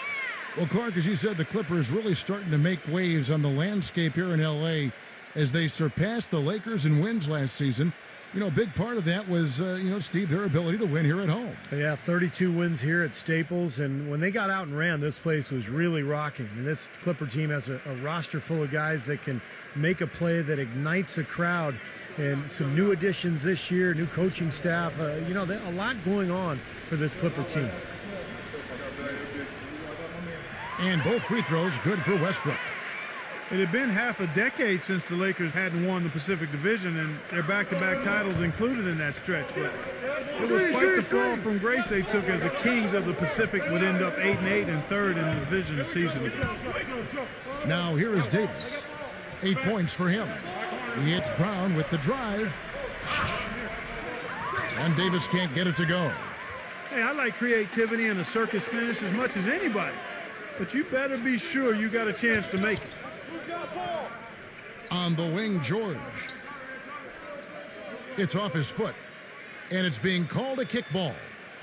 Well, Clark, as you said, the Clippers really starting to make waves on the landscape here in L.A. as they surpassed the Lakers in wins last season. A big part of that was, Steve, their ability to win here at home. Yeah, 32 wins here at Staples. And when they got out and ran, this place was really rocking. And this Clipper team has a roster full of guys that can make a play that ignites a crowd. And some new additions this year, new coaching staff. A lot going on for this Clipper team. And both free throws good for Westbrook. It had been half a decade since the Lakers hadn't won the Pacific Division, and their back-to-back titles included in that stretch. But it was quite the fall from grace they took as the Kings of the Pacific would end up 8-8 and third in the division a season ago. Now here is Davis. 8 points for him. He hits Brown with the drive. And Davis can't get it to go. Hey, I like creativity and a circus finish as much as anybody. But you better be sure you got a chance to make it. Who's got a ball? On the wing, George. It's off his foot. And it's being called a kickball.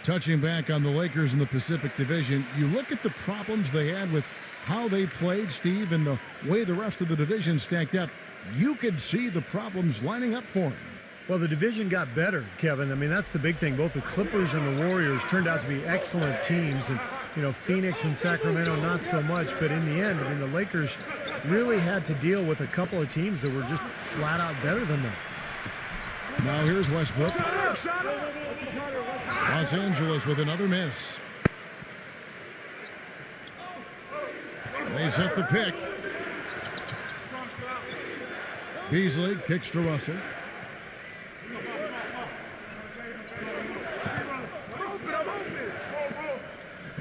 Touching back on the Lakers in the Pacific Division, you look at the problems they had with how they played, Steve, and the way the rest of the division stacked up. You could see the problems lining up for him. Well, the division got better, Kevin. I mean, that's the big thing. Both the Clippers and the Warriors turned out to be excellent teams. And, Phoenix and Sacramento, not so much. But in the end, the Lakers really had to deal with a couple of teams that were just flat out better than them. Now here's Westbrook. Los Angeles with another miss. They set the pick. Beasley kicks to Russell.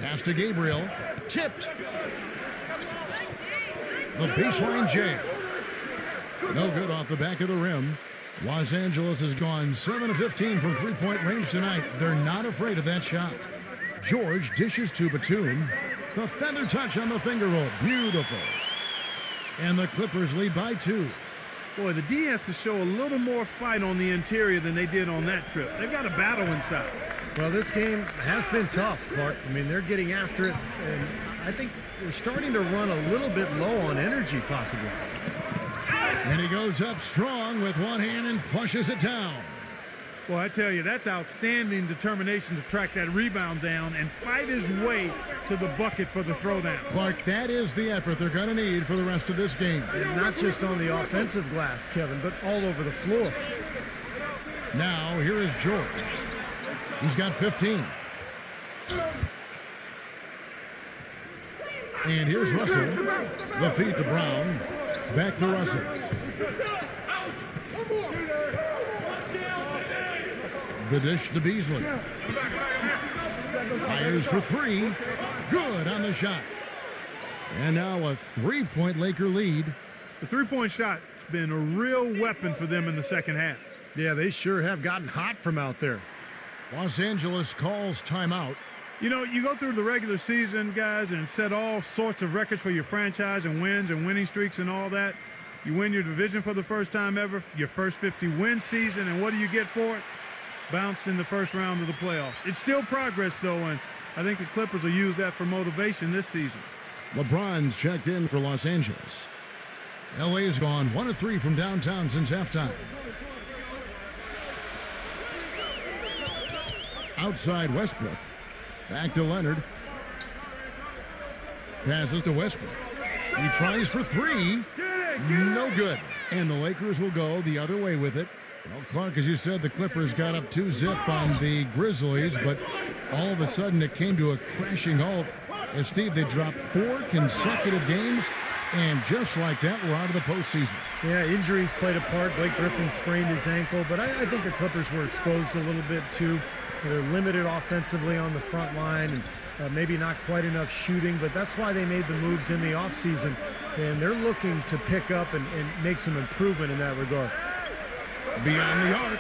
Pass to Gabriel. Tipped. The baseline jam. No good off the back of the rim. Los Angeles has gone 7 of 15 from three-point range tonight. They're not afraid of that shot. George dishes to Batum. The feather touch on the finger roll. Beautiful. And the Clippers lead by 2. Boy, the D has to show a little more fight on the interior than they did on that trip. They've got a battle inside. Well, this game has been tough, Clark. They're getting after it, and I think we're starting to run a little bit low on energy, possibly. And he goes up strong with one hand and flushes it down. Well, I tell you, that's outstanding determination to track that rebound down and fight his way to the bucket for the throwdown. Clark, that is the effort they're going to need for the rest of this game. And not just on the offensive glass, Kevin, but all over the floor. Now, here is George. He's got 15. And here's Russell. The feed to Brown. Back to Russell. The dish to Beasley. Fires for three. Good on the shot. And now a three-point Laker lead. The three-point shot's been a real weapon for them in the second half. Yeah, they sure have gotten hot from out there. Los Angeles calls timeout. You know, you go through the regular season, guys, and set all sorts of records for your franchise and wins and winning streaks and all that. You win your division for the first time ever, your first 50-win season, and what do you get for it? Bounced in the first round of the playoffs. It's still progress, though, and I think the Clippers will use that for motivation this season. LeBron's checked in for Los Angeles. LA has gone 1 of 3 from downtown since halftime. Outside Westbrook. Back to Leonard. Passes to Westbrook. He tries for three. No good. And the Lakers will go the other way with it. Well, Clark, as you said, the Clippers got up 2-0 on the Grizzlies, but all of a sudden it came to a crashing halt. And Steve, they dropped 4 consecutive games, and just like that, we're out of the postseason. Yeah, injuries played a part. Blake Griffin sprained his ankle, but I think the Clippers were exposed a little bit too. They're limited offensively on the front line, and maybe not quite enough shooting, but that's why they made the moves in the offseason, and they're looking to pick up and make some improvement in that regard. Beyond the arc,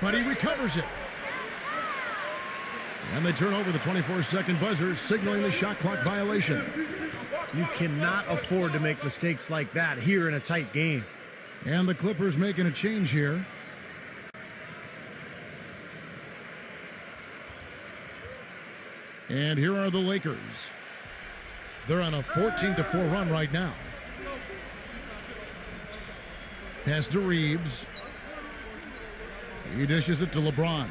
but he recovers it. And they turn over the 24-second buzzer, signaling the shot clock violation. You cannot afford to make mistakes like that here in a tight game. And the Clippers making a change here. And here are the Lakers. They're on a 14-4 run right now. Pass to Reeves. He dishes it to LeBron.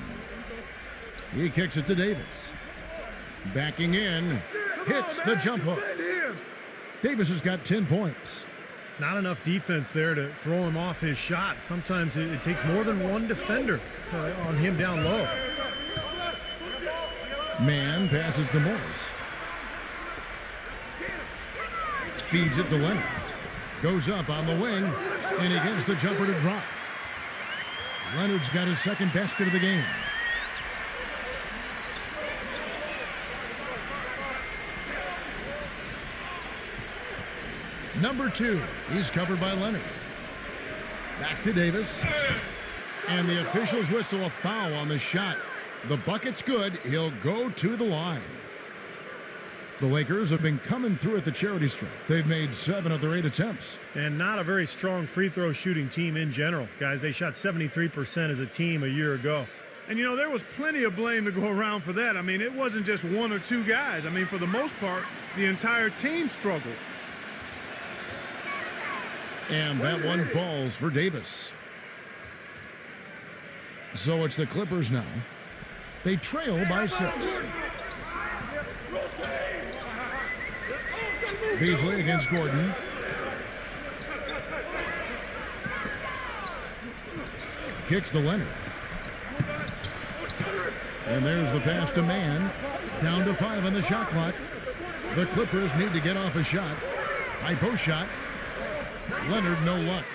He kicks it to Davis. Backing in. Hits the jump hook. Davis has got 10 points. Not enough defense there to throw him off his shot. Sometimes it takes more than one defender on him down low. Man passes to Morris. Feeds it to Leonard. Goes up on the wing, and he gets the jumper to drop. Leonard's got his second basket of the game. Number 2, he's covered by Leonard. Back to Davis. And the officials whistle a foul on the shot. The bucket's good. He'll go to the line. The Lakers have been coming through at the charity stripe. They've made 7 of their 8 attempts. And not a very strong free throw shooting team in general. Guys, they shot 73% as a team a year ago. And, you know, there was plenty of blame to go around for that. I mean, it wasn't just 1 or 2 guys. I mean, for the most part, the entire team struggled. And that one falls for Davis. So it's the Clippers now. They trail by 6. Beasley against Gordon. Kicks to Leonard. And there's the pass to Man. Down to 5 on the shot clock. The Clippers need to get off a shot. High post shot. Leonard, no luck.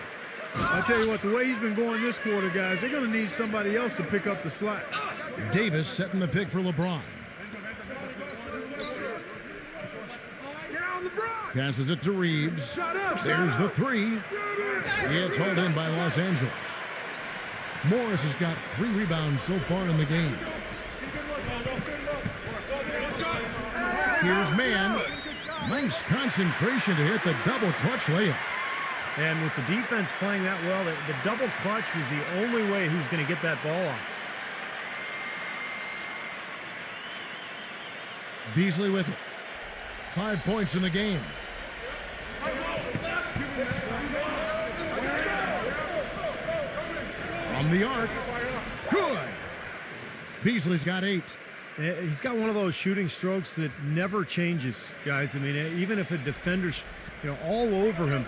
I'll tell you what, the way he's been going this quarter, guys, they're going to need somebody else to pick up the slack. Davis setting the pick for LeBron. Passes it to Reeves. There's the 3. It's hauled in by Los Angeles. Morris has got 3 rebounds so far in the game. Here's Man. Nice concentration to hit the double clutch layup. And with the defense playing that well, the double clutch was the only way he was going to get that ball off. Beasley with it. 5 points in the game. From the arc. Good. Beasley's got 8. He's got one of those shooting strokes that never changes, guys. I mean, even if a defender's, all over him,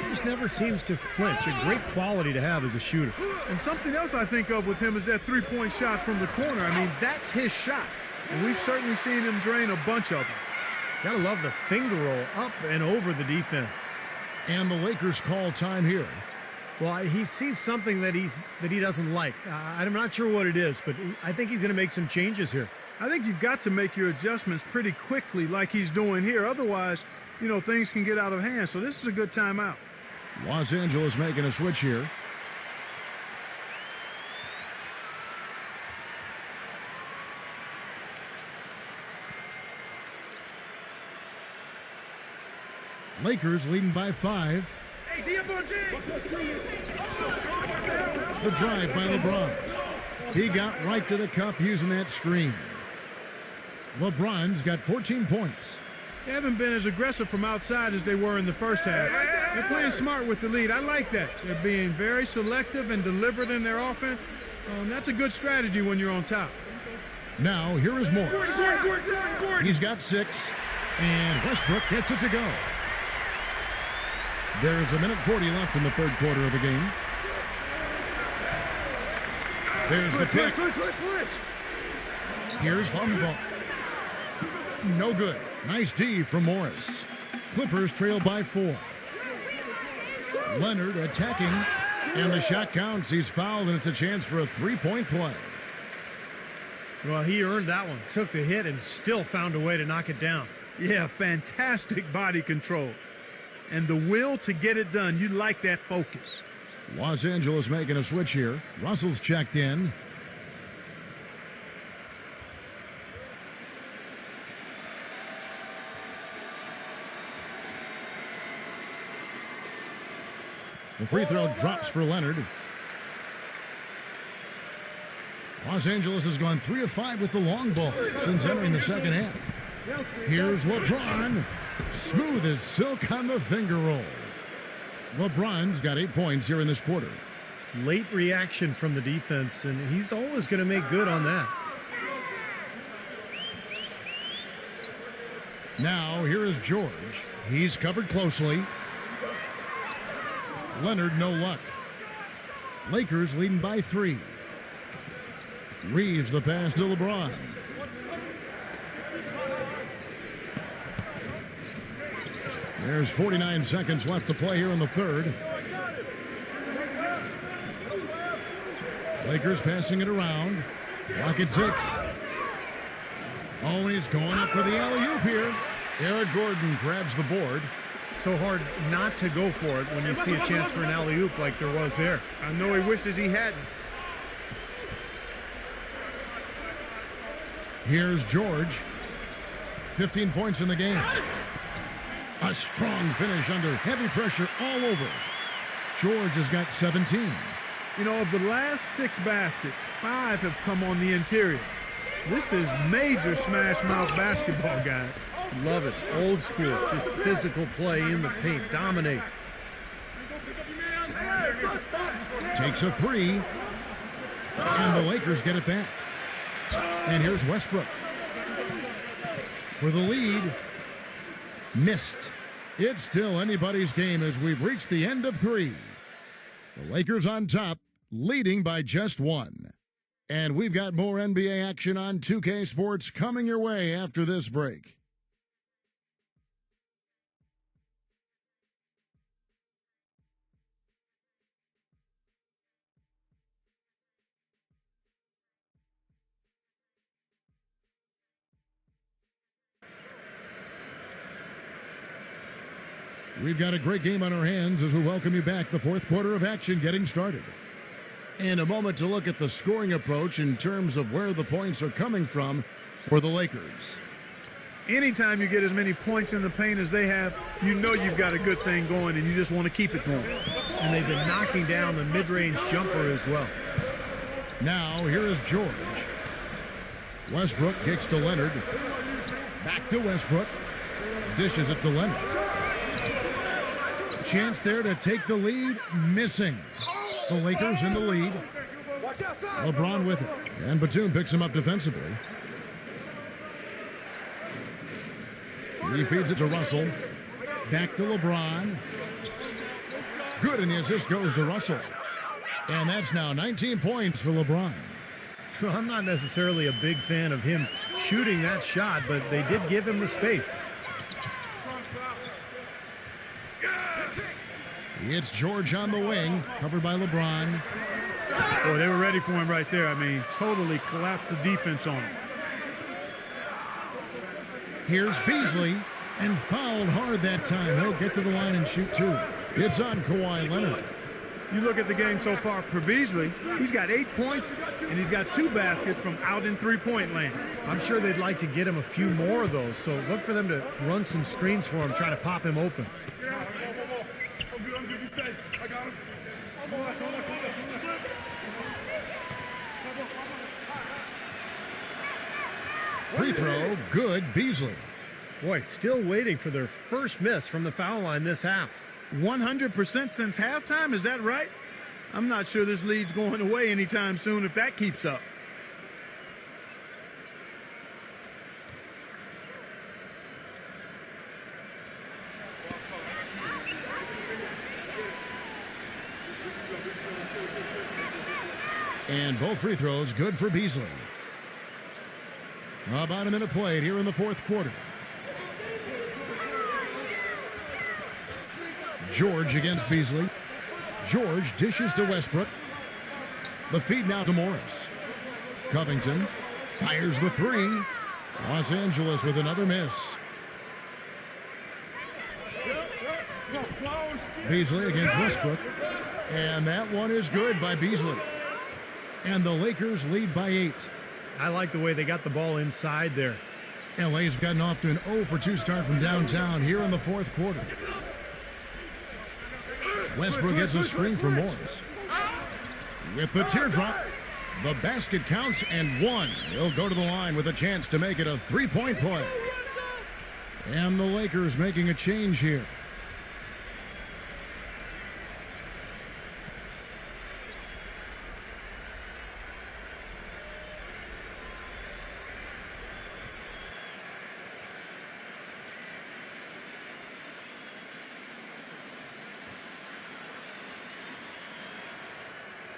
he just never seems to flinch. A great quality to have as a shooter. And something else I think of with him is that three-point shot from the corner. I mean, that's his shot. And we've certainly seen him drain a bunch of them. Gotta love the finger roll up and over the defense. And the Lakers call time here. Well, he sees something that he doesn't like. I'm not sure what it is, but I think he's going to make some changes here. I think you've got to make your adjustments pretty quickly like he's doing here. Otherwise, you know, things can get out of hand. So this is a good timeout. Los Angeles making a switch here. Lakers leading by 5. The drive by LeBron. He got right to the cup using that screen. LeBron's got 14 points. They haven't been as aggressive from outside as they were in the first half. They're playing smart with the lead. I like that. They're being very selective and deliberate in their offense. That's a good strategy when you're on top. Now, here is Morris. He's got 6, and Westbrook gets it to go. There's a minute 40 left in the third quarter of the game. There's the pick. Here's Humboldt. No good. Nice D from Morris. Clippers trail by 4. Leonard attacking, and the shot counts. He's fouled, and it's a chance for a three-point play. Well, he earned that one. Took the hit and still found a way to knock it down. Yeah, fantastic body control. And the will to get it done. You like that focus. Los Angeles making a switch here. Russell's checked in. The free throw drops for Leonard. Los Angeles has gone 3 of 5 with the long ball since entering the second half. Here's LeBron. Smooth as silk on the finger roll. LeBron's got 8 points here in this quarter. Late reaction from the defense, and he's always going to make good on that. Now, here is George. He's covered closely. Leonard, no luck. Lakers leading by 3. Reeves the pass to LeBron. There's 49 seconds left to play here in the third. Lakers passing it around. Clock at 6. Oh, he's going up for the alley-oop here. Eric Gordon grabs the board. So hard not to go for it when you see a chance for an alley-oop like there was there. I know he wishes he hadn't. Here's George. 15 points in the game. A strong finish under heavy pressure all over. George has got 17. You know, of the last 6 baskets, 5 have come on the interior. This is major smash mouth basketball, guys. Love it. Old school. Just physical play in the paint. Dominate. Takes a 3. And the Lakers get it back. And here's Westbrook. For the lead. Missed. It's still anybody's game as we've reached the end of 3. The Lakers on top, leading by just 1. And we've got more NBA action on 2K Sports coming your way after this break. We've got a great game on our hands as we welcome you back. The fourth quarter of action getting started. In a moment to look at the scoring approach in terms of where the points are coming from for the Lakers. Anytime you get as many points in the paint as they have, you know you've got a good thing going and you just want to keep it going. And they've been knocking down the mid-range jumper as well. Now, here is George. Westbrook kicks to Leonard. Back to Westbrook. Dishes it to Leonard. Chance there to take the lead. Missing. The Lakers in the lead. LeBron with it. And Batum picks him up defensively. He feeds it to Russell. Back to LeBron. Good, and the assist goes to Russell. And that's now 19 points for LeBron. Well, I'm not necessarily a big fan of him shooting that shot, but they did give him the space. It's George on the wing, covered by LeBron. Boy, they were ready for him right there. I mean, totally collapsed the defense on him. Here's Beasley, and fouled hard that time. He'll get to the line and shoot two. It's on Kawhi Leonard. You look at the game so far for Beasley, he's got 8 points, and he's got 2 baskets from out in three-point land. I'm sure they'd like to get him a few more of those, so look for them to run some screens for him, try to pop him open. Free throw, good, Beasley. Boy, still waiting for their first miss from the foul line this half. 100% since halftime, is that right? I'm not sure this lead's going away anytime soon if that keeps up. And both free throws good for Beasley. About a minute played here in the fourth quarter. George against Beasley. George dishes to Westbrook. The feed now to Morris. Covington fires the three. Los Angeles with another miss. Beasley against Westbrook. And that one is good by Beasley. And the Lakers lead by 8. I like the way they got the ball inside there. LA's gotten off to an 0 for 2 start from downtown here in the fourth quarter. Westbrook gets a screen from Morris. With the teardrop, the basket counts and one. He'll go to the line with a chance to make it a three-point play. And the Lakers making a change here.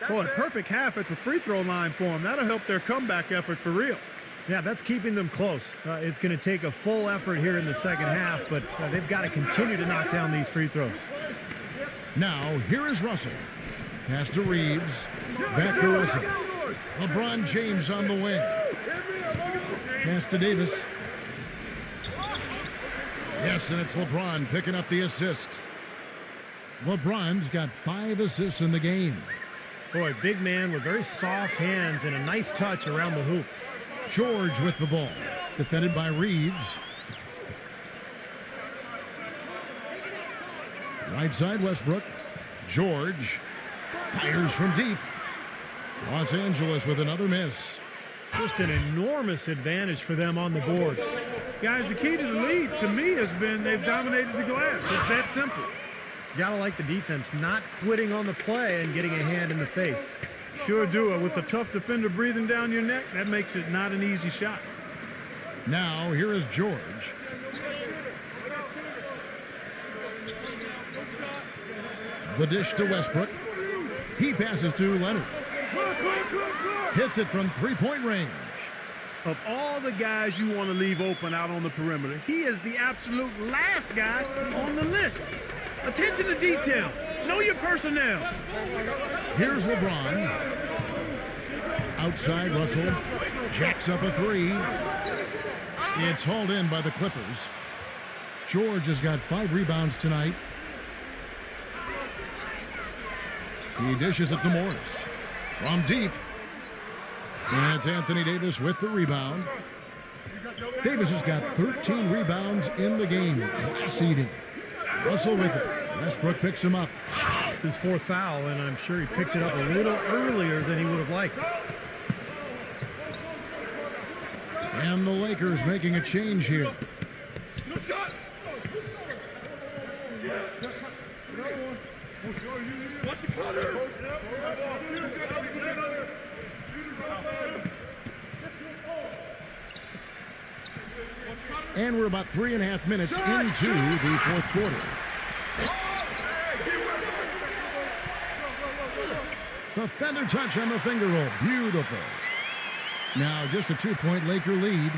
Boy, a perfect half at the free throw line for them. That'll help their comeback effort for real. Yeah, that's keeping them close. It's going to take a full effort here in the second half, but they've got to continue to knock down these free throws. Now, here is Russell. Pass to Reeves. Back to Russell. LeBron James on the wing. Pass to Davis. Yes, and it's LeBron picking up the assist. LeBron's got 5 assists in the game. Boy, big man with very soft hands and a nice touch around the hoop. George with the ball. Defended by Reeves. Right side Westbrook. George fires from deep. Los Angeles with another miss. Just an enormous advantage for them on the boards. Guys, the key to the lead to me has been they've dominated the glass. It's that simple. Gotta like the defense not quitting on the play and getting a hand in the face. Sure do. With a tough defender breathing down your neck, that makes it not an easy shot. Now, here is George. The dish to Westbrook. He passes to Leonard. Hits it from three-point range. Of all the guys you want to leave open out on the perimeter, he is the absolute last guy on the list. Attention to detail. Know your personnel. Here's LeBron. Outside Russell. Jacks up a three. It's hauled in by the Clippers. George has got 5 rebounds tonight. He dishes it to Morris. From deep. And it's Anthony Davis with the rebound. Davis has got 13 rebounds in the game. Seeding. Russell with it. Westbrook picks him up. It's his 4th foul, and I'm sure he picked it up a little earlier than he would have liked. And the Lakers making a change here. And we're about 3.5 minutes into the fourth quarter. The feather touch on the finger roll. Beautiful. Now just a 2-point Laker lead.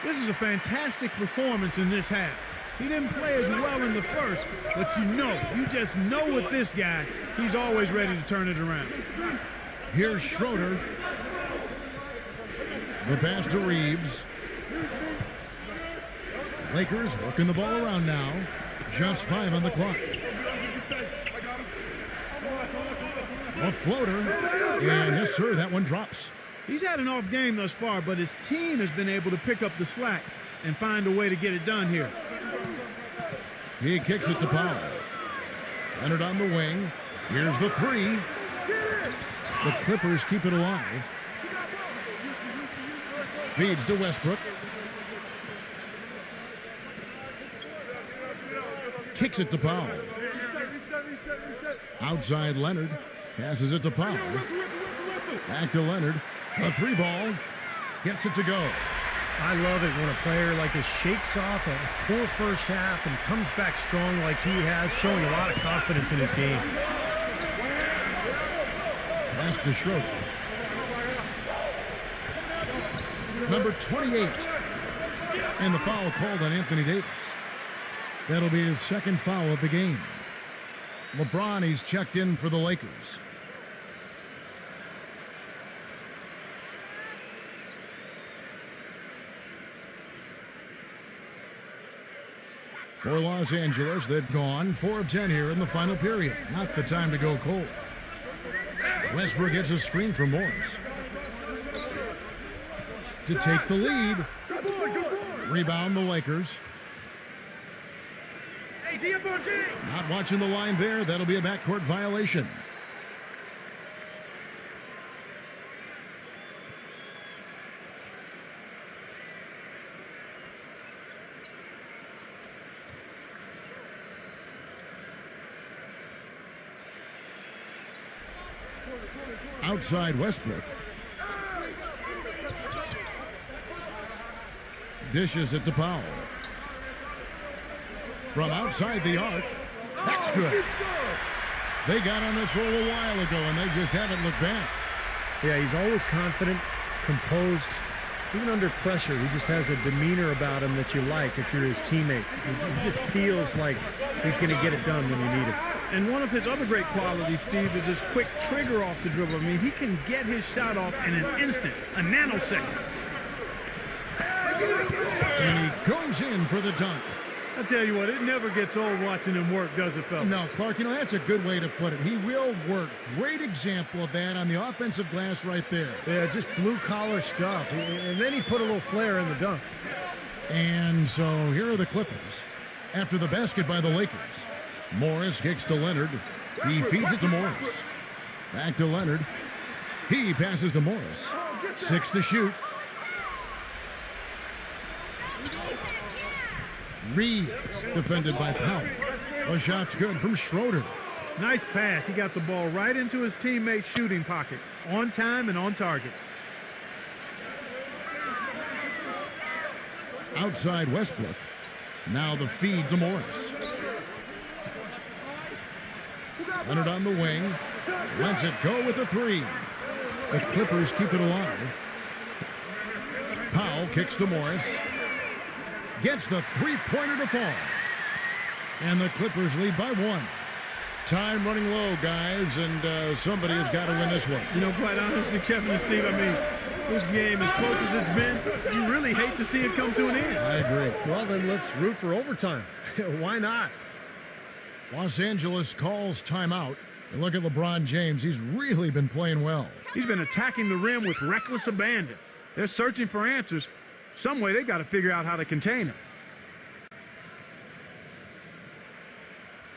This is a fantastic performance in this half. He didn't play as well in the first, but you just know with this guy, he's always ready to turn it around. Here's Schroeder. The pass to Reeves. Lakers working the ball around now. Just 5 on the clock. A floater. And yes, sir, that one drops. He's had an off game thus far, but his team has been able to pick up the slack and find a way to get it done here. He kicks it to Powell. Leonard on the wing. Here's the three. The Clippers keep it alive. Feeds to Westbrook. Kicks it to Powell. Outside Leonard. Passes it to Powell. Back to Leonard. A three ball. Gets it to go. I love it when a player like this shakes off a poor first half and comes back strong like he has, showing a lot of confidence in his game. Pass to Schroeder. Number 28. And the foul called on Anthony Davis. That'll be his second foul of the game. LeBron, he's checked in for the Lakers. For Los Angeles, they've gone 4 of 10 here in the final period. Not the time to go cold. Westbrook gets a screen from Morris. To take the lead. Rebound the Lakers. Not watching the line there. That'll be a backcourt violation. Outside Westbrook. Dishes it to Powell. From outside the arc. That's good. They got on this roll a while ago, and they just haven't looked back. Yeah, he's always confident, composed, even under pressure. He just has a demeanor about him that you like if you're his teammate. He just feels like he's going to get it done when you need it. And one of his other great qualities, Steve, is his quick trigger off the dribble. I mean, he can get his shot off in an instant, a nanosecond. And he goes in for the dunk. I tell you what, it never gets old watching him work, does it, fellas? No, Clark, that's a good way to put it. He will work. Great example of that on the offensive glass right there. Yeah, just blue-collar stuff. And then he put a little flair in the dunk. And so here are the Clippers. After the basket by the Lakers. Morris kicks to Leonard. He feeds it to Morris. Back to Leonard. He passes to Morris. 6 to shoot. Reeves defended by Powell. The shot's good from Schroeder. Nice pass. He got the ball right into his teammate's shooting pocket. On time and on target. Outside Westbrook. Now the feed to Morris. Leonard on the wing. Lets it go with a three. The Clippers keep it alive. Powell kicks to Morris. Gets the three-pointer to fall. And the Clippers lead by 1. Time running low, guys, and somebody has got to win this one. You know, quite honestly, Kevin and Steve, I mean, this game, as close as it's been, you really hate to see it come to an end. I agree. Well, then let's root for overtime. Why not? Los Angeles calls timeout. And look at LeBron James. He's really been playing well. He's been attacking the rim with reckless abandon. They're searching for answers. Some way they got to figure out how to contain him.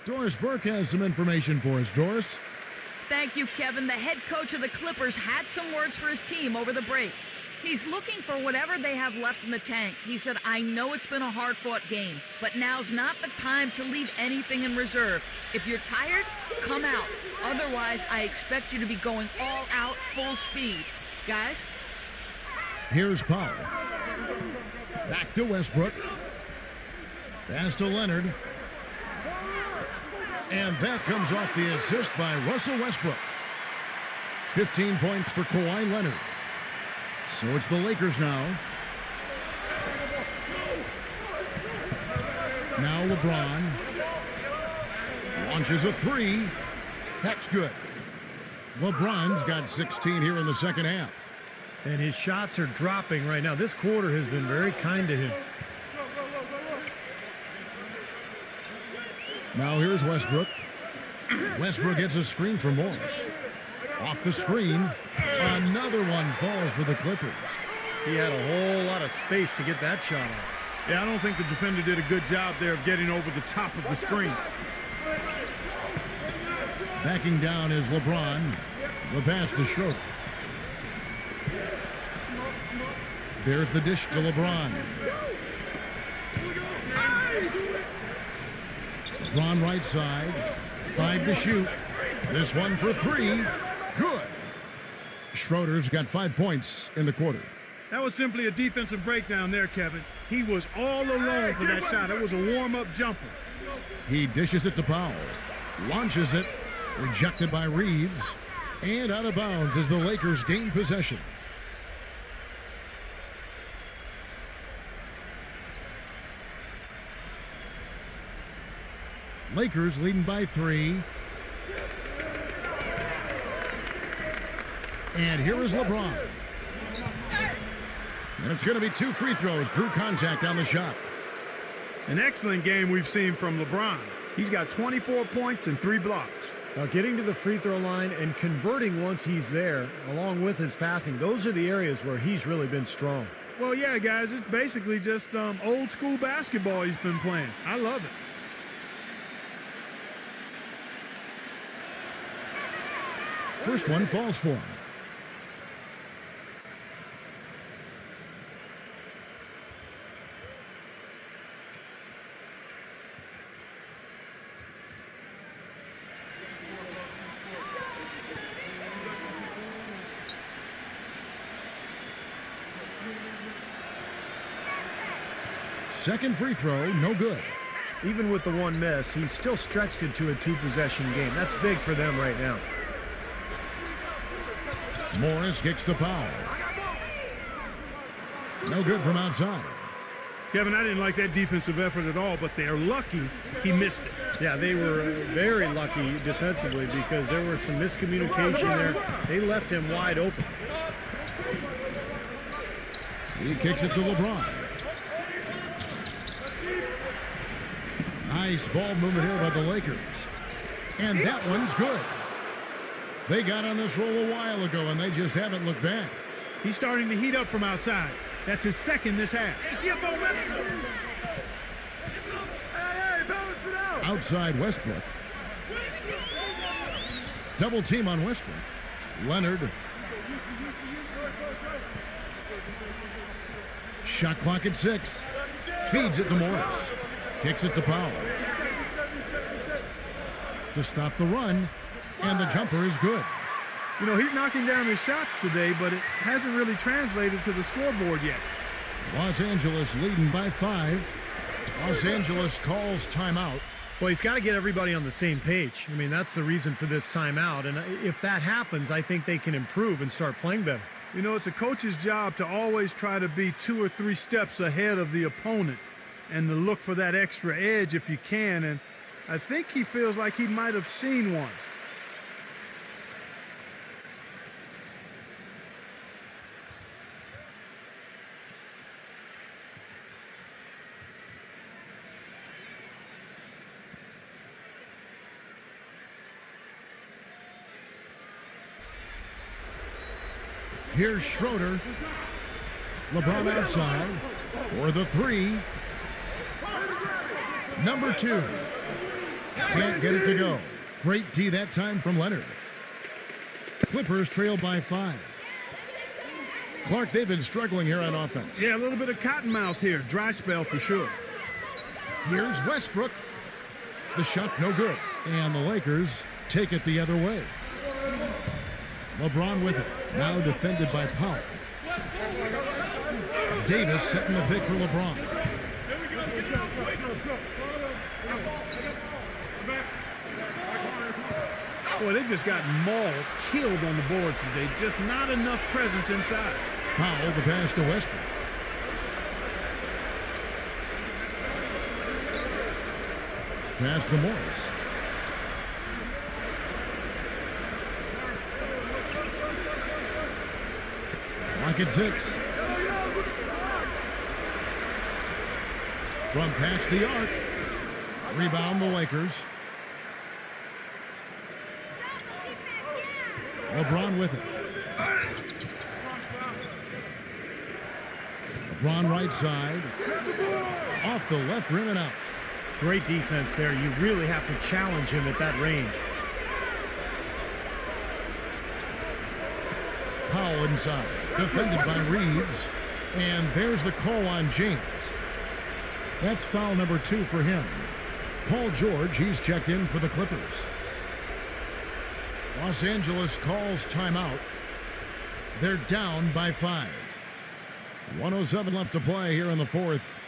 Doris Burke has some information for us. Doris? Thank you, Kevin. The head coach of the Clippers had some words for his team over the break. He's looking for whatever they have left in the tank. He said, I know it's been a hard-fought game, but now's not the time to leave anything in reserve. If you're tired, come out. Otherwise, I expect you to be going all out, full speed. Guys? Here's Powell. Back to Westbrook. Pass to Leonard. And that comes off the assist by Russell Westbrook. 15 points for Kawhi Leonard. So it's the Lakers now. Now LeBron launches a three. That's good. LeBron's got 16 here in the second half. And his shots are dropping right now. This quarter has been very kind to him. Now here's Westbrook. Westbrook gets a screen from Morris. Off the screen, another one falls for the Clippers. He had a whole lot of space to get that shot off. Yeah, I don't think the defender did a good job there of getting over the top of the screen. Backing down is LeBron. The pass to Schroeder. There's the dish to LeBron. LeBron right side. 5 to shoot. This one for 3. Good. Schroeder's got 5 points in the quarter. That was simply a defensive breakdown there, Kevin. He was all alone for that shot. It was a warm-up jumper. He dishes it to Powell. Launches it. Rejected by Reeves. And out of bounds as the Lakers gain possession. Lakers leading by 3. And here is LeBron. And it's going to be 2 free throws. Drew contact on the shot. An excellent game we've seen from LeBron. He's got 24 points and 3 blocks. Now getting to the free throw line and converting once he's there, along with his passing, those are the areas where he's really been strong. Well, yeah, guys, it's basically just old school basketball he's been playing. I love it. First one falls for him. Second free throw, no good. Even with the one miss, he's still stretched it to a 2-possession game. That's big for them right now. Morris kicks to Powell. No good from outside. Kevin, I didn't like that defensive effort at all, but they're lucky he missed it. Yeah, they were very lucky defensively because there was some miscommunication there. They left him wide open. He kicks it to LeBron. Nice ball movement here by the Lakers. And that one's good. They got on this roll a while ago, and they just haven't looked back. He's starting to heat up from outside. That's his second this half. Outside Westbrook. Double team on Westbrook. Leonard. Shot clock at 6. Feeds it to Morris. Kicks it to Powell. To stop the run. And the jumper is good. You know, he's knocking down his shots today, but it hasn't really translated to the scoreboard yet. Los Angeles leading by 5. Los Angeles calls timeout. Well, he's got to get everybody on the same page. I mean, that's the reason for this timeout. And if that happens, I think they can improve and start playing better. You know, it's a coach's job to always try to be 2 or 3 steps ahead of the opponent and to look for that extra edge if you can. And I think he feels like he might have seen one. Here's Schroeder. LeBron outside for the 3. Number 2. Can't get it to go. Great D that time from Leonard. Clippers trail by 5. Clark, they've been struggling here on offense. Yeah, a little bit of cottonmouth here. Dry spell for sure. Here's Westbrook. The shot no good. And the Lakers take it the other way. LeBron with it. Now defended by Powell. Davis setting the pick for LeBron. Boy, they just got mauled, killed on the boards today. Just not enough presence inside. Powell, the pass to Westbrook. Pass to Morris. Clock at 6. From past the arc. Rebound the Lakers. LeBron with it. LeBron right side. Off the left rim and out. Great defense there. You really have to challenge him at that range. Powell inside. Defended by Reeves. And there's the call on James. That's foul number 2 for him. Paul George, he's checked in for the Clippers. Los Angeles calls timeout. They're down by 5. 1:07 left to play here in the fourth.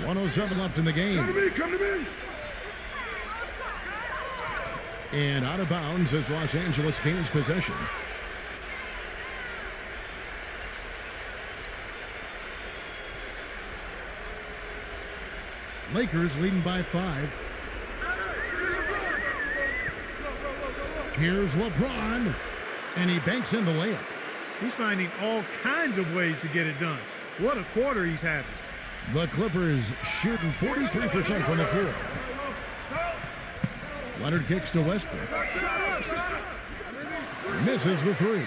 .107 left in the game. Come to me. And out of bounds as Los Angeles gains possession. Lakers leading by 5. Here's LeBron, and he banks in the layup. He's finding all kinds of ways to get it done. What a quarter he's having. The Clippers shooting 43% from the floor. Leonard kicks to Westbrook. Misses the 3.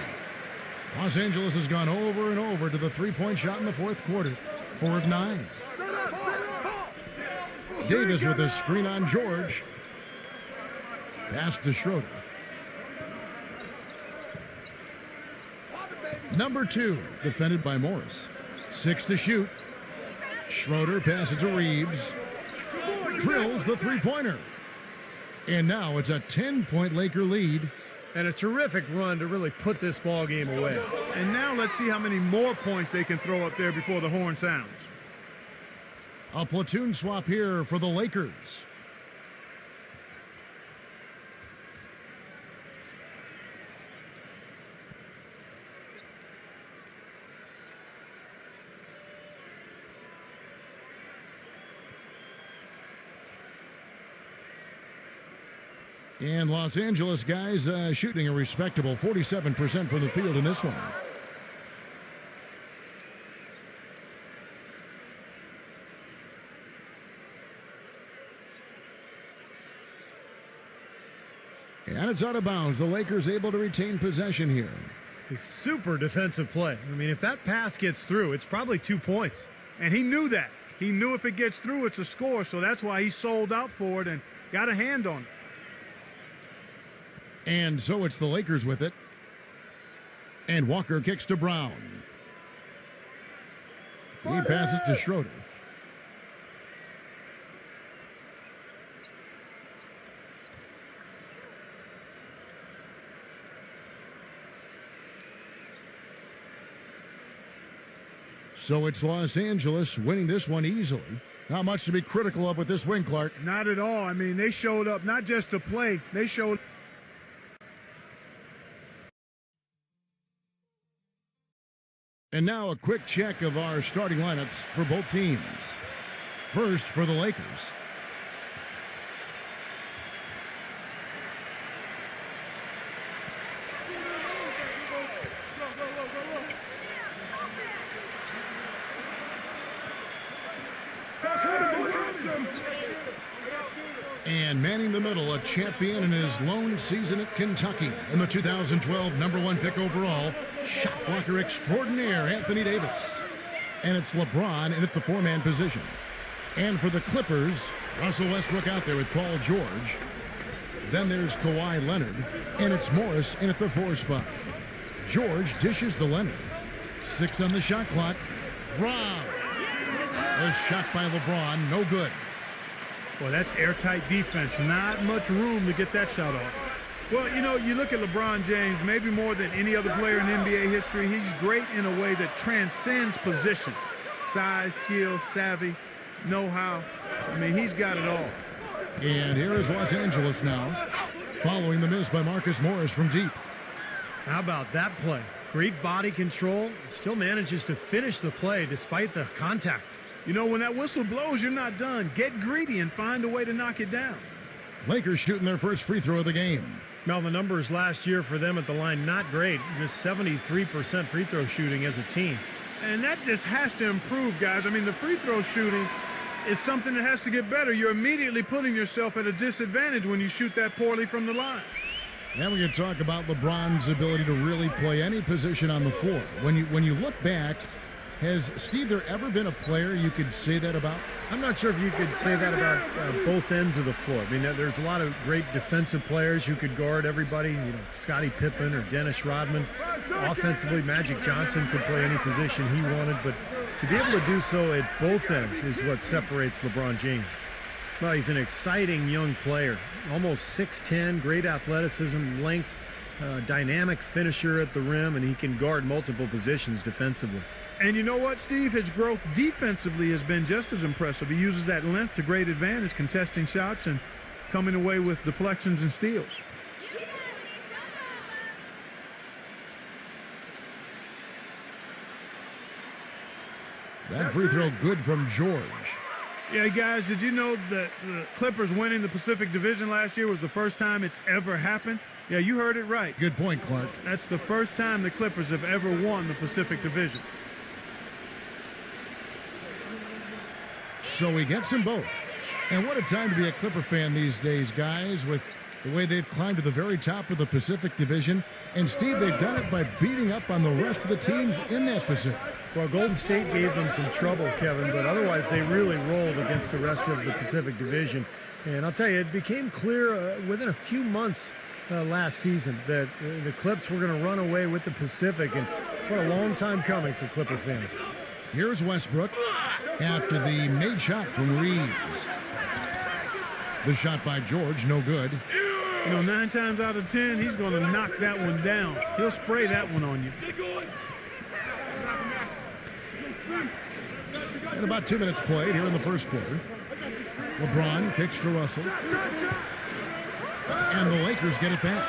Los Angeles has gone over and over to the three-point shot in the fourth quarter. 4 of 9. Davis with a screen on George. Pass to Schroeder. Number 2, defended by Morris. 6 to shoot. Schroeder passes to Reeves. Drills the three-pointer. And now it's a 10-point Laker lead. And a terrific run to really put this ball game away. And now let's see how many more points they can throw up there before the horn sounds. A platoon swap here for the Lakers. And Los Angeles guys shooting a respectable 47% from the field in this one. And it's out of bounds. The Lakers able to retain possession here. A super defensive play. I mean, if that pass gets through, it's probably 2 points. And he knew that. He knew if it gets through, it's a score. So that's why he sold out for it and got a hand on it. And so it's the Lakers with it. And Walker kicks to Brown. He passes to Schroeder. So it's Los Angeles winning this one easily. Not much to be critical of with this win, Clark. Not at all. I mean, they showed up not just to play. They showed. And now a quick check of our starting lineups for both teams. First for the Lakers. And manning the middle, a champion in his lone season at Kentucky in the 2012 #1 pick overall, shot blocker extraordinaire Anthony Davis. And it's LeBron in at the 4-man position. And for the Clippers, Russell Westbrook out there with Paul George. Then there's Kawhi Leonard, and it's Morris in at the 4 spot. George dishes to Leonard. 6 on the shot clock. Rob. A shot by LeBron, no good. Well, that's airtight defense. Not much room to get that shot off. Well, you know, you look at LeBron James, maybe more than any other player in NBA history, he's great in a way that transcends position. Size, skill, savvy, know-how. I mean, he's got it all. And here is Los Angeles now, following the miss by Marcus Morris from deep. How about that play? Great body control. Still manages to finish the play despite the contact. You know, when that whistle blows, you're not done. Get greedy and find a way to knock it down. Lakers shooting their first free throw of the game. Now, the numbers last year for them at the line, not great. Just 73% free throw shooting as a team. And that just has to improve, guys. I mean, the free throw shooting is something that has to get better. You're immediately putting yourself at a disadvantage when you shoot that poorly from the line. Now we can talk about LeBron's ability to really play any position on the floor. When you look back, has Steve there ever been a player you could say that about? I'm not sure if you could say that about both ends of the floor. I mean, there's a lot of great defensive players who could guard everybody. You know, Scottie Pippen or Dennis Rodman. Offensively, Magic Johnson could play any position he wanted, but to be able to do so at both ends is what separates LeBron James. Well, he's an exciting young player. Almost 6'10", great athleticism, length, dynamic finisher at the rim, and he can guard multiple positions defensively. And you know what, Steve? His growth defensively has been just as impressive. He uses that length to great advantage, contesting shots and coming away with deflections and steals. That free throw good from George. Yeah, guys, did you know that the Clippers winning the Pacific Division last year was the first time it's ever happened? Yeah, you heard it right. Good point, Clark. That's the first time the Clippers have ever won the Pacific Division. So he gets them both. And what a time to be a Clipper fan these days, guys, with the way they've climbed to the very top of the Pacific Division. And, Steve, they've done it by beating up on the rest of the teams in that Pacific. Well, Golden State gave them some trouble, Kevin, but otherwise they really rolled against the rest of the Pacific Division. And I'll tell you, it became clear within a few months last season that the Clips were going to run away with the Pacific, and what a long time coming for Clipper fans. Here's Westbrook after the made shot from Reeves. The shot by George, no good. You know, 9 times out of 10, he's going to knock that one down. He'll spray that one on you. And about 2 minutes played here in the first quarter. LeBron kicks to Russell. And the Lakers get it back.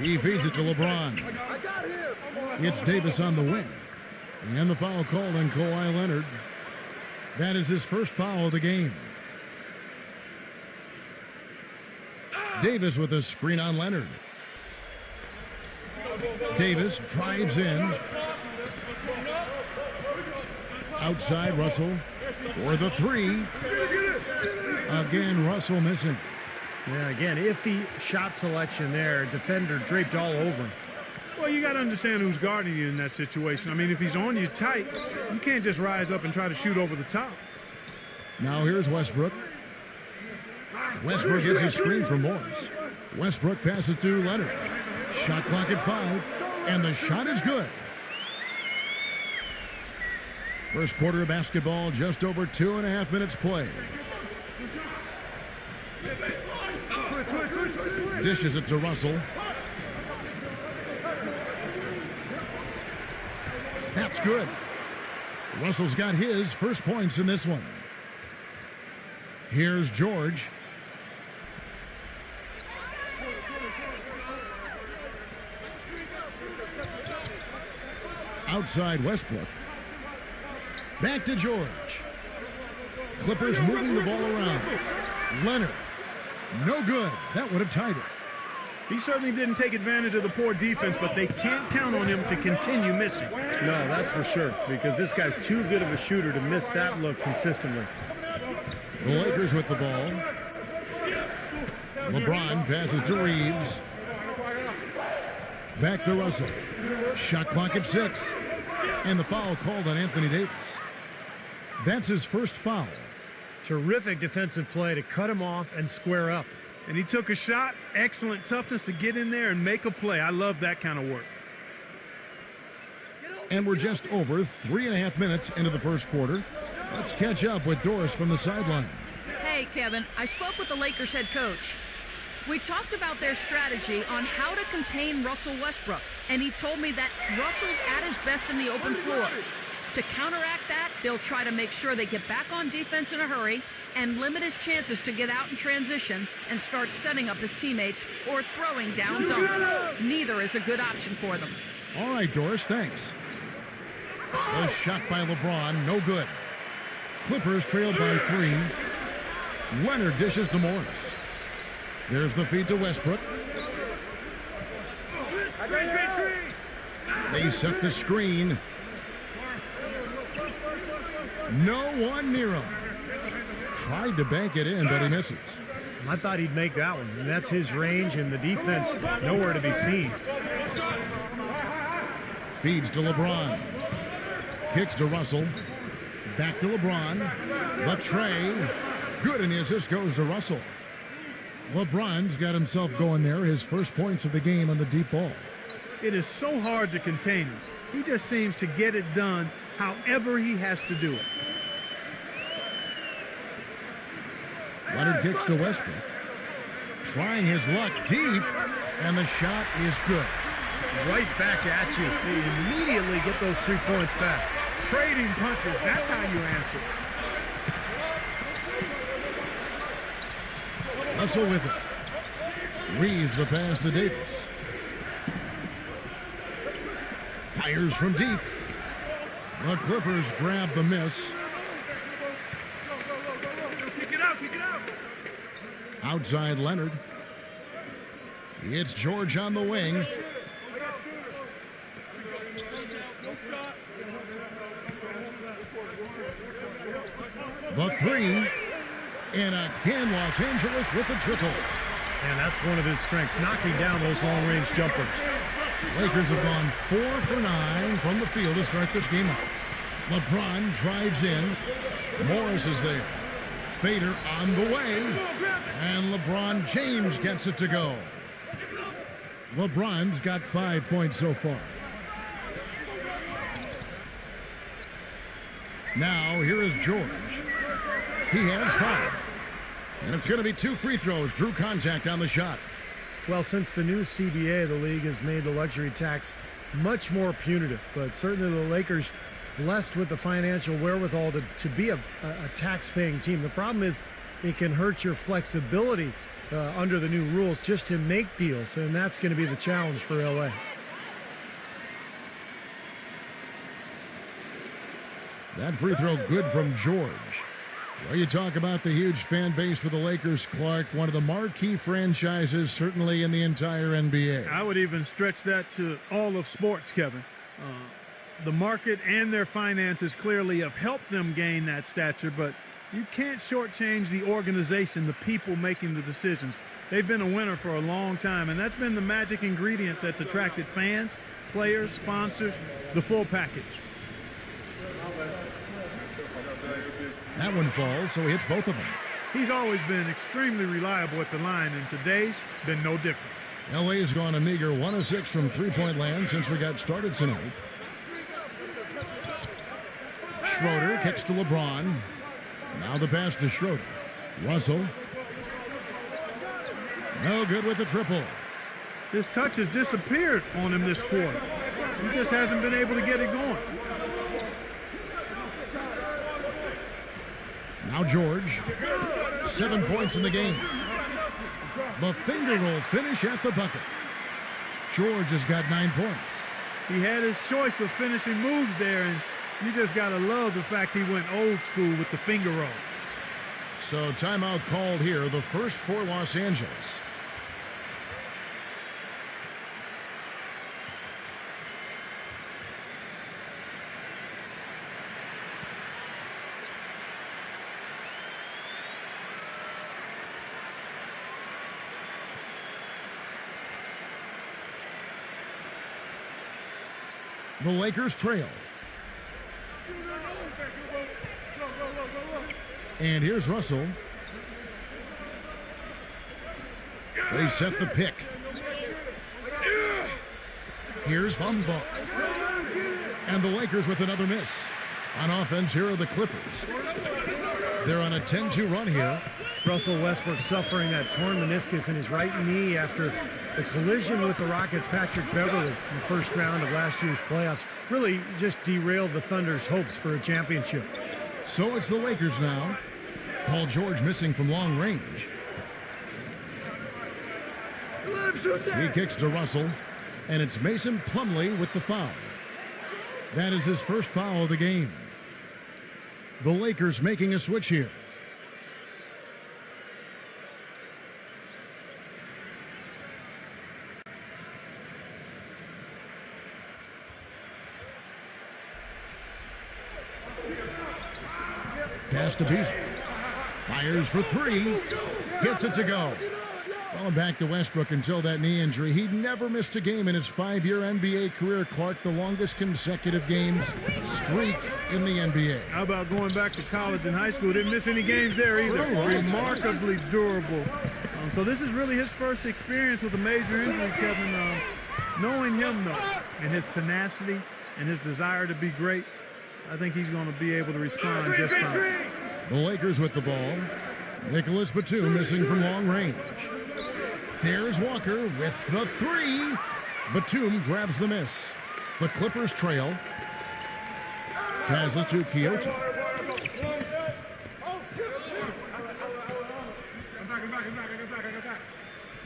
He feeds it to LeBron. I got him. It's Davis on the wing. And the foul called on Kawhi Leonard. That is his first foul of the game. Davis with a screen on Leonard. Davis drives in. Outside Russell for the three. Again, Russell missing. Yeah, again, iffy shot selection there. Defender draped all over him. Well, you got to understand who's guarding you in that situation. I mean, if he's on you tight, you can't just rise up and try to shoot over the top. Now here's Westbrook. Westbrook gets a screen from Morris. Westbrook passes to Leonard. Shot clock at 5, and the shot is good. First quarter of basketball, just over 2.5 minutes played. Dishes it to Russell. That's good. Russell's got his first points in this one. Here's George. Outside Westbrook. Back to George. Clippers moving the ball around. Leonard. No good. That would have tied it. He certainly didn't take advantage of the poor defense, but they can't count on him to continue missing. No, that's for sure, because this guy's too good of a shooter to miss that look consistently. The Lakers with the ball. LeBron passes to Reeves. Back to Russell. Shot clock at 6. And the foul called on Anthony Davis. That's his first foul. Terrific defensive play to cut him off and square up. And he took a shot. Excellent toughness to get in there and make a play. I love that kind of work. And we're just over 3.5 minutes into the first quarter. Let's catch up with Doris from the sideline. Hey, Kevin, I spoke with the Lakers head coach. We talked about their strategy on how to contain Russell Westbrook, and he told me that Russell's at his best in the open floor. To counteract that, they'll try to make sure they get back on defense in a hurry and limit his chances to get out in transition and start setting up his teammates or throwing down dunks. Neither is a good option for them. All right, Doris, thanks. The shot by LeBron, no good. Clippers trailed by 3. Leonard dishes to Morris. There's the feed to Westbrook. They set the screen. No one near him. Tried to bank it in, but he misses. I thought he'd make that one. And that's his range, and the defense nowhere to be seen. Feeds to LeBron. Kicks to Russell. Back to LeBron. The tray. Good, and the assist goes to Russell. LeBron's got himself going there. His first points of the game on the deep ball. It is so hard to contain him. He just seems to get it done however he has to do it. Leonard kicks to Westbrook. Trying his luck deep, and the shot is good. Right back at you. They immediately get those 3 points back. Trading punches, that's how you answer. Russell with it. Reeves the pass to Davis. Fires from deep. The Clippers grab the miss. Kick it out. Outside Leonard. It's George on the wing. The 3. And again, Los Angeles with the triple. And that's one of his strengths, knocking down those long-range jumpers. Lakers have gone 4 for 9 from the field to start this game off. LeBron drives in. Morris is there. Fader on the way. And LeBron James gets it to go. LeBron's got 5 points so far. Now, here is George. He has 5. And it's going to be 2 free throws. Drew contact on the shot. Well, since the new CBA, the league has made the luxury tax much more punitive. But certainly the Lakers blessed with the financial wherewithal to be a tax-paying team. The problem is it can hurt your flexibility under the new rules just to make deals. And that's going to be the challenge for LA. That free throw good from George. Well, you talk about the huge fan base for the Lakers, Clark, one of the marquee franchises certainly in the entire NBA. I would even stretch that to all of sports, Kevin. The market and their finances clearly have helped them gain that stature, but you can't shortchange the organization, the people making the decisions. They've been a winner for a long time, and that's been the magic ingredient that's attracted fans, players, sponsors, the full package. That one falls, so he hits both of them. He's always been extremely reliable at the line, and today's been no different. LA has gone a meager 1 of 6 from three-point land since we got started tonight. Schroeder kicks to LeBron. Now the pass to Schroeder. Russell. No good with the triple. His touch has disappeared on him this quarter. He just hasn't been able to get it going. Now George, 7 points in the game. The finger roll finish at the bucket. George has got 9 points. He had his choice of finishing moves there, and you just got to love the fact he went old school with the finger roll. So timeout called here, the first for Los Angeles. The Lakers trail. And here's Russell. They set the pick. Here's Humboldt. And the Lakers with another miss. On offense, here are the Clippers. They're on a 10-2 run here. Russell Westbrook suffering that torn meniscus in his right knee after the collision with the Rockets' Patrick Beverly in the first round of last year's playoffs. Really just derailed the Thunder's hopes for a championship. So it's the Lakers now. Paul George missing from long range. He kicks to Russell, and it's Mason Plumlee with the foul. That is his first foul of the game. The Lakers making a switch here. Pass to Beasley. Fires for three. Gets it to go. Going back to Westbrook until that knee injury. He'd never missed a game in his 5-year NBA career, Clark, the longest consecutive games streak in the NBA. How about going back to college and high school? Didn't miss any games there either. Remarkably durable. So this is really his first experience with a major injury, Kevin. Knowing him, though, and his tenacity and his desire to be great, I think he's going to be able to respond just fine. The Lakers with the ball. Nicholas Batum missing from long range. There's Walker with the three. Batum grabs the miss. The Clippers trail. Passes to Quixote.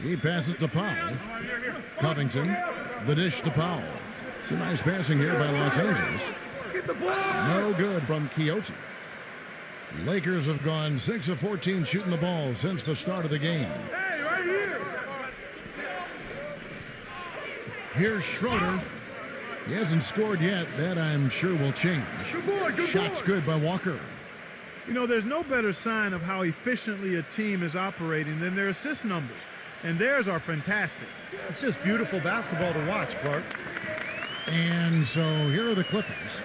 He passes to Powell. Covington. The dish to Powell. Some nice passing here by Los Angeles. No good from Quixote. Lakers have gone 6 of 14 shooting the ball since the start of the game. Here's Schroeder. He hasn't scored yet. That, I'm sure, will change. Shot's good by Walker. You know, there's no better sign of how efficiently a team is operating than their assist numbers. And theirs are fantastic. It's just beautiful basketball to watch, Clark. And so here are the Clippers.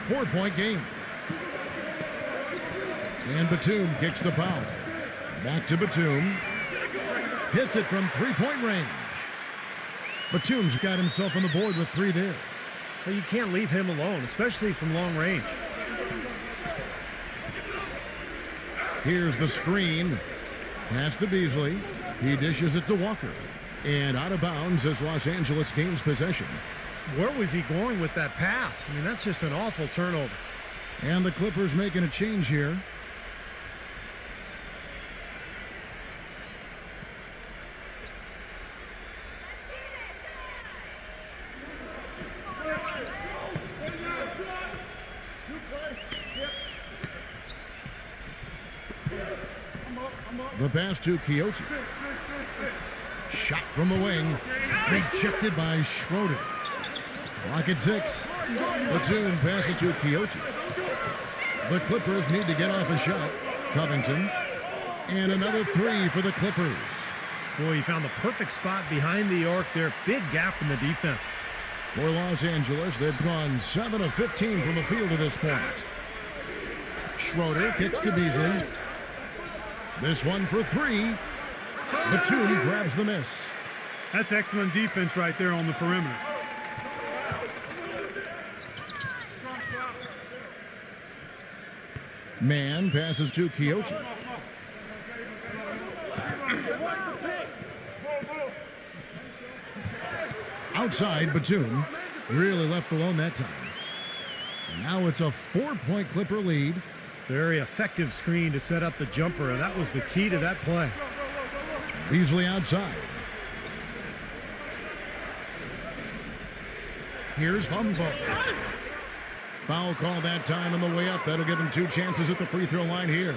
4-point game. And Batum kicks to Powell. Back to Batum. Hits it from three-point range. Batum's got himself on the board with three there. Well, you can't leave him alone, especially from long range. Here's the screen. Pass to Beasley. He dishes it to Walker. And out of bounds as Los Angeles gains possession. Where was he going with that pass? I mean, that's just an awful turnover. And the Clippers making a change here. The pass to Quixote. Shot from the wing. Rejected by Schroeder. Clock at 6. Batum passes to Quixote. The Clippers need to get off a shot. Covington. And another three for the Clippers. Boy, he found the perfect spot behind the arc there. Big gap in the defense. For Los Angeles, they've gone 7 of 15 from the field to this point. Schroeder kicks to Beasley. This one for three. Batum grabs the miss. That's excellent defense right there on the perimeter. Man passes to Quixote. Outside, Batum really left alone that time. Now it's a 4-point Clipper lead. Very effective screen to set up the jumper, and that was the key to that play. Beasley outside. Here's Humboldt. Foul call that time on the way up. That'll give him 2 chances at the free throw line here.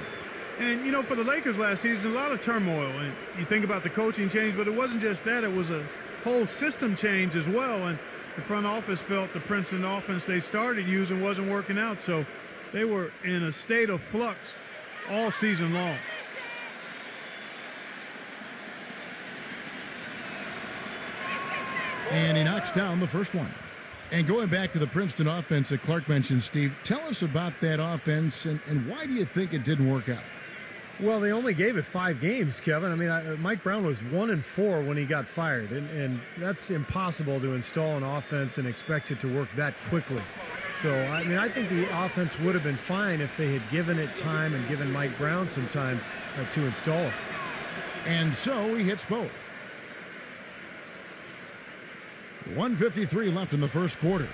And, you know, for the Lakers last season, a lot of turmoil. And you think about the coaching change, but it wasn't just that. It was a whole system change as well. And the front office felt the Princeton offense they started using wasn't working out. So they were in a state of flux all season long. And he knocks down the first one. And going back to the Princeton offense that Clark mentioned, Steve, tell us about that offense and why do you think it didn't work out? Well, they only gave it 5 games, Kevin. I mean, Mike Brown was 1-4 when he got fired, and that's impossible to install an offense and expect it to work that quickly. So, I mean, I think the offense would have been fine if they had given it time and given Mike Brown some time to install it. And so he hits both. 1:53 left in the first quarter.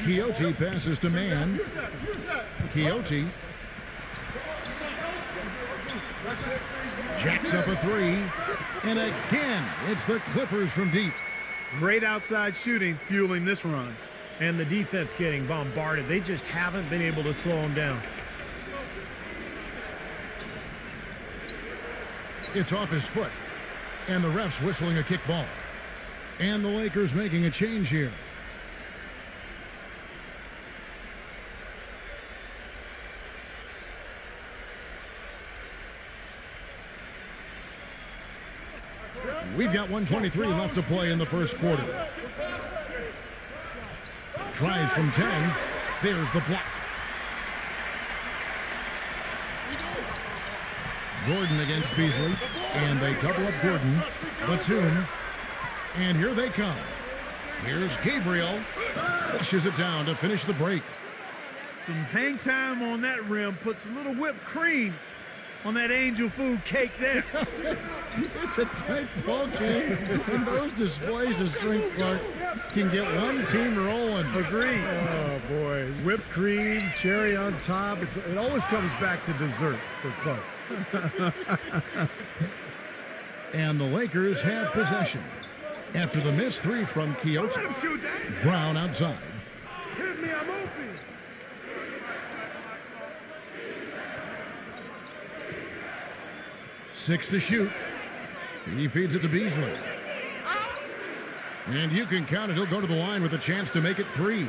Quixote passes to Mann. Quixote jacks up a 3. And again, it's the Clippers from deep. Great outside shooting fueling this run. And the defense getting bombarded. They just haven't been able to slow them down. It's off his foot. And the ref's whistling a kick ball. And the Lakers making a change here. We've got 1:23 left to play in the first quarter. Tries from 10. There's the block. Gordon against Beasley. And they double up Gordon. Batum. And here they come. Here's Gabriel. Flushes it down to finish the break. Some hang time on that rim puts a little whipped cream on that angel food cake there. It's a tight ball game, and those displays of strength, Clark, can get one team rolling. Agreed. Oh, boy. Whipped cream, cherry on top. It always comes back to dessert for Clark. And the Lakers have possession. After the missed 3 from Quixote. Brown outside. Hit me, I'm open. Six to shoot. He feeds it to Beasley. And you can count it. He'll go to the line with a chance to make it 3.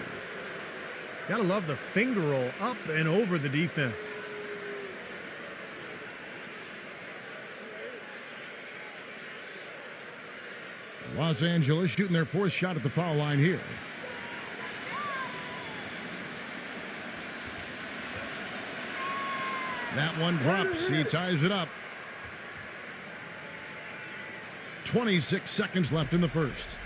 Gotta love the finger roll up and over the defense. Los Angeles shooting their 4th shot at the foul line here. That one drops. He ties it up. 26 seconds left in the first.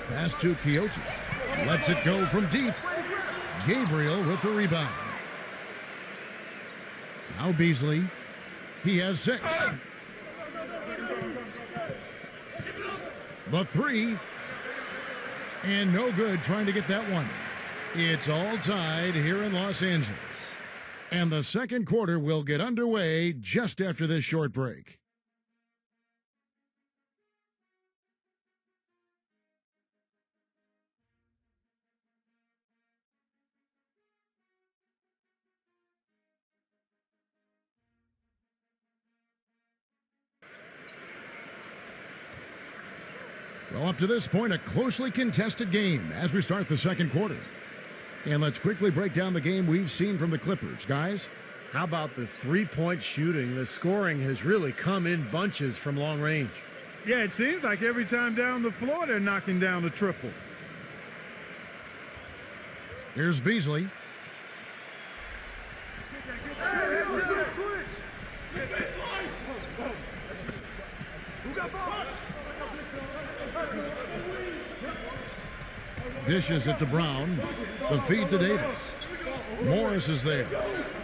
Pass to Quixote. Lets it go from deep. Gabriel with the rebound. Now Beasley. He has 6. The 3. And no good trying to get that one. It's all tied here in Los Angeles. And the second quarter will get underway just after this short break. Well, up to this point, a closely contested game as we start the second quarter. And let's quickly break down the game we've seen from the Clippers. Guys? How about the three-point shooting? The scoring has really come in bunches from long range. Yeah, it seems like every time down the floor they're knocking down the triple. Here's Beasley. Dishes it to Brown. The feed to Davis. Morris is there.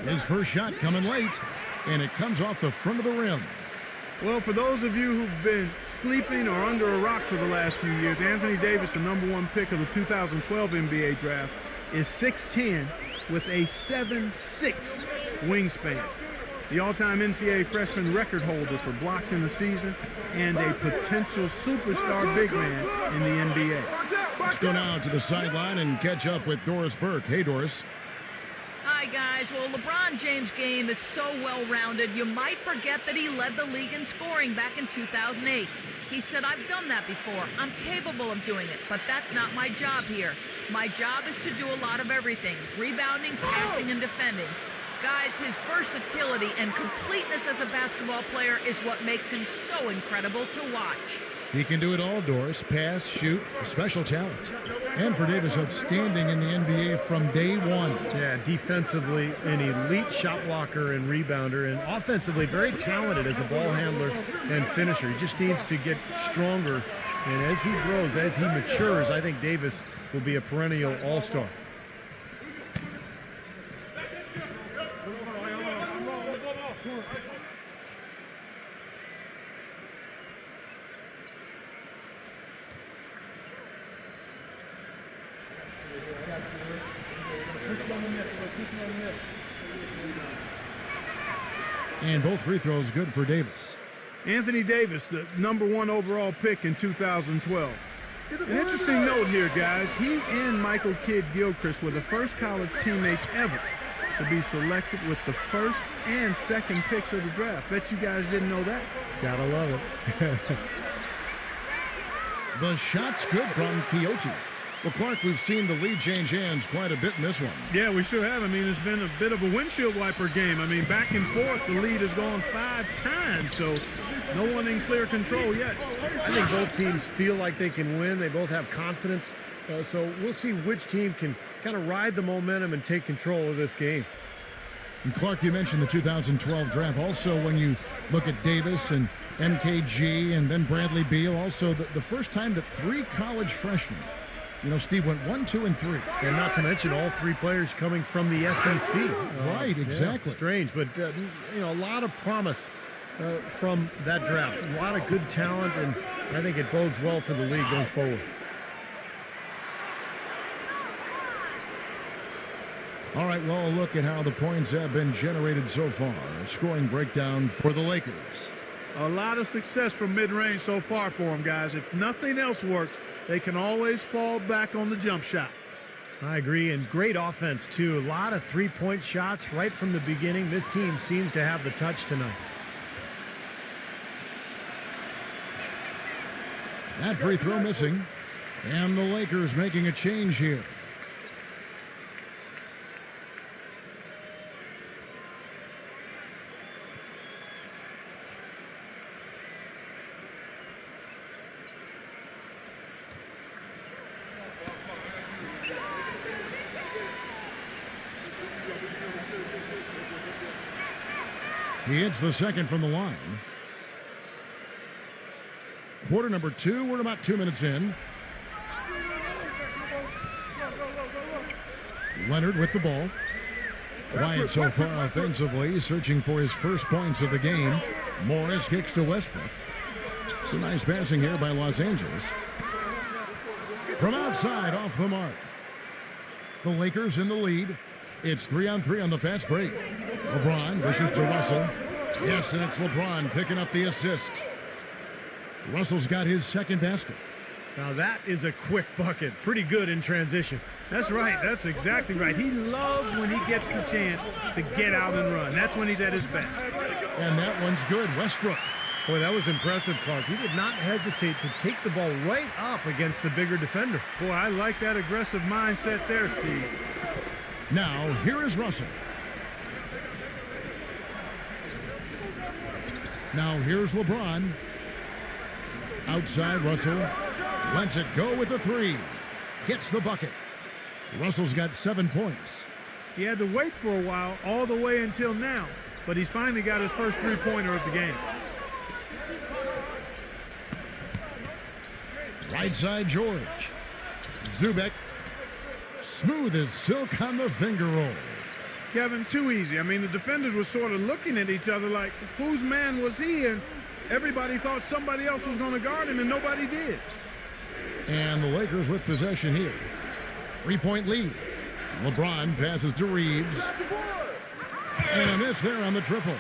His first shot coming late, and it comes off the front of the rim. Well, for those of you who've been sleeping or under a rock for the last few years, Anthony Davis, the #1 pick of the 2012 NBA draft, is 6'10" with a 7'6" wingspan. The all-time NCAA freshman record holder for blocks in the season and a potential superstar big man in the NBA. Let's go now to the sideline and catch up with Doris Burke. Hey, Doris. Hi, guys. Well, LeBron James' game is so well-rounded, you might forget that he led the league in scoring back in 2008. He said, I've done that before. I'm capable of doing it, but that's not my job here. My job is to do a lot of everything, rebounding, passing, and defending. Guys, his versatility and completeness as a basketball player is what makes him so incredible to watch. He can do it all, Doris. Pass, shoot, special talent. And for Davis, outstanding in the NBA from day one. Yeah, defensively, an elite shot blocker and rebounder, and offensively, very talented as a ball handler and finisher. He just needs to get stronger. And as he grows, as he matures, I think Davis will be a perennial all-star. And both free throws good for Davis. Anthony Davis, the #1 overall pick in 2012. An interesting note here, guys. He and Michael Kidd-Gilchrist were the first college teammates ever to be selected with the first and second picks of the draft. Bet you guys didn't know that. Gotta love it. The shot's good from Quixote. Well, Clark, we've seen the lead change hands quite a bit in this one. Yeah, we sure have. I mean, it's been a bit of a windshield wiper game. I mean, back and forth, the lead has gone 5 times, so no one in clear control yet. I think both teams feel like they can win. They both have confidence. So we'll see which team can kind of ride the momentum and take control of this game. And Clark, you mentioned the 2012 draft. Also, when you look at Davis and MKG and then Bradley Beal, also the first time that 3 college freshmen, Steve, went 1, 2, and 3. And not to mention all 3 players coming from the SEC. Right, exactly. Yeah, strange, but, a lot of promise from that draft. A lot of good talent, and I think it bodes well for the league going forward. All right, well, a look at how the points have been generated so far. A scoring breakdown for the Lakers. A lot of success from mid-range so far for them, guys. If nothing else works, they can always fall back on the jump shot. I agree, and great offense, too. A lot of three-point shots right from the beginning. This team seems to have the touch tonight. That free throw missing, and the Lakers making a change here. He hits the second from the line. Quarter number 2, we're about 2 minutes in. Leonard with the ball. Quiet so far offensively, searching for his first points of the game. Morris kicks to Westbrook. It's a nice passing here by Los Angeles. From outside, off the mark. The Lakers in the lead. It's 3-on-3 on the fast break. LeBron dishes to Russell. Yes, and it's LeBron picking up the assist. Russell's got his second basket. Now that is a quick bucket. Pretty good in transition. That's right. That's exactly right. He loves when he gets the chance to get out and run. That's when he's at his best. And that one's good. Westbrook. Boy, that was impressive, Clark. He did not hesitate to take the ball right up against the bigger defender. Boy, I like that aggressive mindset there, Steve. Now, here is Russell. Now, here's LeBron. Outside, Russell lets it go with the 3. Gets the bucket. Russell's got 7 points. He had to wait for a while, all the way until now, but he's finally got his first three-pointer of the game. Right side, George. Zubek. Smooth as silk on the finger roll. Kevin, too easy. I mean, the defenders were sort of looking at each other like, whose man was he? And everybody thought somebody else was going to guard him, and nobody did. And the Lakers with possession here. 3-point lead. LeBron passes to Reeves. And a miss there on the triple.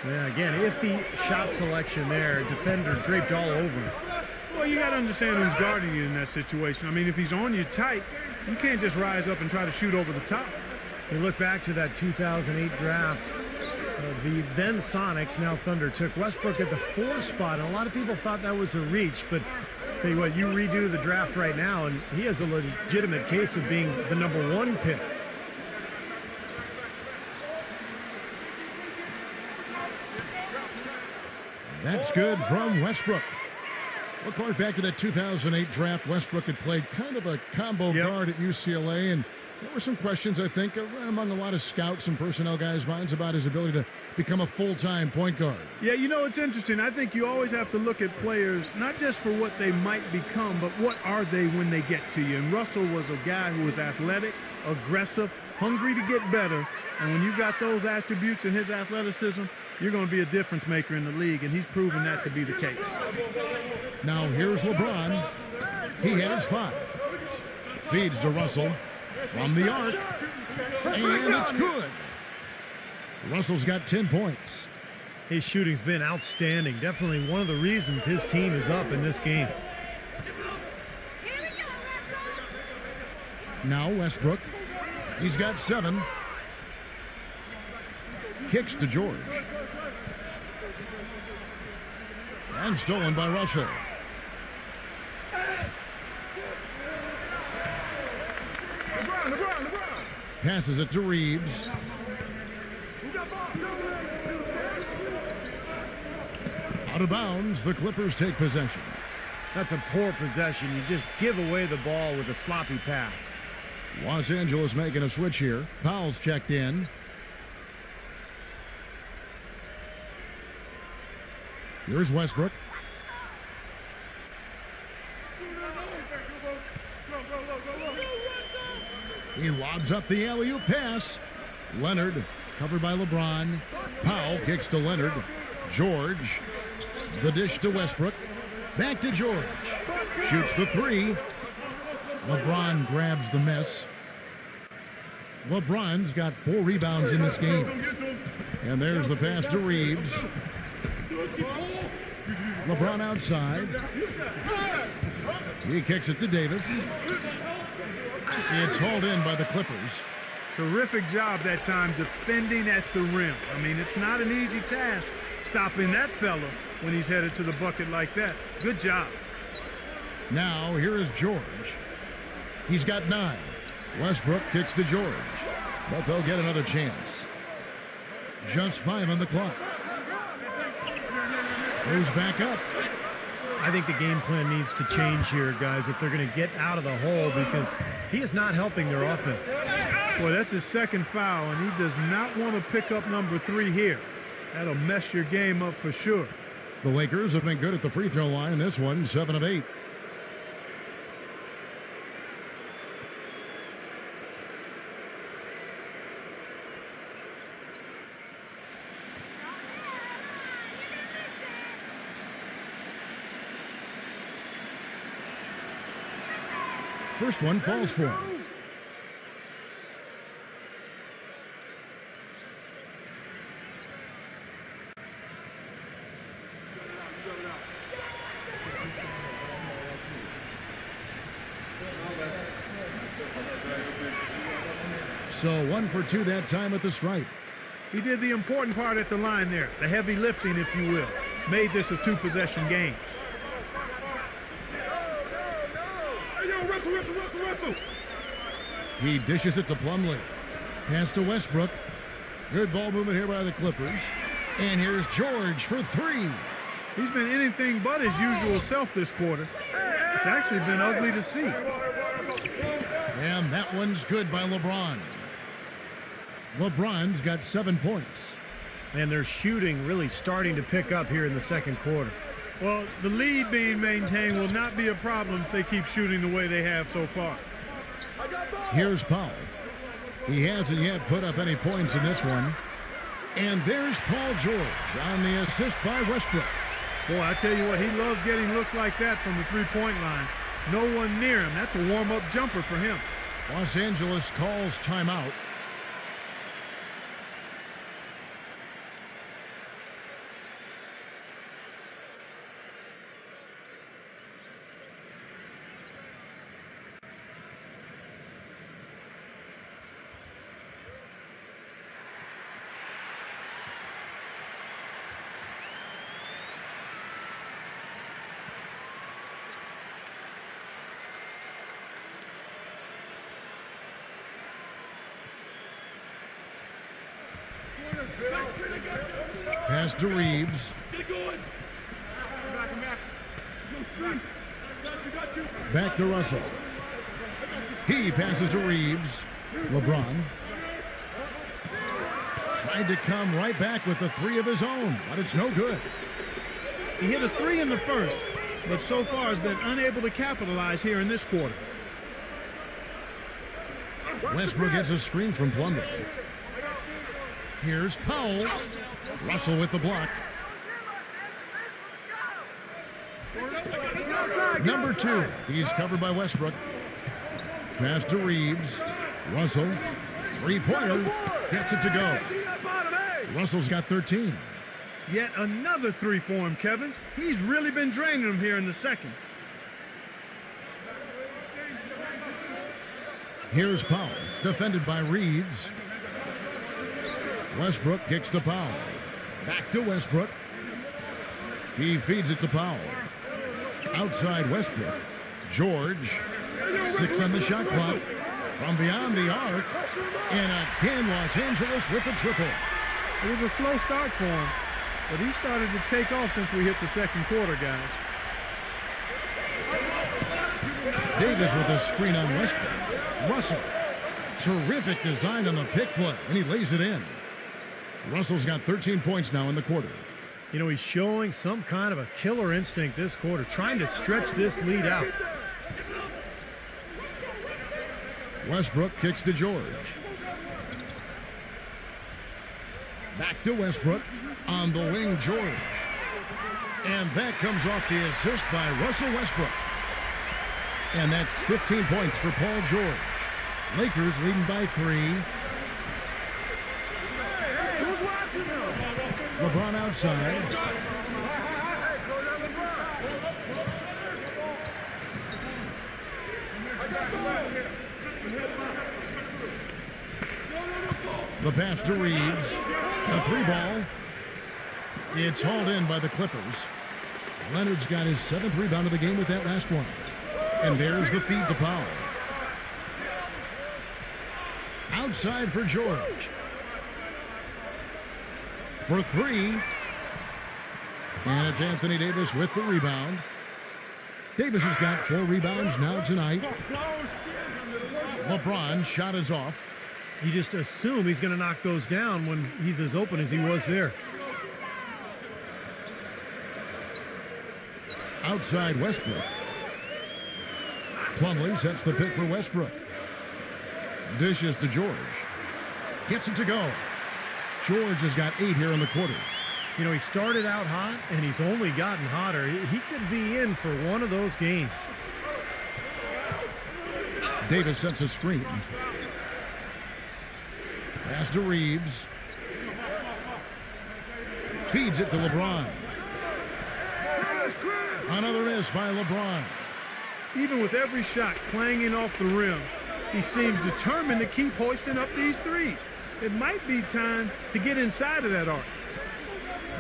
Yeah, again, iffy shot selection there. Defender draped all over him. Well, you got to understand who's guarding you in that situation. I mean, if he's on you tight, you can't just rise up and try to shoot over the top. You look back to that 2008 draft. The then Sonics, now Thunder, took Westbrook at the 4 spot, and a lot of people thought that was a reach, but tell you what, you redo the draft right now, and he has a legitimate case of being the #1 pick. That's good from Westbrook. Well, Clark, back to that 2008 draft, Westbrook had played kind of a combo guard at UCLA, and there were some questions, I think, among a lot of scouts and personnel guys' minds about his ability to become a full-time point guard. Yeah, you know, it's interesting. I think you always have to look at players, not just for what they might become, but what are they when they get to you. And Russell was a guy who was athletic, aggressive, hungry to get better. And when you've got those attributes in his athleticism, you're going to be a difference maker in the league, and he's proven that to be the case. Now here's LeBron. He has 5. Feeds to Russell from the arc, and it's good. Russell's got 10 points. His shooting's been outstanding. Definitely one of the reasons his team is up in this game. Now Westbrook. He's got 7. Kicks to George. And stolen by Russell. Passes it to Reeves. Out of bounds, the Clippers take possession. That's a poor possession. You just give away the ball with a sloppy pass. Los Angeles making a switch here. Powell's checked in. Here's Westbrook. He lobs up the alley-oop pass. Leonard, covered by LeBron. Powell kicks to Leonard. George, the dish to Westbrook. Back to George. Shoots the 3. LeBron grabs the miss. LeBron's got 4 rebounds in this game. And there's the pass to Reeves. LeBron outside. He kicks it to Davis. It's hauled in by the Clippers. Terrific job that time defending at the rim. I mean, it's not an easy task stopping that fella when he's headed to the bucket like that. Good job. Now, here is George. He's got 9. Westbrook kicks to George, but they'll get another chance. Just 5 on the clock. Goes back up. I think the game plan needs to change here, guys, if they're going to get out of the hole, because he is not helping their offense. Boy, that's his second foul, and he does not want to pick up number 3 here. That'll mess your game up for sure. The Lakers have been good at the free throw line in this one, 7 of 8. First one falls for him. So 1 for 2 that time at the stripe. He did the important part at the line there, the heavy lifting, if you will. Made this a 2-possession game. He dishes it to Plumlee. Pass to Westbrook. Good ball movement here by the Clippers. And here's George for 3. He's been anything but his usual self this quarter. It's actually been ugly to see. And that one's good by LeBron. LeBron's got 7 points. And their shooting really starting to pick up here in the second quarter. Well, the lead being maintained will not be a problem if they keep shooting the way they have so far. Here's Powell. He hasn't yet put up any points in this one. And there's Paul George on the assist by Westbrook. Boy, I tell you what, he loves getting looks like that from the three-point line. No one near him. That's a warm-up jumper for him. Los Angeles calls timeout. Pass to Reeves. Back to Russell. He passes to Reeves. LeBron tried to come right back with the three of his own, but it's no good. He hit a three in the first, but so far has been unable to capitalize here in this quarter. Westbrook gets a screen from Plumlee. Here's Powell. Russell with the block. Number 2. He's covered by Westbrook. Pass to Reeves. Russell. Three-pointer. Gets it to go. Russell's got 13. Yet another three for him, Kevin. He's really been draining them here in the second. Here's Powell, defended by Reeves. Westbrook kicks to Powell. Back to Westbrook. He feeds it to Powell. Outside Westbrook. George. 6 on the shot clock. From beyond the arc. And again, Los Angeles with the triple. It was a slow start for him, but he started to take off since we hit the second quarter, guys. Davis with a screen on Westbrook. Russell. Terrific design on the pick play, and he lays it in. Russell's got 13 points now in the quarter. You know, he's showing some kind of a killer instinct this quarter, trying to stretch this lead out. Westbrook kicks to George. Back to Westbrook. On the wing, George. And that comes off the assist by Russell Westbrook. And that's 15 points for Paul George. Lakers leading by 3. LeBron outside. The pass to Reeves. A three ball. It's hauled in by the Clippers. Leonard's got his 7th rebound of the game with that last one. And there's the feed to Powell. Outside for George. For 3. And it's Anthony Davis with the rebound. Davis has got 4 rebounds now tonight. LeBron shot is off. You just assume he's going to knock those down when he's as open as he was there. Outside Westbrook. Plumlee sets the pick for Westbrook. Dishes to George. Gets it to go. George has got 8 here in the quarter. You know, he started out hot, and he's only gotten hotter. He could be in for one of those games. Davis sets a screen. Pass to Reeves. Feeds it to LeBron. Another miss by LeBron. Even with every shot clanging off the rim, he seems determined to keep hoisting up these threes. It might be time to get inside of that arc.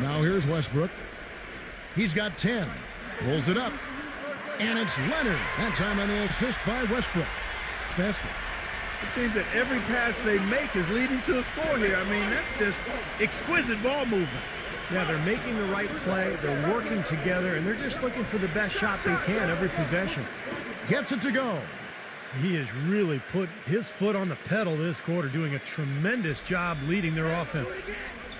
Now here's Westbrook. He's got 10. Pulls it up. And it's Leonard. That time on the assist by Westbrook. Basket. It seems that every pass they make is leading to a score here. I mean, that's just exquisite ball movement. Yeah, they're making the right play, they're working together, and they're just looking for the best shot they can every possession. Gets it to go. He has really put his foot on the pedal this quarter, doing a tremendous job leading their offense.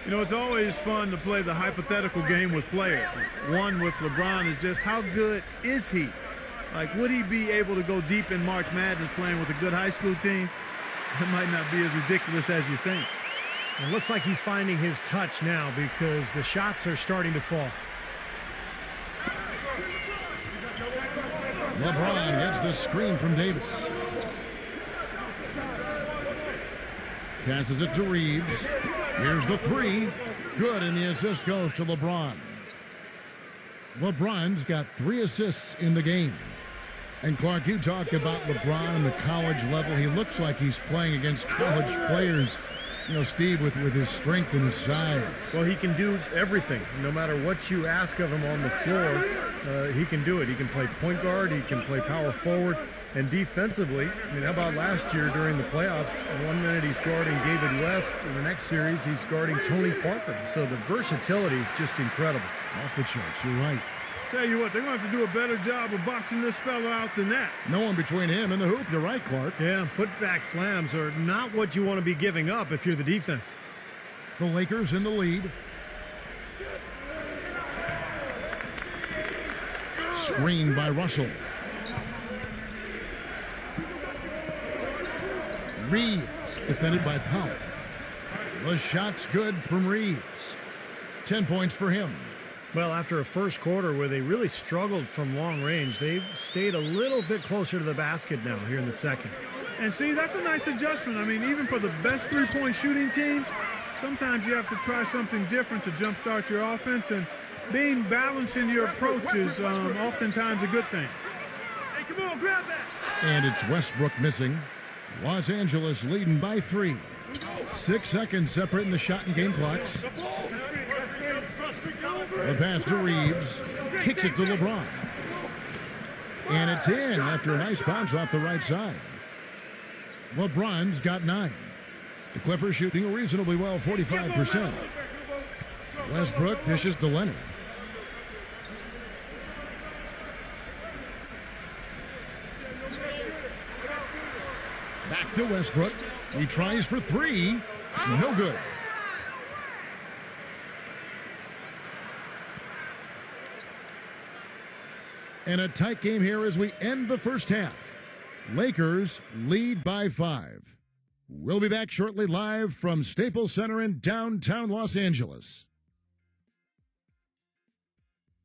You know, it's always fun to play the hypothetical game with players. One with LeBron is just how good is he? Like, would he be able to go deep in March Madness playing with a good high school team? It might not be as ridiculous as you think. It looks like he's finding his touch now because the shots are starting to fall. LeBron gets the screen from Davis. Passes it to Reeves. Here's the 3. Good, and the assist goes to LeBron. LeBron's got 3 assists in the game. And Clark, you talked about LeBron and the college level. He looks like he's playing against college players, you know, Steve, with his strength and his size. Well, he can do everything. No matter what you ask of him on the floor, he can do it. He can play point guard. He can play power forward. And defensively, I mean, how about last year during the playoffs? 1 minute he's guarding David West. In the next series, he's guarding Tony Parker. So the versatility is just incredible. Off the charts, you're right. Tell you what, they're going to have to do a better job of boxing this fella out than that. No one between him and the hoop. You're right, Clark. Yeah, putback slams are not what you want to be giving up if you're the defense. The Lakers in the lead. Screen by Russell. Reeves defended by Powell. The shot's good from Reeves. 10 points for him. Well, after a first quarter where they really struggled from long range, they've stayed a little bit closer to the basket now here in the second. And see, that's a nice adjustment. I mean, even for the best three-point shooting teams, sometimes you have to try something different to jumpstart your offense, and being balanced in your approach is oftentimes a good thing. Hey, come on, grab that. And it's Westbrook missing. Los Angeles leading by 3. 6 seconds separating the shot and game clocks. The pass to Reeves. Kicks it to LeBron. And it's in after a nice bounce off the right side. LeBron's got 9. The Clippers shooting reasonably well, 45%. Westbrook dishes to Leonard. Back to Westbrook. He tries for 3. No good. And a tight game here as we end the first half. Lakers lead by 5. We'll be back shortly live from Staples Center in downtown Los Angeles.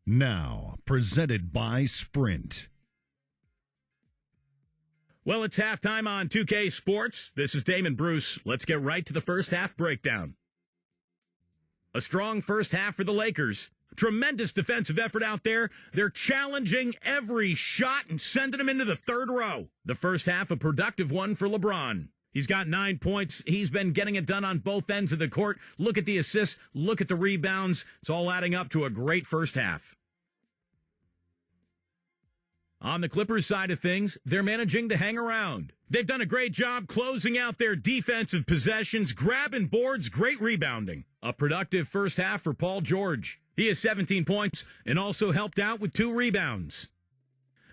Now, presented by Sprint. Well, it's halftime on 2K Sports. This is Damon Bruce. Let's get right to the first half breakdown. A strong first half for the Lakers. Tremendous defensive effort out there. They're challenging every shot and sending them into the third row. The first half, a productive one for LeBron. He's got 9 points. He's been getting it done on both ends of the court. Look at the assists. Look at the rebounds. It's all adding up to a great first half. On the Clippers side of things, they're managing to hang around. They've done a great job closing out their defensive possessions, grabbing boards, great rebounding. A productive first half for Paul George. He has 17 points and also helped out with 2 rebounds.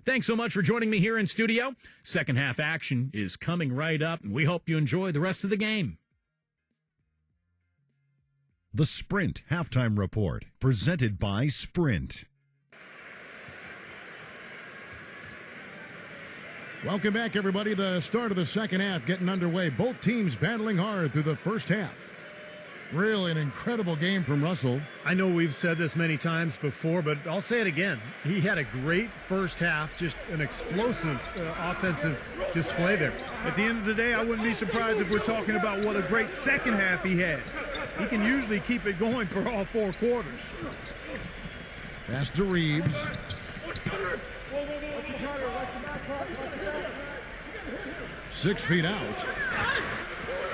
Thanks so much for joining me here in studio. Second half action is coming right up, and we hope you enjoy the rest of the game. The Sprint Halftime Report, presented by Sprint. Welcome back, everybody. The start of the second half getting underway. Both teams battling hard through the first half. Really an incredible game from Russell. I know we've said this many times before, but I'll say it again. He had a great first half, just an explosive offensive display there. At the end of the day, I wouldn't be surprised if we're talking about what a great second half he had. He can usually keep it going for all 4 quarters. Pass to Reeves. 6 feet out.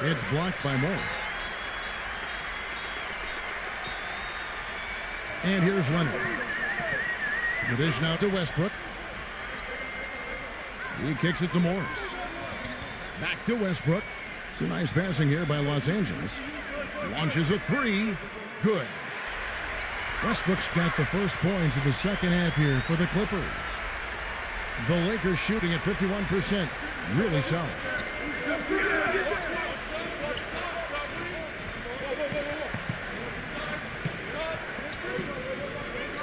It's blocked by Morris. And here's Leonard. The dish now to Westbrook. He kicks it to Morris. Back to Westbrook. Some nice passing here by Los Angeles. Launches a 3. Good. Westbrook's got the first points of the second half here for the Clippers. The Lakers shooting at 51%. Really solid.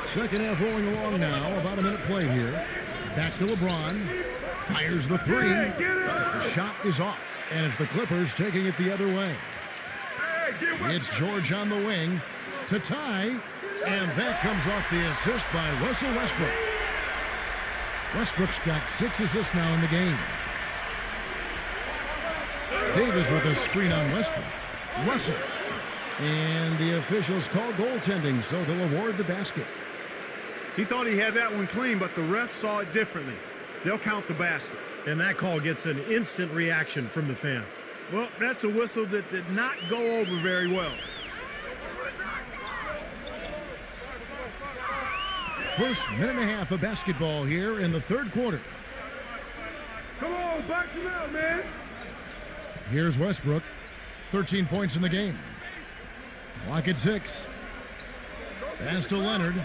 Second half rolling along now. About a minute played here. Back to LeBron. Fires the 3. The shot is off. And it's the Clippers taking it the other way. It's George on the wing to tie. And that comes off the assist by Russell Westbrook. Westbrook's got 6 assists now in the game. Davis with a screen on Westbrook. Russell. And the officials call goaltending, so they'll award the basket. He thought he had that one clean, but the ref saw it differently. They'll count the basket. And that call gets an instant reaction from the fans. Well, that's a whistle that did not go over very well. First minute and a half of basketball here in the third quarter. Come on, box him out, man. Here's Westbrook. 13 points in the game. Clock at 6. Pass to Leonard.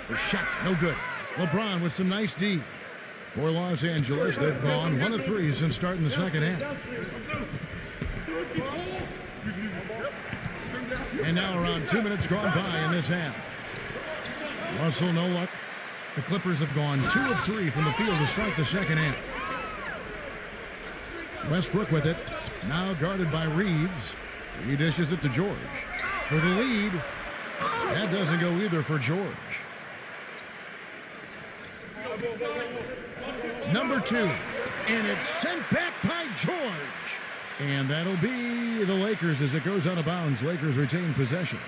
The shot, no good. LeBron with some nice D. For Los Angeles, they've gone 1 of 3 since starting the second half. And now around 2 minutes gone by in this half. Russell, no luck. The Clippers have gone 2 of 3 from the field to start the second half. Westbrook with it. Now guarded by Reeves. He dishes it to George. For the lead. That doesn't go either for George. Number 2. And it's sent back by George. And that'll be the Lakers as it goes out of bounds. Lakers retain possession.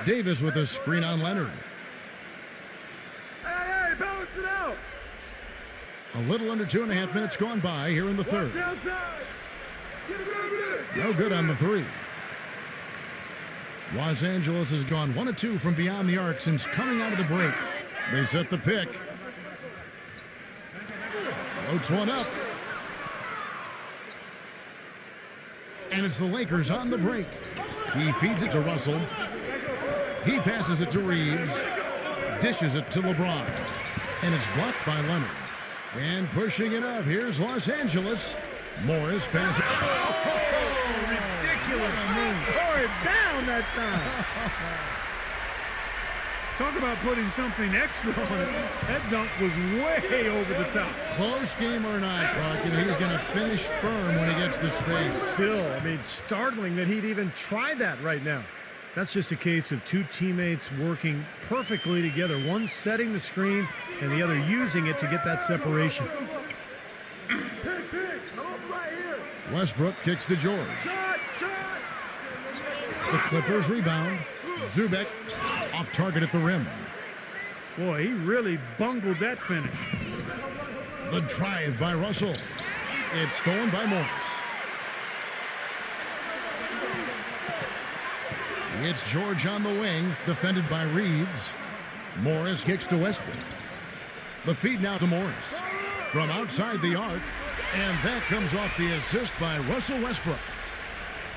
Davis with a screen on Leonard. Hey, balance it out. A little under 2.5 minutes gone by here in the third. Get it. No good on the 3. Los Angeles has gone 1 of 2 from beyond the arc since coming out of the break. They set the pick. Floats one up. And it's the Lakers on the break. He feeds it to Russell. He passes it to Reeves. Dishes it to LeBron. And it's blocked by Leonard. And pushing it up, here's Los Angeles. Morris passes. Ridiculous move. Tore it down that time. Talk about putting something extra on it. That dunk was way over the top. Close game or not, Clark, and he's going to finish firm when he gets the space. Still, I mean, startling that he'd even try that right now. That's just a case of 2 teammates working perfectly together, one setting the screen and the other using it to get that separation. Westbrook kicks to George. The Clippers rebound. Zubek off target at the rim. Boy, he really bungled that finish. The drive by Russell. It's stolen by Morris. It's George on the wing, defended by Reeves. Morris kicks to Westbrook. The feed now to Morris. From outside the arc, and that comes off the assist by Russell Westbrook.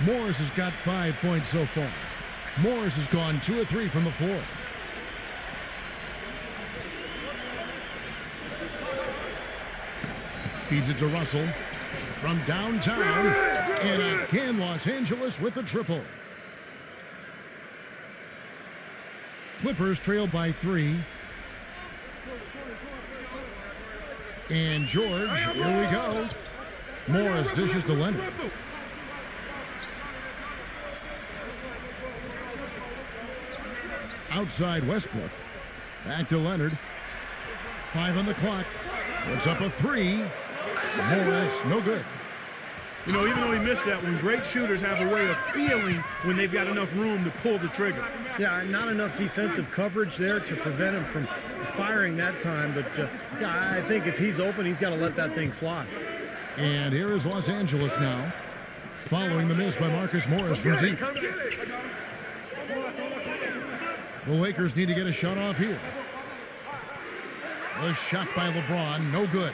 Morris has got 5 points so far. Morris has gone 2 of 3 from the floor. Feeds it to Russell. From downtown, and again Los Angeles with the triple. Clippers trail by 3. And George, here we go. Morris dishes to Leonard. Outside Westbrook. Back to Leonard. 5 on the clock. Puts up a 3. Morris, no good. You know, even though he missed that one, great shooters have a way of feeling when they've got enough room to pull the trigger. Yeah, not enough defensive coverage there to prevent him from firing that time. But, yeah, I think if he's open, he's got to let that thing fly. And here is Los Angeles now, following the miss by Marcus Morris from deep. The Lakers need to get a shot off here. The shot by LeBron, no good.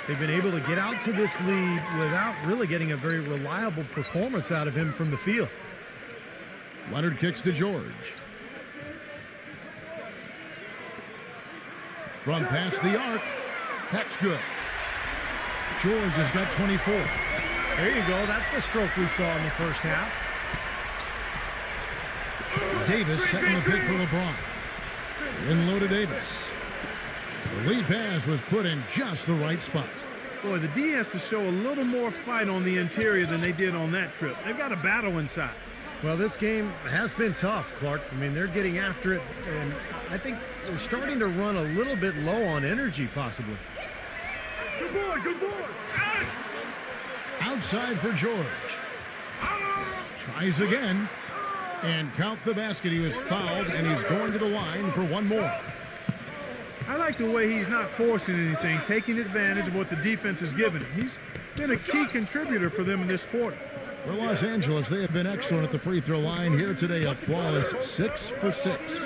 They've been able to get out to this lead without really getting a very reliable performance out of him from the field. Leonard kicks to George. From past the arc, that's good. George has got 24. There you go. That's the stroke we saw in the first half. Davis setting the pick for LeBron. In low to Davis. The lead pass was put in just the right spot. Boy, the D has to show a little more fight on the interior than they did on that trip. They've got a battle inside. Well, this game has been tough, Clark. I mean, they're getting after it, and I think they're starting to run a little bit low on energy, possibly. Good boy. Outside for George. Tries again. And count the basket. He was fouled, and he's going to the line for one more. I like the way he's not forcing anything, taking advantage of what the defense has given him. He's been a key contributor for them in this quarter. For Los Angeles, they have been excellent at the free throw line here today. A flawless 6 for 6.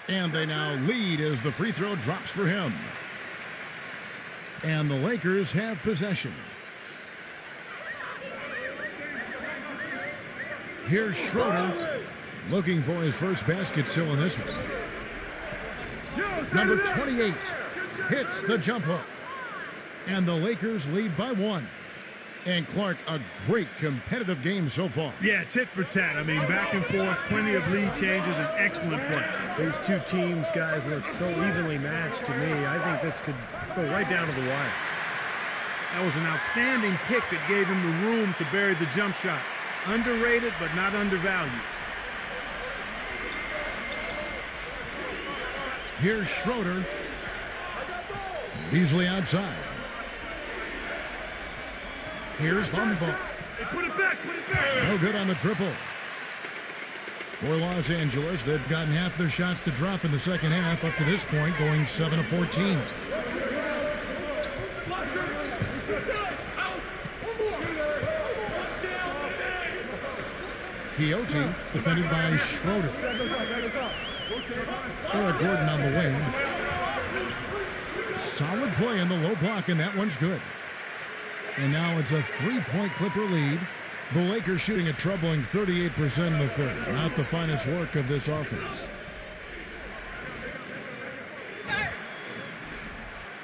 And they now lead as the free throw drops for him. And the Lakers have possession. Here's Schroeder looking for his first basket still in this one. Number 28 hits the jump hook. And the Lakers lead by 1. And Clark, a great competitive game so far. Yeah, tit for tat. I mean, back and forth, plenty of lead changes, and excellent play. These two teams, guys, look so evenly matched to me. I think this could go right down to the wire. That was an outstanding pick that gave him the room to bury the jump shot. Underrated, but not undervalued. Here's Schroeder. Beasley outside. Here's Bumble. Hey, put it back, put it back. No good on the triple. For Los Angeles, they've gotten half their shots to drop in the second half up to this point, going 7 of 14. Quixote defended by Schroeder. Eric Gordon on the wing. Solid play in the low block, and that one's good. And now it's a 3-point Clipper lead. The Lakers shooting a troubling 38% in the third. Not the finest work of this offense.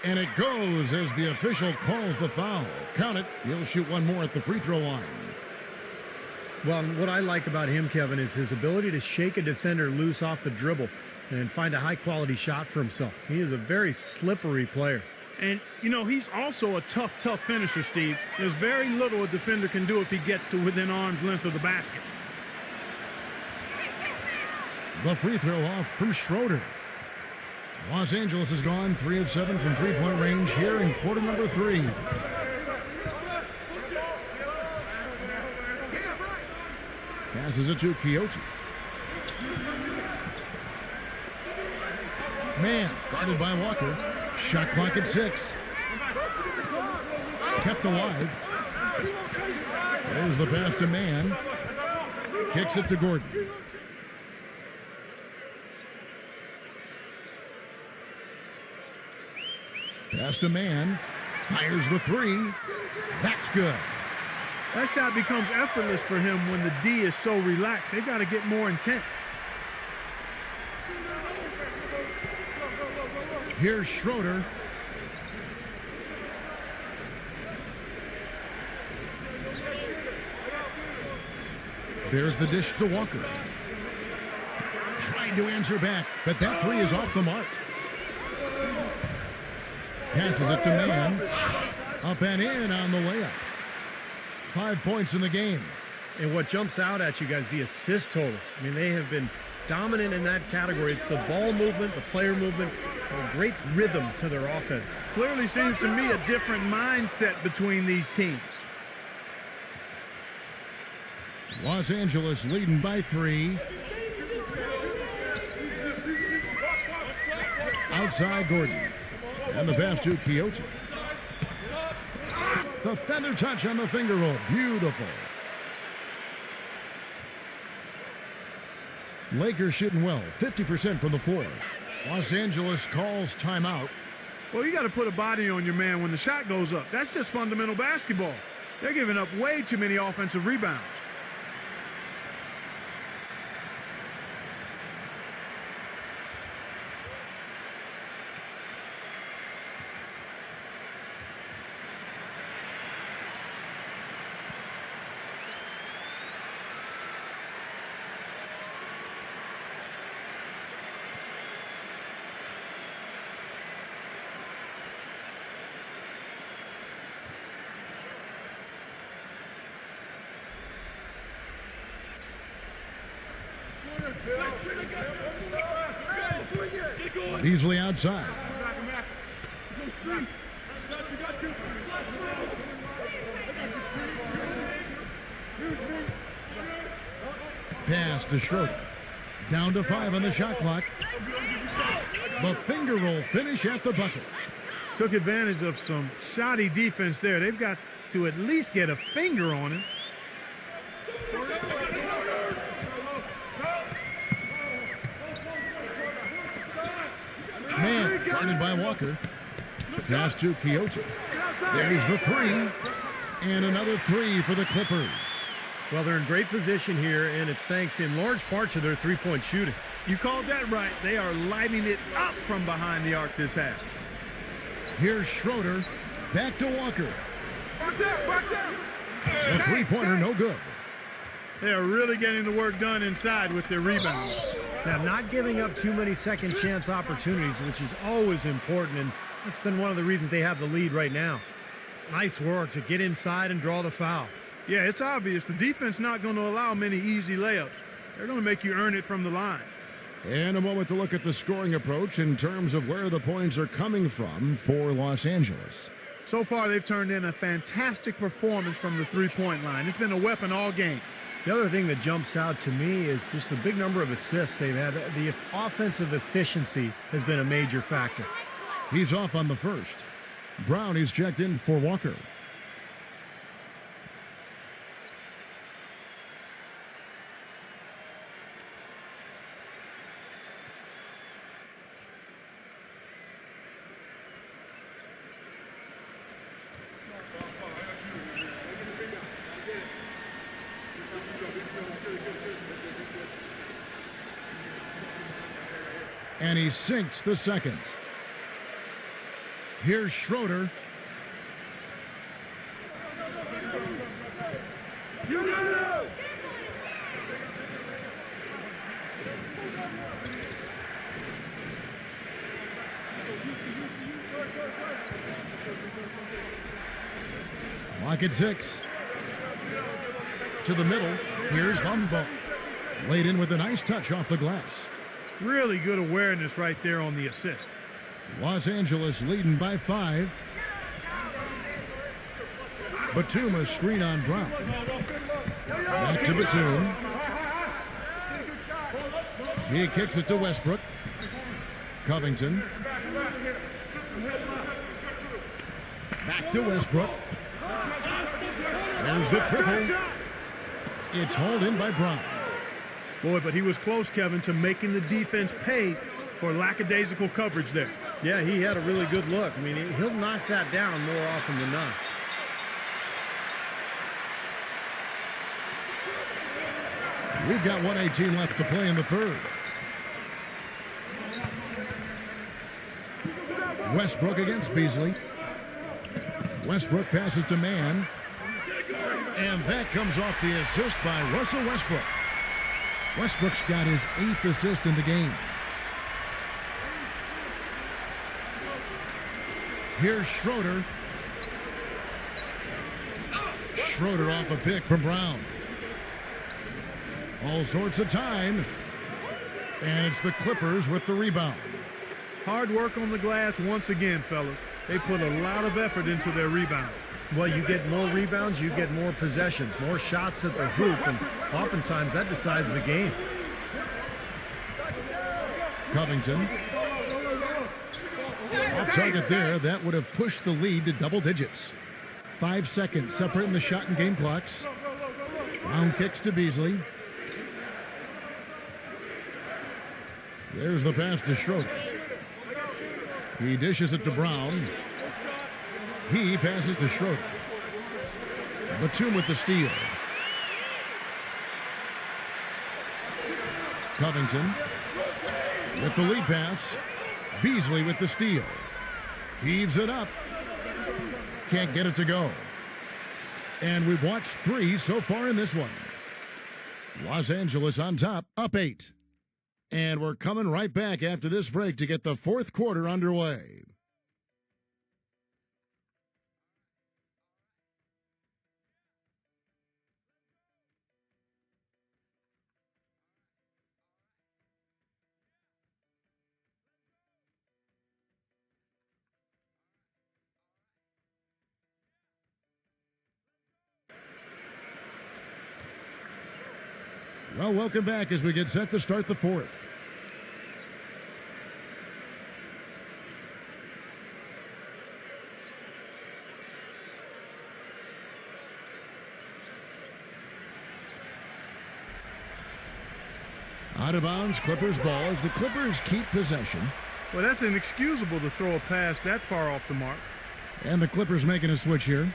And it goes as the official calls the foul. Count it. He'll shoot one more at the free throw line. Well, what I like about him, Kevin, is his ability to shake a defender loose off the dribble and find a high-quality shot for himself. He is a very slippery player. And, you know, he's also a tough finisher, Steve. There's very little a defender can do if he gets to within arm's length of the basket. The free throw off from Schroeder. Los Angeles has gone 3 of 7 from three-point range here in quarter number 3. Passes it to Quixote. Man, guarded by Walker. Shot clock at 6. Kept alive. There's the pass to Man. Kicks it to Gordon. Pass to Man. Fires the 3. That's good. That shot becomes effortless for him when the D is so relaxed. They've got to get more intense. Here's Schroeder. There's the dish to Walker. Trying to answer back, but that 3 is off the mark. Passes it to Man. Up and in on the layup. 5 points in the game. And what jumps out at you guys, the assist totals. I mean, they have been dominant in that category. It's the ball movement, the player movement, a great rhythm to their offense. Clearly seems to me a different mindset between these teams. Los Angeles leading by 3. Outside Gordon. And the pass to Quixote. The feather touch on the finger roll. Beautiful. Lakers shooting well. 50% from the floor. Los Angeles calls timeout. Well, you got to put a body on your man when the shot goes up. That's just fundamental basketball. They're giving up way too many offensive rebounds. Beasley outside. Pass to Schroeder. Down to 5 on the shot clock. The finger roll finish at the bucket. Took advantage of some shoddy defense there. They've got to at least get a finger on it. Guarded by Walker. Pass to Kyoto. There's the three. And another three for the Clippers. Well, they're in great position here, and it's thanks in large part to their three-point shooting. You called that right. They are lighting it up from behind the arc this half. Here's Schroeder. Back to Walker. Watch out. The three-pointer no good. They are really getting the work done inside with their rebounds. Now, not giving up too many second-chance opportunities, which is always important, and that's been one of the reasons they have the lead right now. Nice work to get inside and draw the foul. Yeah, it's obvious. The defense not going to allow many easy layups. They're going to make you earn it from the line. And a moment to look at the scoring approach in terms of where the points are coming from for Los Angeles. So far, they've turned in a fantastic performance from the three-point line. It's been a weapon all game. The other thing that jumps out to me is just the big number of assists they've had. The offensive efficiency has been a major factor. He's off on the first. Brown is checked in for Walker. And he sinks the second. Here's Schroeder. Clock at 6. To the middle. Here's Humboldt. Laid in with a nice touch off the glass. Really good awareness right there on the assist. Los Angeles leading by 5. Batum a screen on Brown. Back to Batum. He kicks it to Westbrook. Covington. Back to Westbrook. There's the triple. It's hauled in by Brown. Boy, but he was close, Kevin, to making the defense pay for lackadaisical coverage there. Yeah, he had a really good look. I mean, he'll knock that down more often than not. We've got 1:18 left to play in the third. Westbrook against Beasley. Westbrook passes to Mann. And that comes off the assist by Russell Westbrook. Westbrook's got his 8th assist in the game. Here's Schroeder. Schroeder off a pick from Brown. All sorts of time. And it's the Clippers with the rebound. Hard work on the glass once again, fellas. They put a lot of effort into their rebound. Well, you get more rebounds, you get more possessions, more shots at the hoop, and oftentimes that decides the game. Covington. Off target there. That would have pushed the lead to double digits. 5 seconds separating the shot and game clocks. Brown kicks to Beasley. There's the pass to Schroeder. He dishes it to Brown. He passes to Schroeder. Batum with the steal. Covington with the lead pass. Beasley with the steal. Heaves it up. Can't get it to go. And we've watched 3 so far in this one. Los Angeles on top, up 8. And we're coming right back after this break to get the fourth quarter underway. Well, welcome back as we get set to start the fourth. Out of bounds, Clippers ball as the Clippers keep possession. Well, that's inexcusable to throw a pass that far off the mark. And the Clippers making a switch here.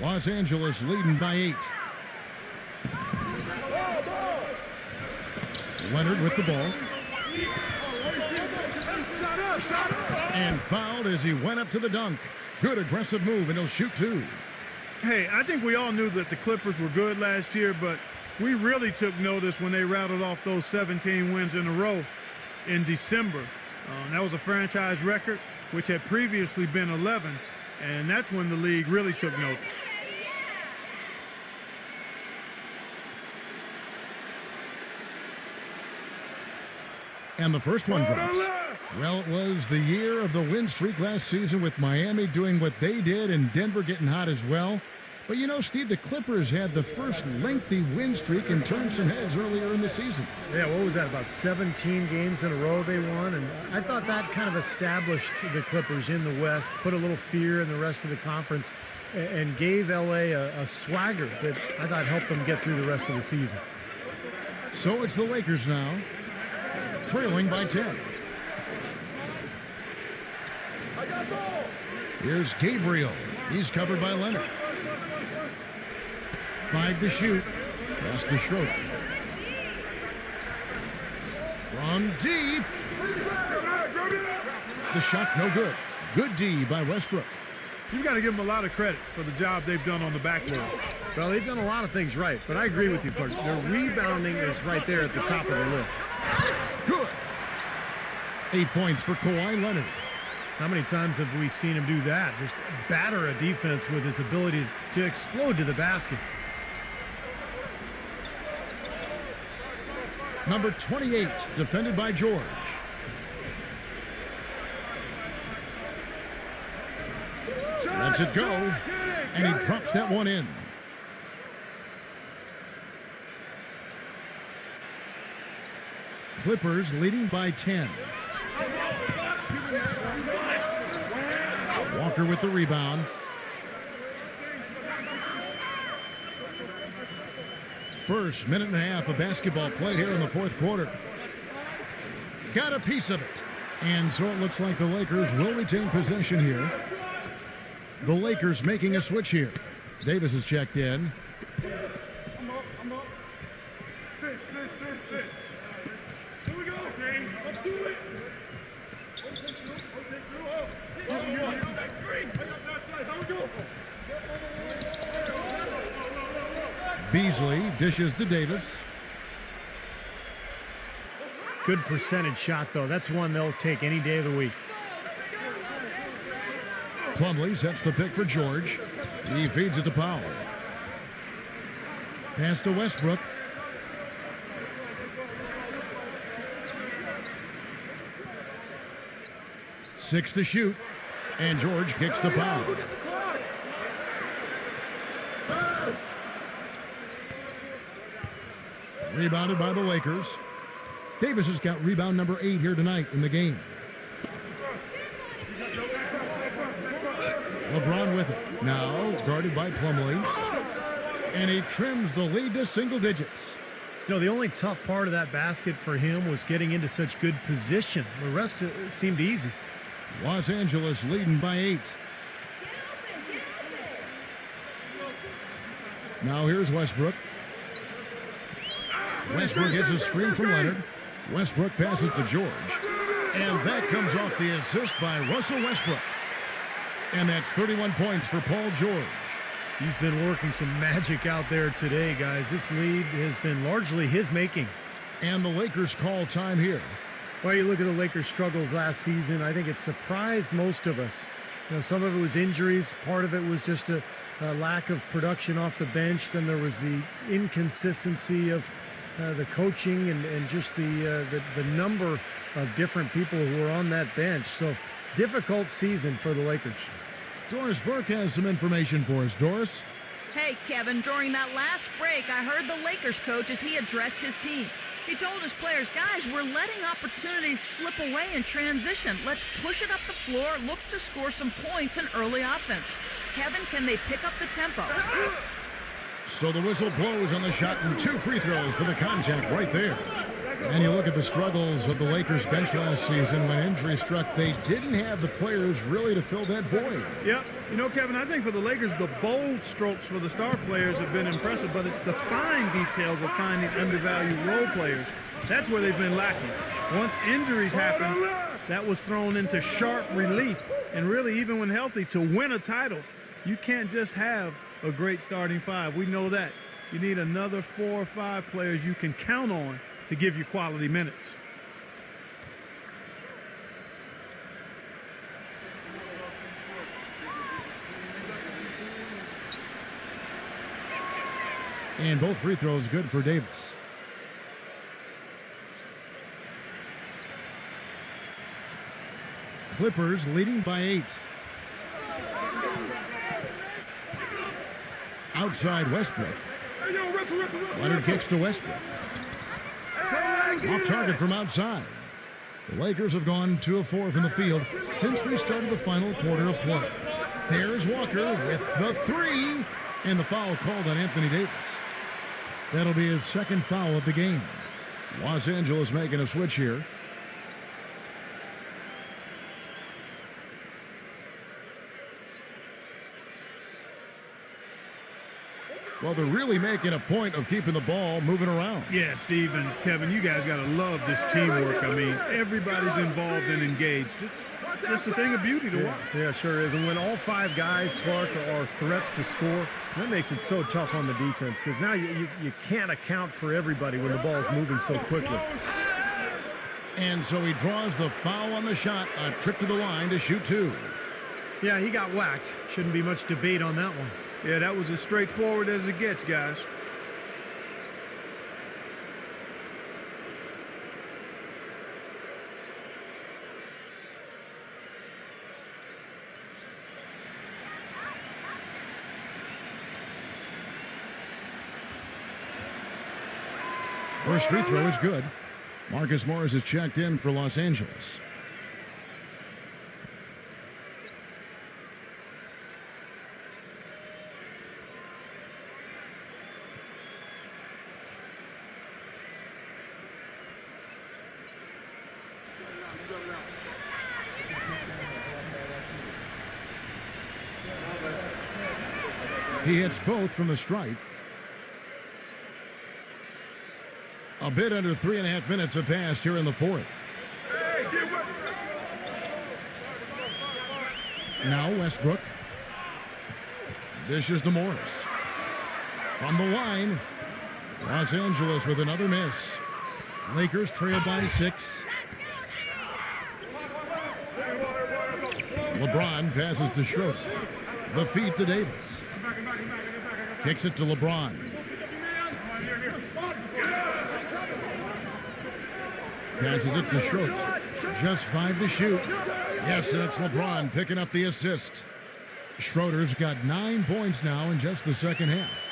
Los Angeles leading by 8. Leonard with the ball. And fouled as he went up to the dunk. Good aggressive move, and he'll shoot 2. Hey, I think we all knew that the Clippers were good last year, but we really took notice when they rattled off those 17 wins in a row in December. That was a franchise record, which had previously been 11, and that's when the league really took notice. And the first one drops. Well, it was the year of the win streak last season with Miami doing what they did and Denver getting hot as well. But you know, Steve, the Clippers had the first lengthy win streak and turned some heads earlier in the season. Yeah, what was that, about 17 games in a row they won? And I thought that kind of established the Clippers in the West, put a little fear in the rest of the conference, and gave L.A. a swagger that I thought helped them get through the rest of the season. So it's the Lakers now, trailing by 10. Here's Gabriel. He's covered by Leonard. 5 to shoot. Pass to Schroeder. From deep. The shot no good. Good D by Westbrook. You've got to give them a lot of credit for the job they've done on the backboard. Well, they've done a lot of things right, but I agree with you, Clark. Their rebounding is right there at the top of the list. Good. 8 points for Kawhi Leonard. How many times have we seen him do that? Just batter a defense with his ability to explode to the basket. Number 28, defended by George. Lets it go, and he drops that one in. Clippers leading by 10. Walker with the rebound. First minute and a half of basketball play here in the fourth quarter. Got a piece of it. And so it looks like the Lakers will retain possession here. The Lakers making a switch here. Davis is checked in. Beasley dishes to Davis. Good percentage shot, though. That's one they'll take any day of the week. Plumlee sets the pick for George. He feeds it to Powell. Pass to Westbrook. Six to shoot. And George kicks to Powell. Rebounded by the Lakers. Davis has got rebound number 8 here tonight in the game. LeBron with it. Now guarded by Plumlee. And he trims the lead to single digits. You know, the only tough part of that basket for him was getting into such good position. The rest seemed easy. Los Angeles leading by 8. Now here's Westbrook. Westbrook gets a screen from Leonard. Westbrook passes to George. And that comes off the assist by Russell Westbrook. And that's 31 points for Paul George. He's been working some magic out there today, guys. This lead has been largely his making. And the Lakers call time here. Well, you look at the Lakers' struggles last season, I think it surprised most of us. You know, some of it was injuries. Part of it was just a lack of production off the bench. Then there was the inconsistency of the coaching and just the number of different people who were on that bench. So, difficult season for the Lakers. Doris Burke has some information for us. Doris? Hey, Kevin, during that last break, I heard the Lakers coach as he addressed his team. He told his players, guys, we're letting opportunities slip away in transition. Let's push it up the floor, look to score some points in early offense. Kevin, can they pick up the tempo? So the whistle blows on the shot and 2 free throws for the contact right there. And you look at the struggles of the Lakers bench last season when injury struck. They didn't have the players really to fill that void. Yep. You know, Kevin, I think for the Lakers, the bold strokes for the star players have been impressive, but it's the fine details of finding undervalued role players. That's where they've been lacking. Once injuries happen, that was thrown into sharp relief. And really, even when healthy, to win a title, you can't just have a great starting 5. We know that. You need another 4 or 5 players you can count on to give you quality minutes. And both free throws good for Davis. Clippers leading by 8. Outside Westbrook. Leonard kicks to Westbrook. Off target from outside. The Lakers have gone 2 of 4 from the field since we started the final quarter of play. There's Walker with the 3, and the foul called on Anthony Davis. That'll be his second foul of the game. Los Angeles making a switch here. Well, they're really making a point of keeping the ball moving around. Yeah, Steve and Kevin, you guys got to love this teamwork. I mean, everybody's involved and engaged. It's just a thing of beauty to watch. Yeah, sure is. And when all 5 guys, Clark, are threats to score, that makes it so tough on the defense because now you can't account for everybody when the ball is moving so quickly. And so he draws the foul on the shot, a trip to the line to shoot 2. Yeah, he got whacked. Shouldn't be much debate on that one. Yeah, that was as straightforward as it gets, guys. First free throw is good. Marcus Morris is checked in for Los Angeles. He hits both from the stripe. A bit under 3.5 minutes have passed here in the 4th. Now Westbrook. Dishes to Morris. From the line, Los Angeles with another miss. Lakers trail by 6. LeBron passes to Schroeder. The feed to Davis. Kicks it to LeBron. Passes it to Schroeder. Just 5 to shoot. Yes, and it's LeBron picking up the assist. Schroeder's got 9 points now in just the second half.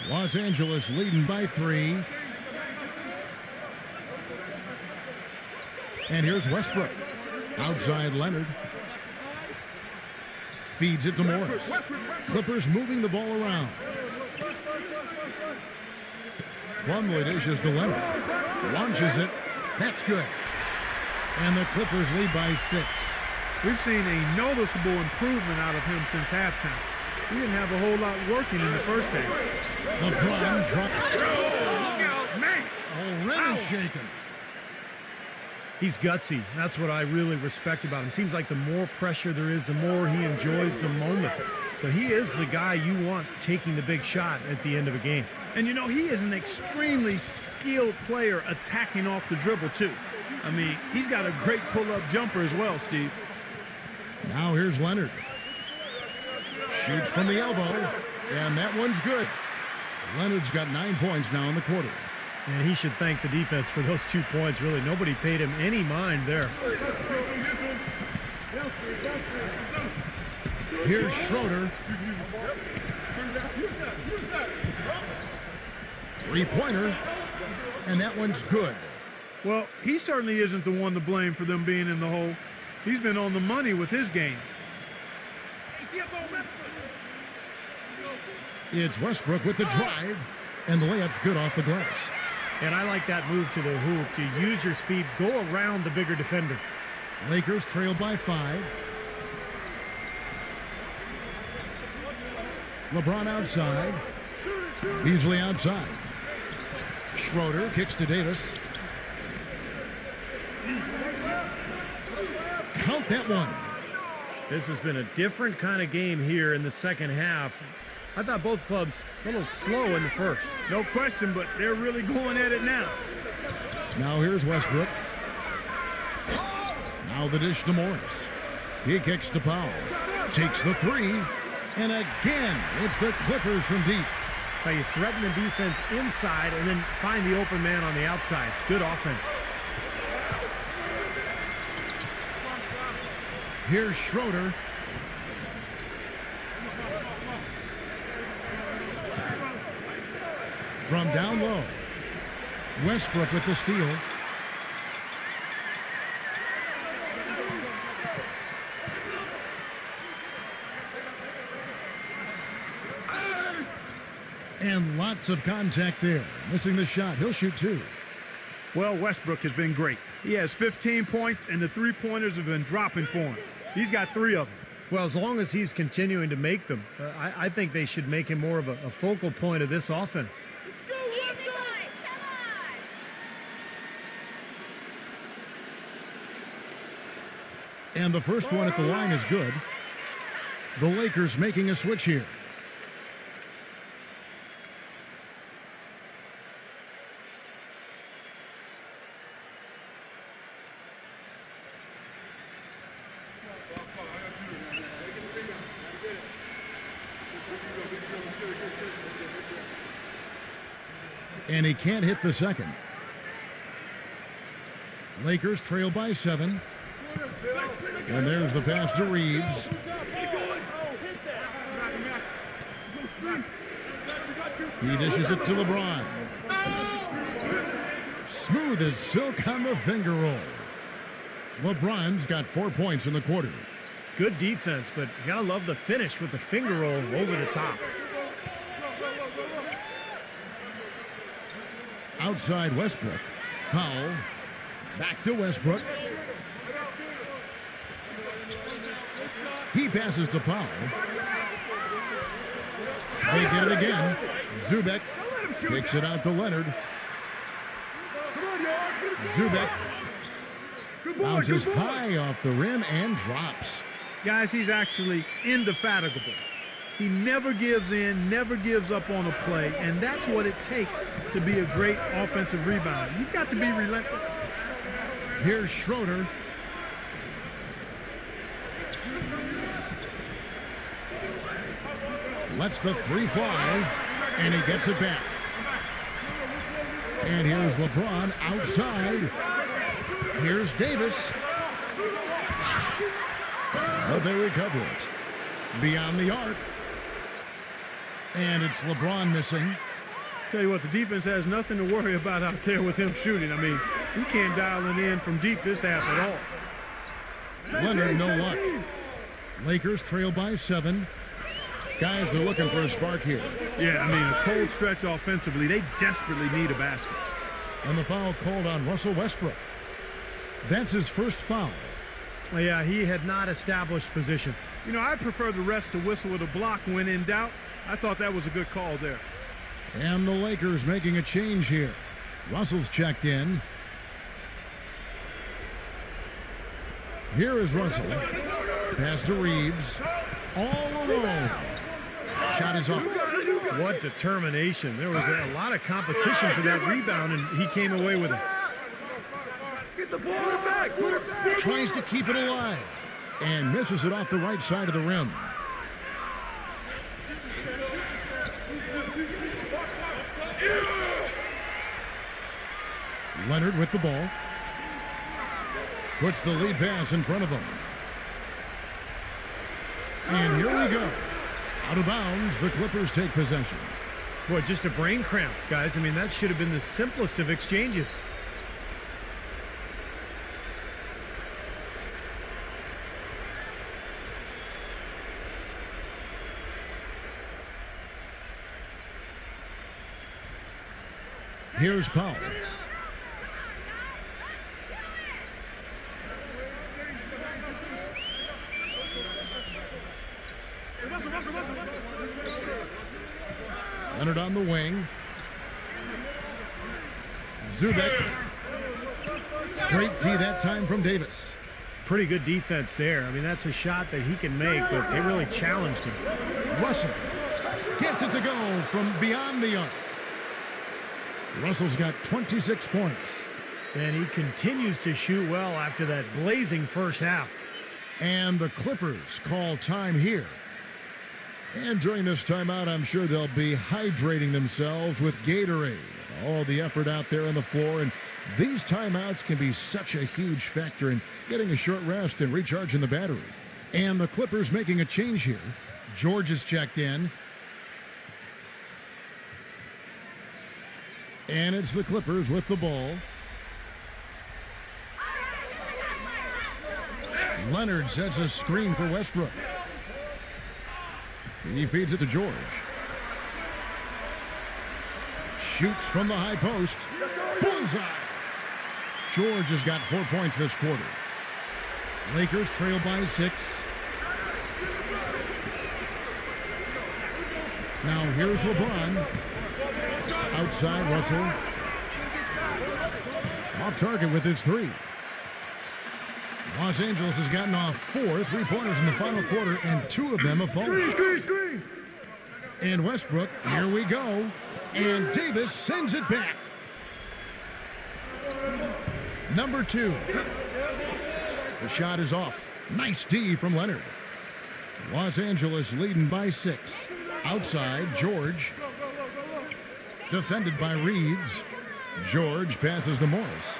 Los Angeles leading by 3. And here's Westbrook. Outside Leonard. Feeds it to Morris. Clippers moving the ball around. Plumlee dishes to Leonard. Launches it. That's good. And the Clippers lead by 6. We've seen a noticeable improvement out of him since halftime. He didn't have a whole lot working in the first half. LeBron dropped. Oh, man. Oh, rim is shaking. He's gutsy. That's what I really respect about him. Seems like the more pressure there is, the more he enjoys the moment. So he is the guy you want taking the big shot at the end of a game. And, you know, he is an extremely skilled player attacking off the dribble, too. I mean, he's got a great pull-up jumper as well, Steve. Now here's Leonard. Shoots from the elbow, and that one's good. Leonard's got 9 points now in the quarter. And he should thank the defense for those 2 points, really. Nobody paid him any mind there. Here's Schroeder. Three-pointer, and that one's good. Well, he certainly isn't the one to blame for them being in the hole. He's been on the money with his game. It's Westbrook with the drive, and the layup's good off the glass. And I like that move to the hoop. You use your speed, go around the bigger defender. Lakers trail by 5. LeBron outside. Beasley outside. Schroeder kicks to Davis. Count that one. This has been a different kind of game here in the second half. I thought both clubs a little slow in the first. No question, but they're really going at it now. Now here's Westbrook. Now the dish to Morris. He kicks to Powell. Takes the three. And again, it's the Clippers from deep. Now you threaten the defense inside and then find the open man on the outside. Good offense. Here's Schroeder. From down low. Westbrook with the steal. And lots of contact there. Missing the shot. He'll shoot 2. Well, Westbrook has been great. He has 15 points, and the three-pointers have been dropping for him. He's got 3 of them. Well, as long as he's continuing to make them, I think they should make him more of a focal point of this offense. And the first one at the line is good. The Lakers making a switch here. And he can't hit the second. Lakers trail by 7. And there's the pass to Reeves. He dishes it to LeBron. Smooth as silk on the finger roll. LeBron's got 4 points in the quarter. Good defense, but you gotta love the finish with the finger roll over the top. Outside Westbrook. Powell. Back to Westbrook. He passes to Powell. They get it again. Zubek kicks it out to Leonard. Zubek bounces high off the rim and drops. Guys, he's actually indefatigable. He never gives in, never gives up on a play, and that's what it takes to be a great offensive rebounder. You've got to be relentless. Here's Schroeder. Lets the three fly, and he gets it back. And here's LeBron outside. Here's Davis. But they recover it. Beyond the arc. And it's LeBron missing. Tell you what, the defense has nothing to worry about out there with him shooting. I mean, he can't dial it in from deep this half at all. Leonard, no luck. Lakers trail by 7. Guys are looking for a spark here. Yeah, I mean, a cold stretch offensively. They desperately need a basket. And the foul called on Russell Westbrook. That's his first foul. Yeah, he had not established position. You know, I prefer the refs to whistle with a block when in doubt. I thought that was a good call there. And the Lakers making a change here. Russell's checked in. Here is Russell. Pass to Reeves. All alone. Shot is off. What determination. There was a lot of competition for that rebound, and he came away with it. Get the ball back. Put it back. Tries to keep it alive. And misses it off the right side of the rim. Leonard with the ball. Puts the lead pass in front of him. And here we go. Out of bounds, the Clippers take possession. Boy, just a brain cramp, guys. I mean, that should have been the simplest of exchanges. Here's Powell. Leonard on the wing. Zubek. Great tee that time from Davis. Pretty good defense there. I mean, that's a shot that he can make, but they really challenged him. Russell gets it to go from beyond the arc. Russell's got 26 points. And he continues to shoot well after that blazing first half. And the Clippers call time here. And during this timeout, I'm sure they'll be hydrating themselves with Gatorade. All the effort out there on the floor. And these timeouts can be such a huge factor in getting a short rest and recharging the battery. And the Clippers making a change here. George is checked in. And it's the Clippers with the ball. Leonard sets a screen for Westbrook. He feeds it to George. Shoots from the high post. Bullseye. George has got 4 points this quarter. Lakers trail by 6. Now here's LeBron. Outside Russell. Off target with his 3. Los Angeles has gotten off 4 3-pointers in the final quarter, and 2 of them have fallen. Screen. And Westbrook, here we go. And Davis sends it back. Number 2. The shot is off. Nice D from Leonard. Los Angeles leading by 6. Outside, George. Defended by Reeves. George passes to Morris.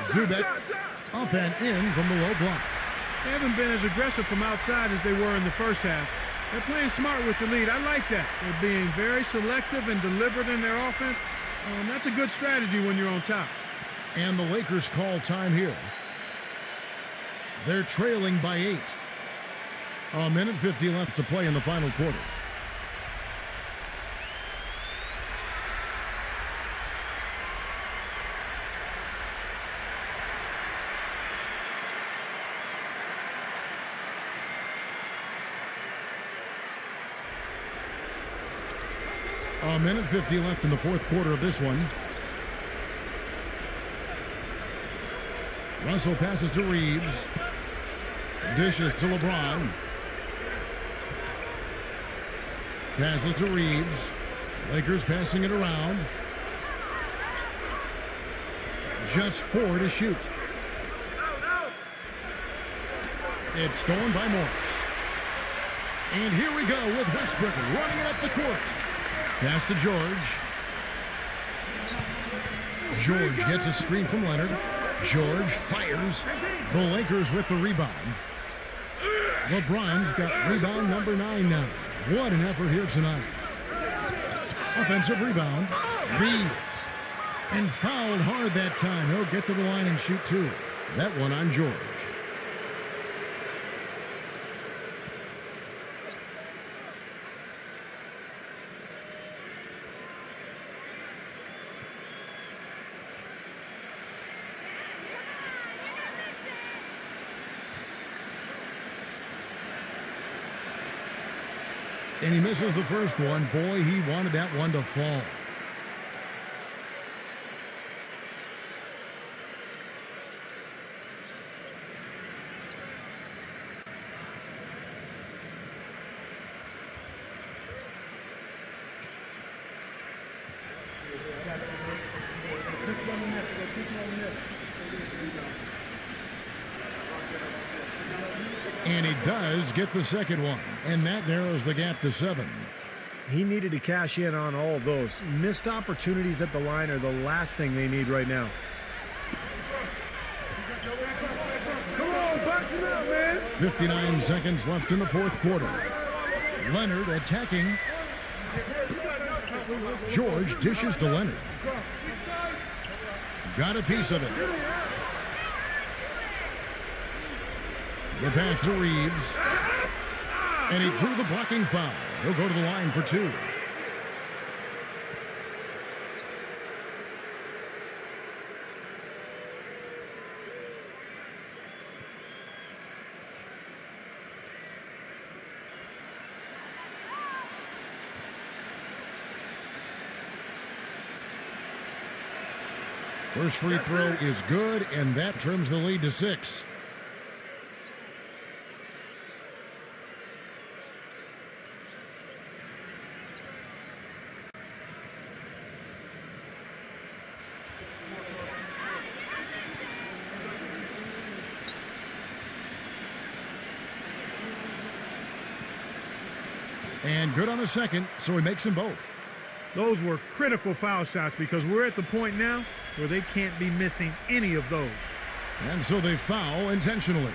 Zubek up and in from the low block. They haven't been as aggressive from outside as they were in the first half. They're playing smart with the lead. I like that. They're being very selective and deliberate in their offense. That's a good strategy when you're on top. And the Lakers call time here. They're trailing by 8. 1:50 left to play in the final quarter. A 1:50 left in the fourth quarter of this one. Russell passes to Reeves. Dishes to LeBron. Passes to Reeves. Lakers passing it around. Just 4 to shoot. It's stolen by Morris. And here we go with Westbrook running it up the court. Pass to George. George gets a screen from Leonard. George fires. The Lakers with the rebound. LeBron's got rebound number 9 now. What an effort here tonight. Offensive rebound. Reeves. And fouled hard that time. He'll get to the line and shoot 2. That one on George. And he misses the first one. Boy, he wanted that one to fall. And he does get the second one, and that narrows the gap to 7. He needed to cash in on all of those. Missed opportunities at the line are the last thing they need right now. Come on, box him out, man. 59 seconds left in the fourth quarter. Leonard attacking. George dishes to Leonard. Got a piece of it. The pass to Reeves. And he drew the blocking foul. He'll go to the line for two. First free throw is good, and that trims the lead to 6. And good on the second, so he makes them both. Those were critical foul shots because we're at the point now where they can't be missing any of those. And so they foul intentionally.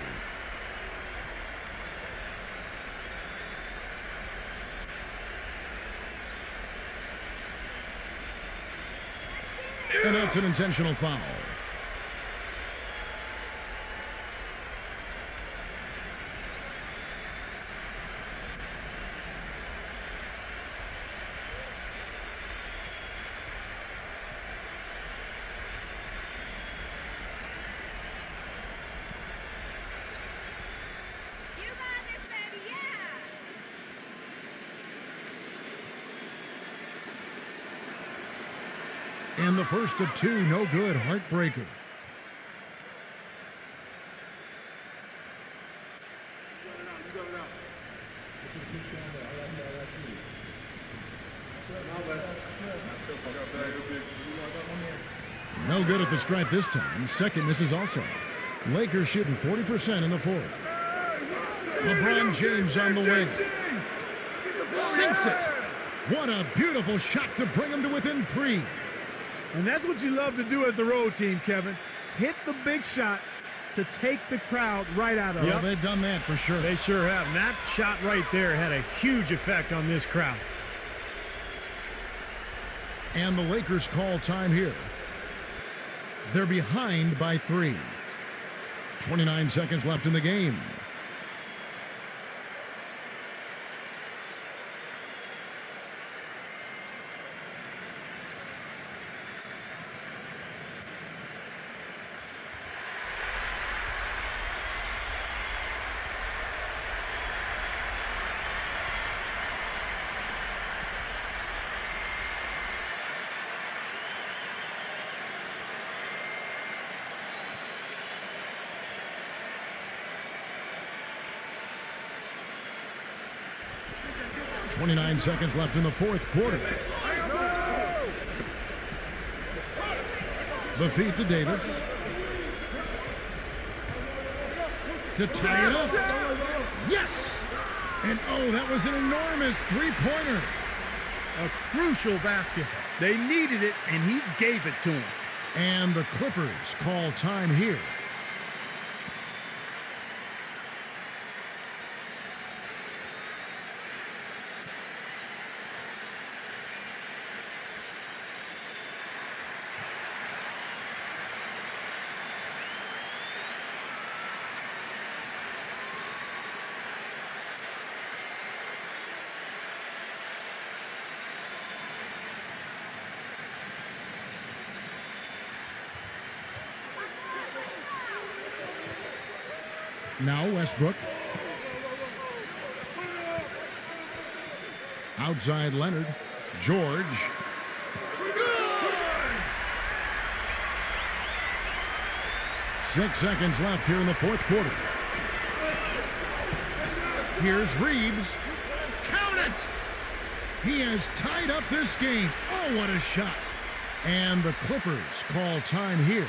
And that's an intentional foul. And the first of two, no good, heartbreaker. No good at the stripe this time. Second misses also. Lakers shooting 40% in the fourth. LeBron James on the wing. Sinks it. What a beautiful shot to bring him to within 3. And that's what you love to do as the road team, Kevin. Hit the big shot to take the crowd right out of it. Yeah, they've done that for sure. They sure have. And that shot right there had a huge effect on this crowd. And the Lakers call time here. They're behind by 3. 29 seconds left in the game. .29 seconds left in the fourth quarter. The feed to Davis. To tie it up. Yes! And oh, that was an enormous three-pointer. A crucial basket. They needed it, and he gave it to them. And the Clippers call time here. Now Westbrook. Outside Leonard. George. Good! 6 seconds left here in the fourth quarter. Here's Reeves. Count it! He has tied up this game. Oh, what a shot. And the Clippers call time here.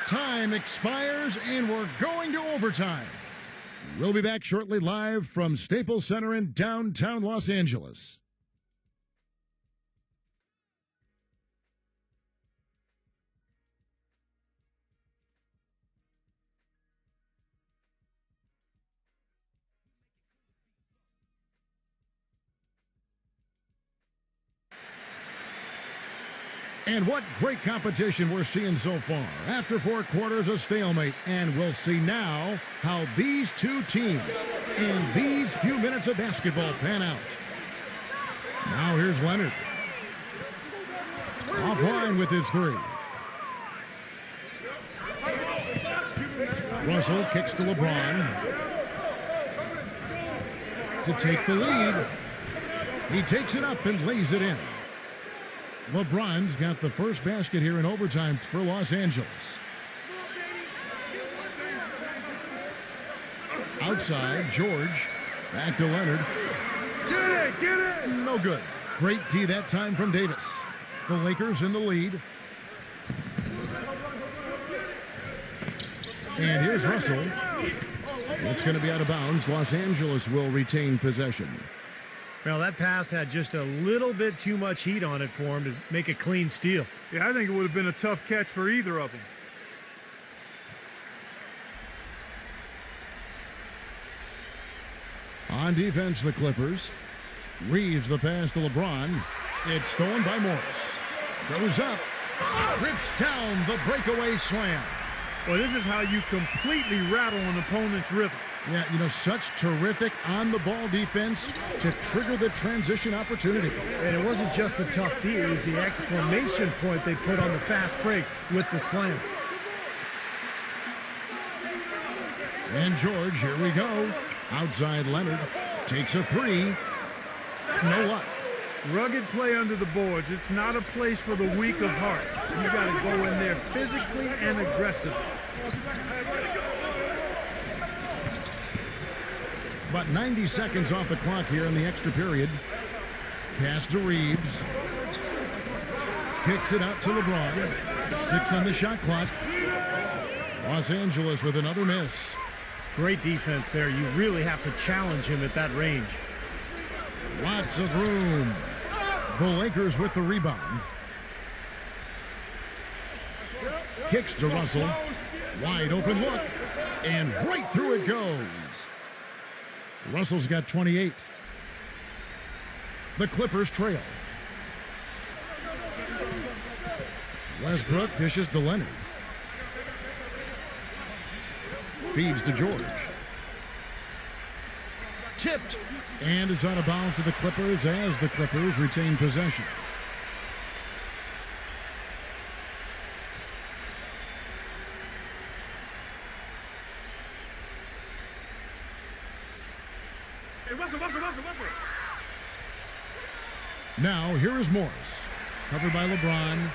Time expires, and we're going to overtime. We'll be back shortly live from Staples Center in downtown Los Angeles. And what great competition we're seeing so far. After 4 quarters, a stalemate. And we'll see now how these two teams in these few minutes of basketball pan out. Now here's Leonard. Offline with his 3. Russell kicks to LeBron to take the lead. He takes it up and lays it in. LeBron's got the first basket here in overtime for Los Angeles. Outside, George. Back to Leonard. Get it! No good. Great D that time from Davis. The Lakers in the lead. And here's Russell. It's going to be out of bounds. Los Angeles will retain possession. Well, that pass had just a little bit too much heat on it for him to make a clean steal. Yeah, I think it would have been a tough catch for either of them. On defense, the Clippers. Reeves the pass to LeBron. It's stolen by Morris. Goes up. Rips down the breakaway slam. Well, this is how you completely rattle an opponent's rhythm. Yeah, you know, such terrific on-the-ball defense to trigger the transition opportunity. And it wasn't just the tough D, it was the exclamation point they put on the fast break with the slam. And George, here we go. Outside Leonard takes a 3. No luck. Rugged play under the boards. It's not a place for the weak of heart. You got to go in there physically and aggressively. About 90 seconds off the clock here in the extra period. Pass to Reeves. Kicks it out to LeBron. 6 on the shot clock. Los Angeles with another miss. Great defense there. You really have to challenge him at that range. Lots of room. The Lakers with the rebound. Kicks to Russell. Wide open look. And right through it goes. Russell's got 28. The Clippers trail. Westbrook dishes to Leonard. Feeds to George. Tipped. And is out of bounds to the Clippers as the Clippers retain possession. Hey, Russell. Now, here is Morris. Covered by LeBron.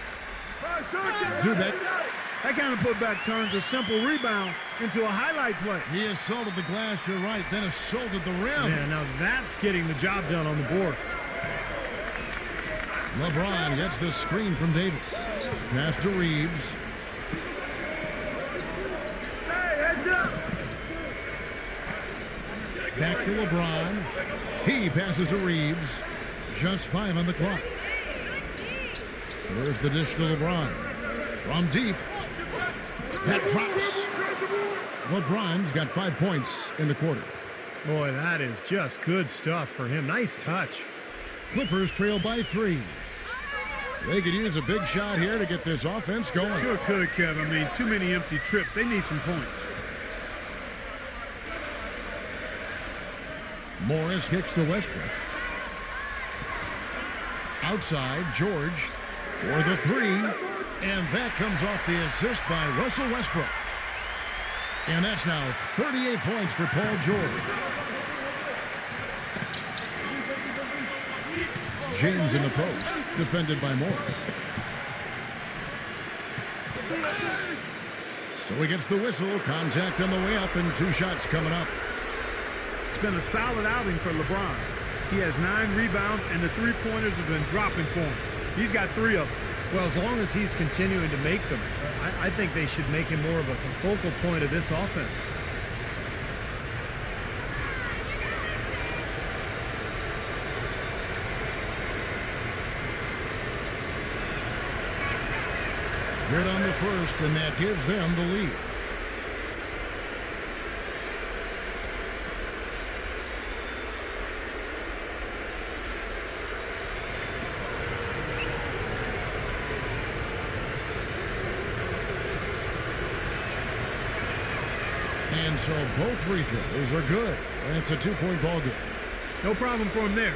Zubek. That kind of putback turns a simple rebound into a highlight play. He assaulted the glass, you're right, then assaulted the rim. Yeah, now that's getting the job done on the boards. LeBron gets the screen from Davis. Pass to Reeves. Hey, heads up! Back to LeBron. He passes to Reeves. Just 5 on the clock. There's the dish to LeBron. From deep. That drops. LeBron's got 5 points in the quarter. Boy, that is just good stuff for him. Nice touch. Clippers trail by 3. They could use a big shot here to get this offense going. Sure could, Kevin. I mean, too many empty trips. They need some points. Morris kicks to Westbrook. Outside, George for the 3. And that comes off the assist by Russell Westbrook. And that's now 38 points for Paul George. James in the post, defended by Morris. So he gets the whistle. Contact on the way up and 2 shots coming up. It's been a solid outing for LeBron. He has 9 rebounds, and the 3-pointers have been dropping for him. He's got 3 of them. Well, as long as he's continuing to make them, I think they should make him more of a focal point of this offense. Good on the first, and that gives them the lead. And so both free throws are good, and it's a two-point ball game. No problem for him there.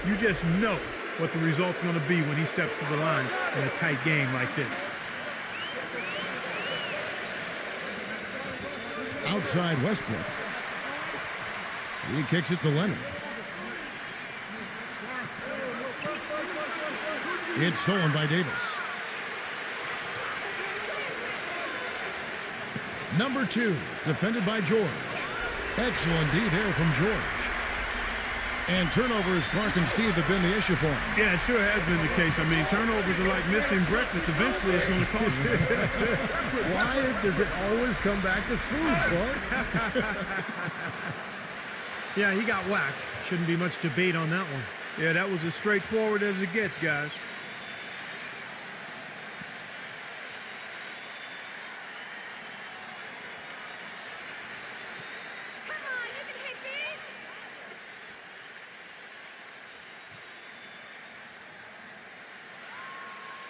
You just know what the result's going to be when he steps to the line in a tight game like this. Outside Westbrook. He kicks it to Leonard. It's stolen by Davis. Number 2, defended by George. Excellent D there from George. And turnovers, Clark and Steve, have been the issue for him. Yeah, it sure has been the case. I mean, turnovers are like missing breakfast. Eventually, it's going to cost you. Why does it always come back to food, Clark? Yeah, he got whacked. Shouldn't be much debate on that one. Yeah, that was as straightforward as it gets, guys.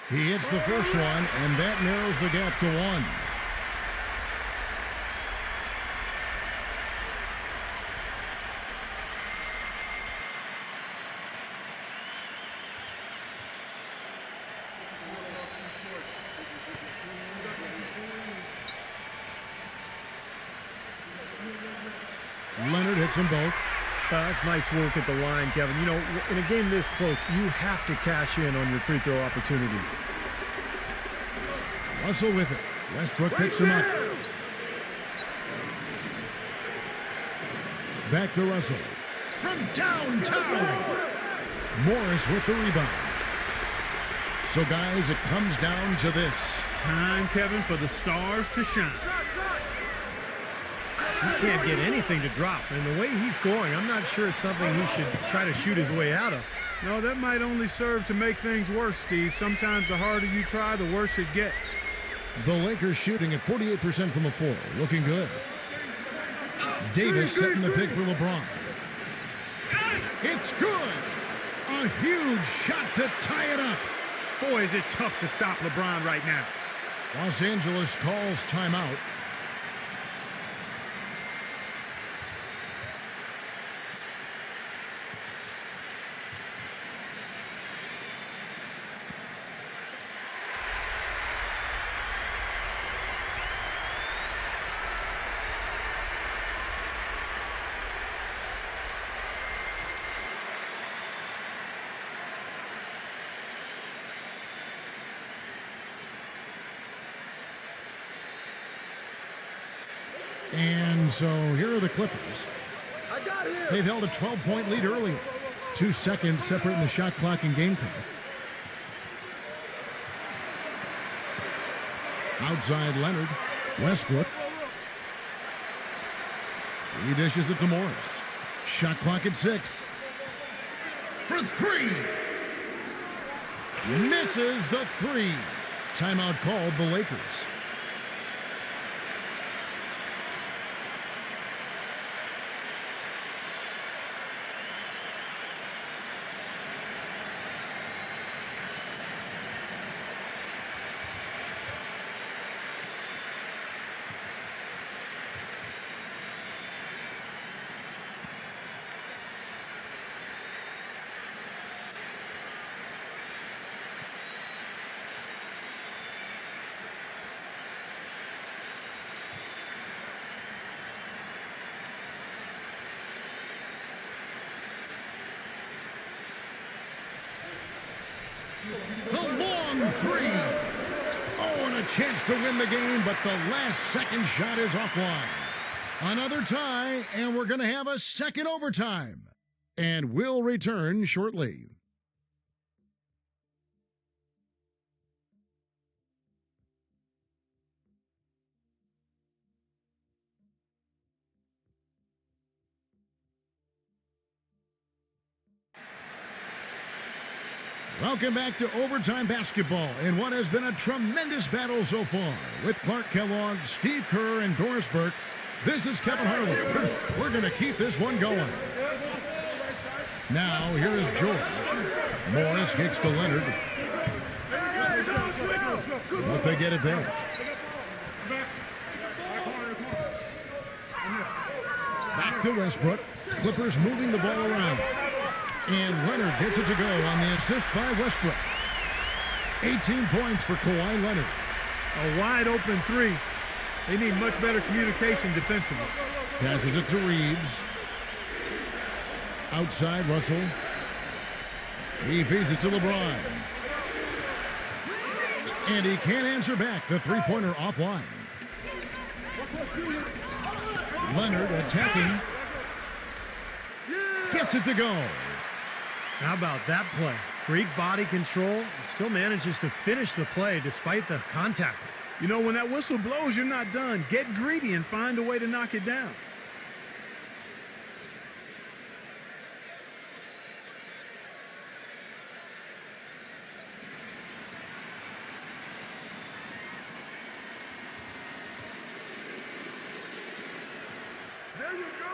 He hits the first one, and that narrows the gap to 1. Leonard hits them both. That's nice work at the line, Kevin. You know, in a game this close, you have to cash in on your free throw opportunities. Russell with it. Westbrook picks him up. Back to Russell. From downtown. Morris with the rebound. So, guys, it comes down to this. Time, Kevin, for the stars to shine. He can't get anything to drop. And the way he's scoring, I'm not sure it's something he should try to shoot his way out of. No, that might only serve to make things worse, Steve. Sometimes the harder you try, the worse it gets. The Lakers shooting at 48% from the floor. Looking good. Davis setting the pick for LeBron. It's good. A huge shot to tie it up. Boy, is it tough to stop LeBron right now. Los Angeles calls timeout. And so here are the Clippers. They've held a 12-point lead earlier. 2 seconds separating the shot clock and game clock. Outside Leonard. Westbrook. He dishes it to Morris. Shot clock at 6. For 3. Misses the 3. Timeout called the Lakers. The long 3. Oh, and a chance to win the game, but the last second shot is offline. Another tie, and we're going to have a second overtime. And we'll return shortly. Welcome back to overtime basketball in what has been a tremendous battle so far. With Clark Kellogg, Steve Kerr, and Doris Burke, this is Kevin Harlan. We're going to keep this one going. Now, here is George. Morris kicks to Leonard. But they get it back. Back to Westbrook. Clippers moving the ball around. And Leonard gets it to go on the assist by Westbrook. 18 points for Kawhi Leonard. A wide open three. They need much better communication defensively. Passes it to Reeves. Outside Russell. He feeds it to LeBron. And he can't answer back. The three-pointer offline. Leonard attacking. Gets it to go. How about that play? Great body control. Still manages to finish the play despite the contact. You know, when that whistle blows, you're not done. Get greedy and find a way to knock it down. There you go.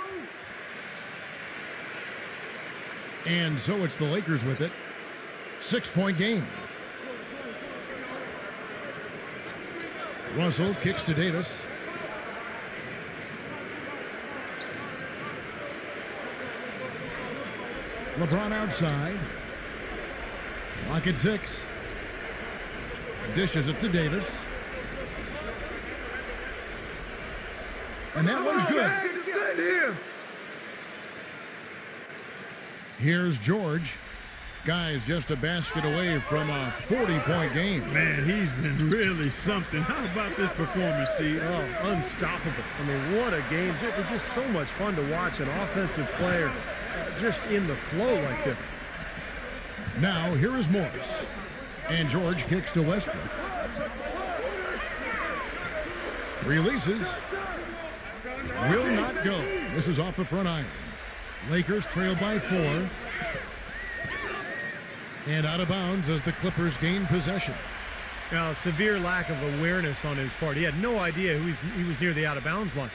And so it's the Lakers with it. 6-point game. Russell kicks to Davis. LeBron outside. Clock at 6. Dishes it to Davis. And that one's good. Here's George. Guy's just a basket away from a 40-point game. Man, he's been really something. How about this performance, Steve? Oh, unstoppable. I mean, what a game. It's just so much fun to watch an offensive player just in the flow like this. Now, here is Morris. And George kicks to Westbrook. Releases. Will not go. This is off the front iron. Lakers trail by 4. And out of bounds as the Clippers gain possession. Now, severe lack of awareness on his part. He had no idea he was near the out of bounds line.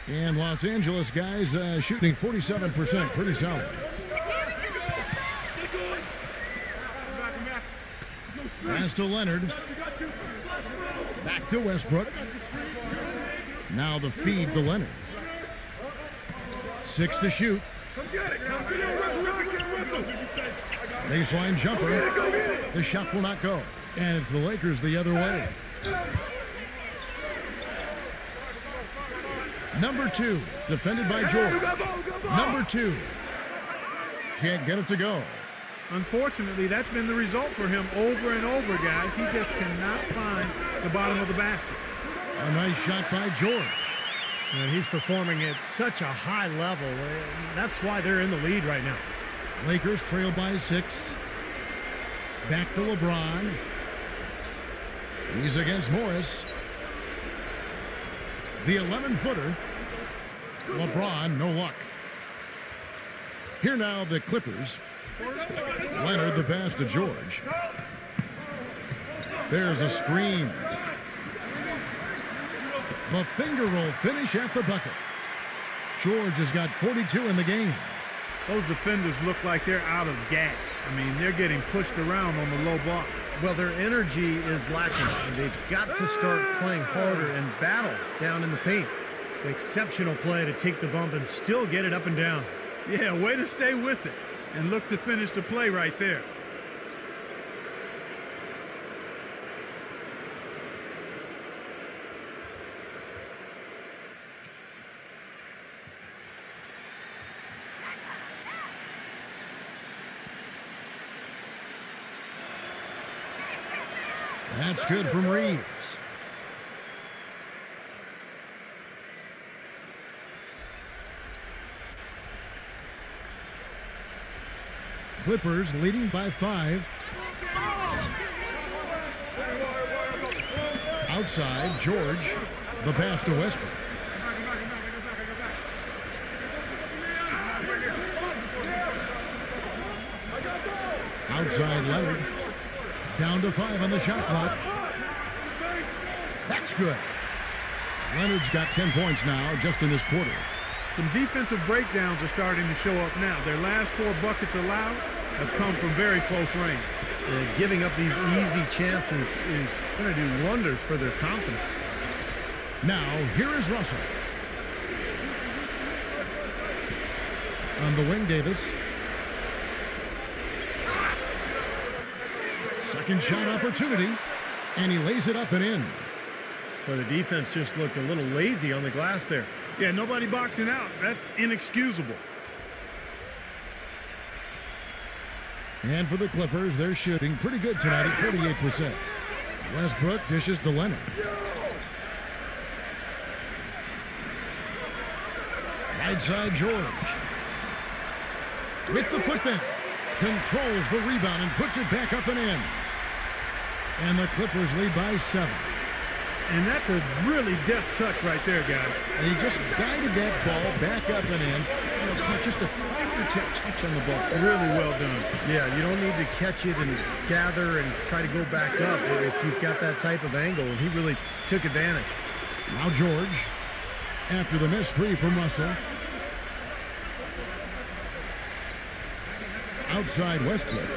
And Los Angeles guys shooting 47%. Pretty solid. Pass to Leonard. Back to Westbrook. Now the feed to Leonard. 6 to shoot. Baseline jumper. The shot will not go. And it's the Lakers the other way. Number 2, defended by George. Number 2. Can't get it to go. Unfortunately, that's been the result for him over and over, guys. He just cannot find the bottom of the basket. A nice shot by George. And he's performing at such a high level. That's why they're in the lead right now. Lakers trail by 6. Back to LeBron. He's against Morris. The 11-footer. LeBron, no luck. Here now the Clippers. Leonard the pass to George. There's a screen. The finger roll finish at the bucket. George has got 42 in the game. Those defenders look like they're out of gas. I mean, they're getting pushed around on the low block. Well, their energy is lacking, and they've got to start playing harder and battle down in the paint. Exceptional play to take the bump and still get it up and down. Yeah, way to stay with it and look to finish the play right there. That's good from Reeves. Clippers leading by 5. Outside, George. The pass to Westbrook. Outside Leonard. Down to 5 on the shot clock. That's good. Leonard's got 10 points now just in this quarter. Some defensive breakdowns are starting to show up now. Their last 4 buckets allowed have come from very close range. Giving up these easy chances is going to do wonders for their confidence. Now, here is Russell. On the wing, Davis. Second shot opportunity, and he lays it up and in. But the defense just looked a little lazy on the glass there. Yeah, nobody boxing out. That's inexcusable. And for the Clippers, they're shooting pretty good tonight at 48%. Westbrook dishes to Leonard. Right side, George. With the putback. Controls the rebound and puts it back up and in. And the Clippers lead by 7. And that's a really deft touch right there, guys. And he just guided that ball back up and in. Just a fingertip touch on the ball. Really well done. Yeah, you don't need to catch it and gather and try to go back up if you've got that type of angle. And he really took advantage. Now George, after the missed 3 from Russell. Outside Westbrook.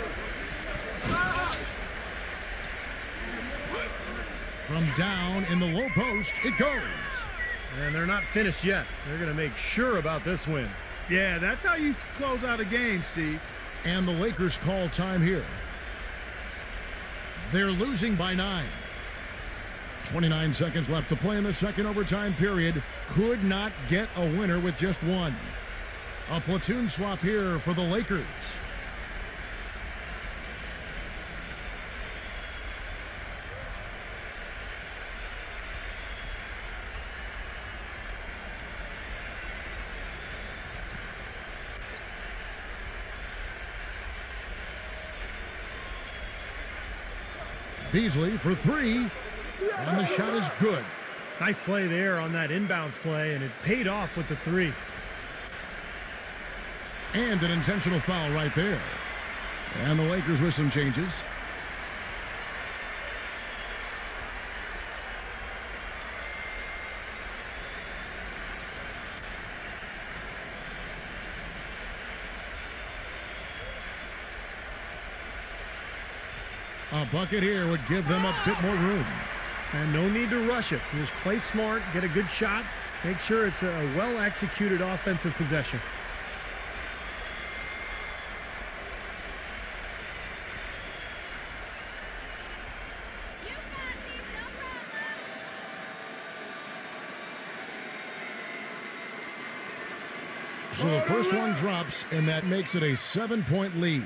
From down in the low post, it goes. And they're not finished yet. They're going to make sure about this win. Yeah, that's how you close out a game, Steve. And the Lakers call time here. They're losing by 9. 29 seconds left to play in the second overtime period. Could not get a winner with just 1. A platoon swap here for the Lakers. Beasley for 3, and the shot is good. Nice play there on that inbounds play, and it paid off with the 3. And an intentional foul right there. And the Lakers with some changes. A bucket here would give them a bit more room. And no need to rush it. Just play smart, get a good shot, make sure it's a well-executed offensive possession. So the first one drops, and that makes it a 7-point lead.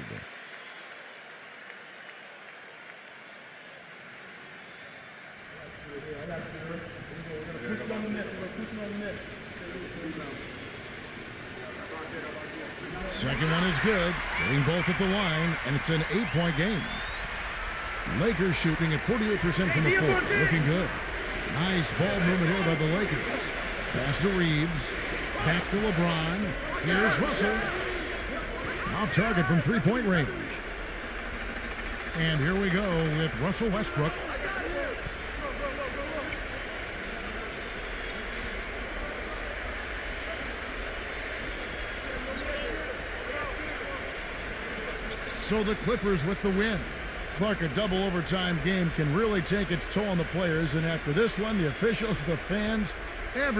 Second one is good, getting both at the line, and it's an 8-point game. Lakers shooting at 48% from the floor, looking good. Nice ball movement here by the Lakers. Pass to Reeves, back to LeBron. Here's Russell. Off target from 3-point range. And here we go with Russell Westbrook. So the Clippers with the win. Clark, a double overtime game can really take its toll on the players. And after this one, the officials, the fans, everyone.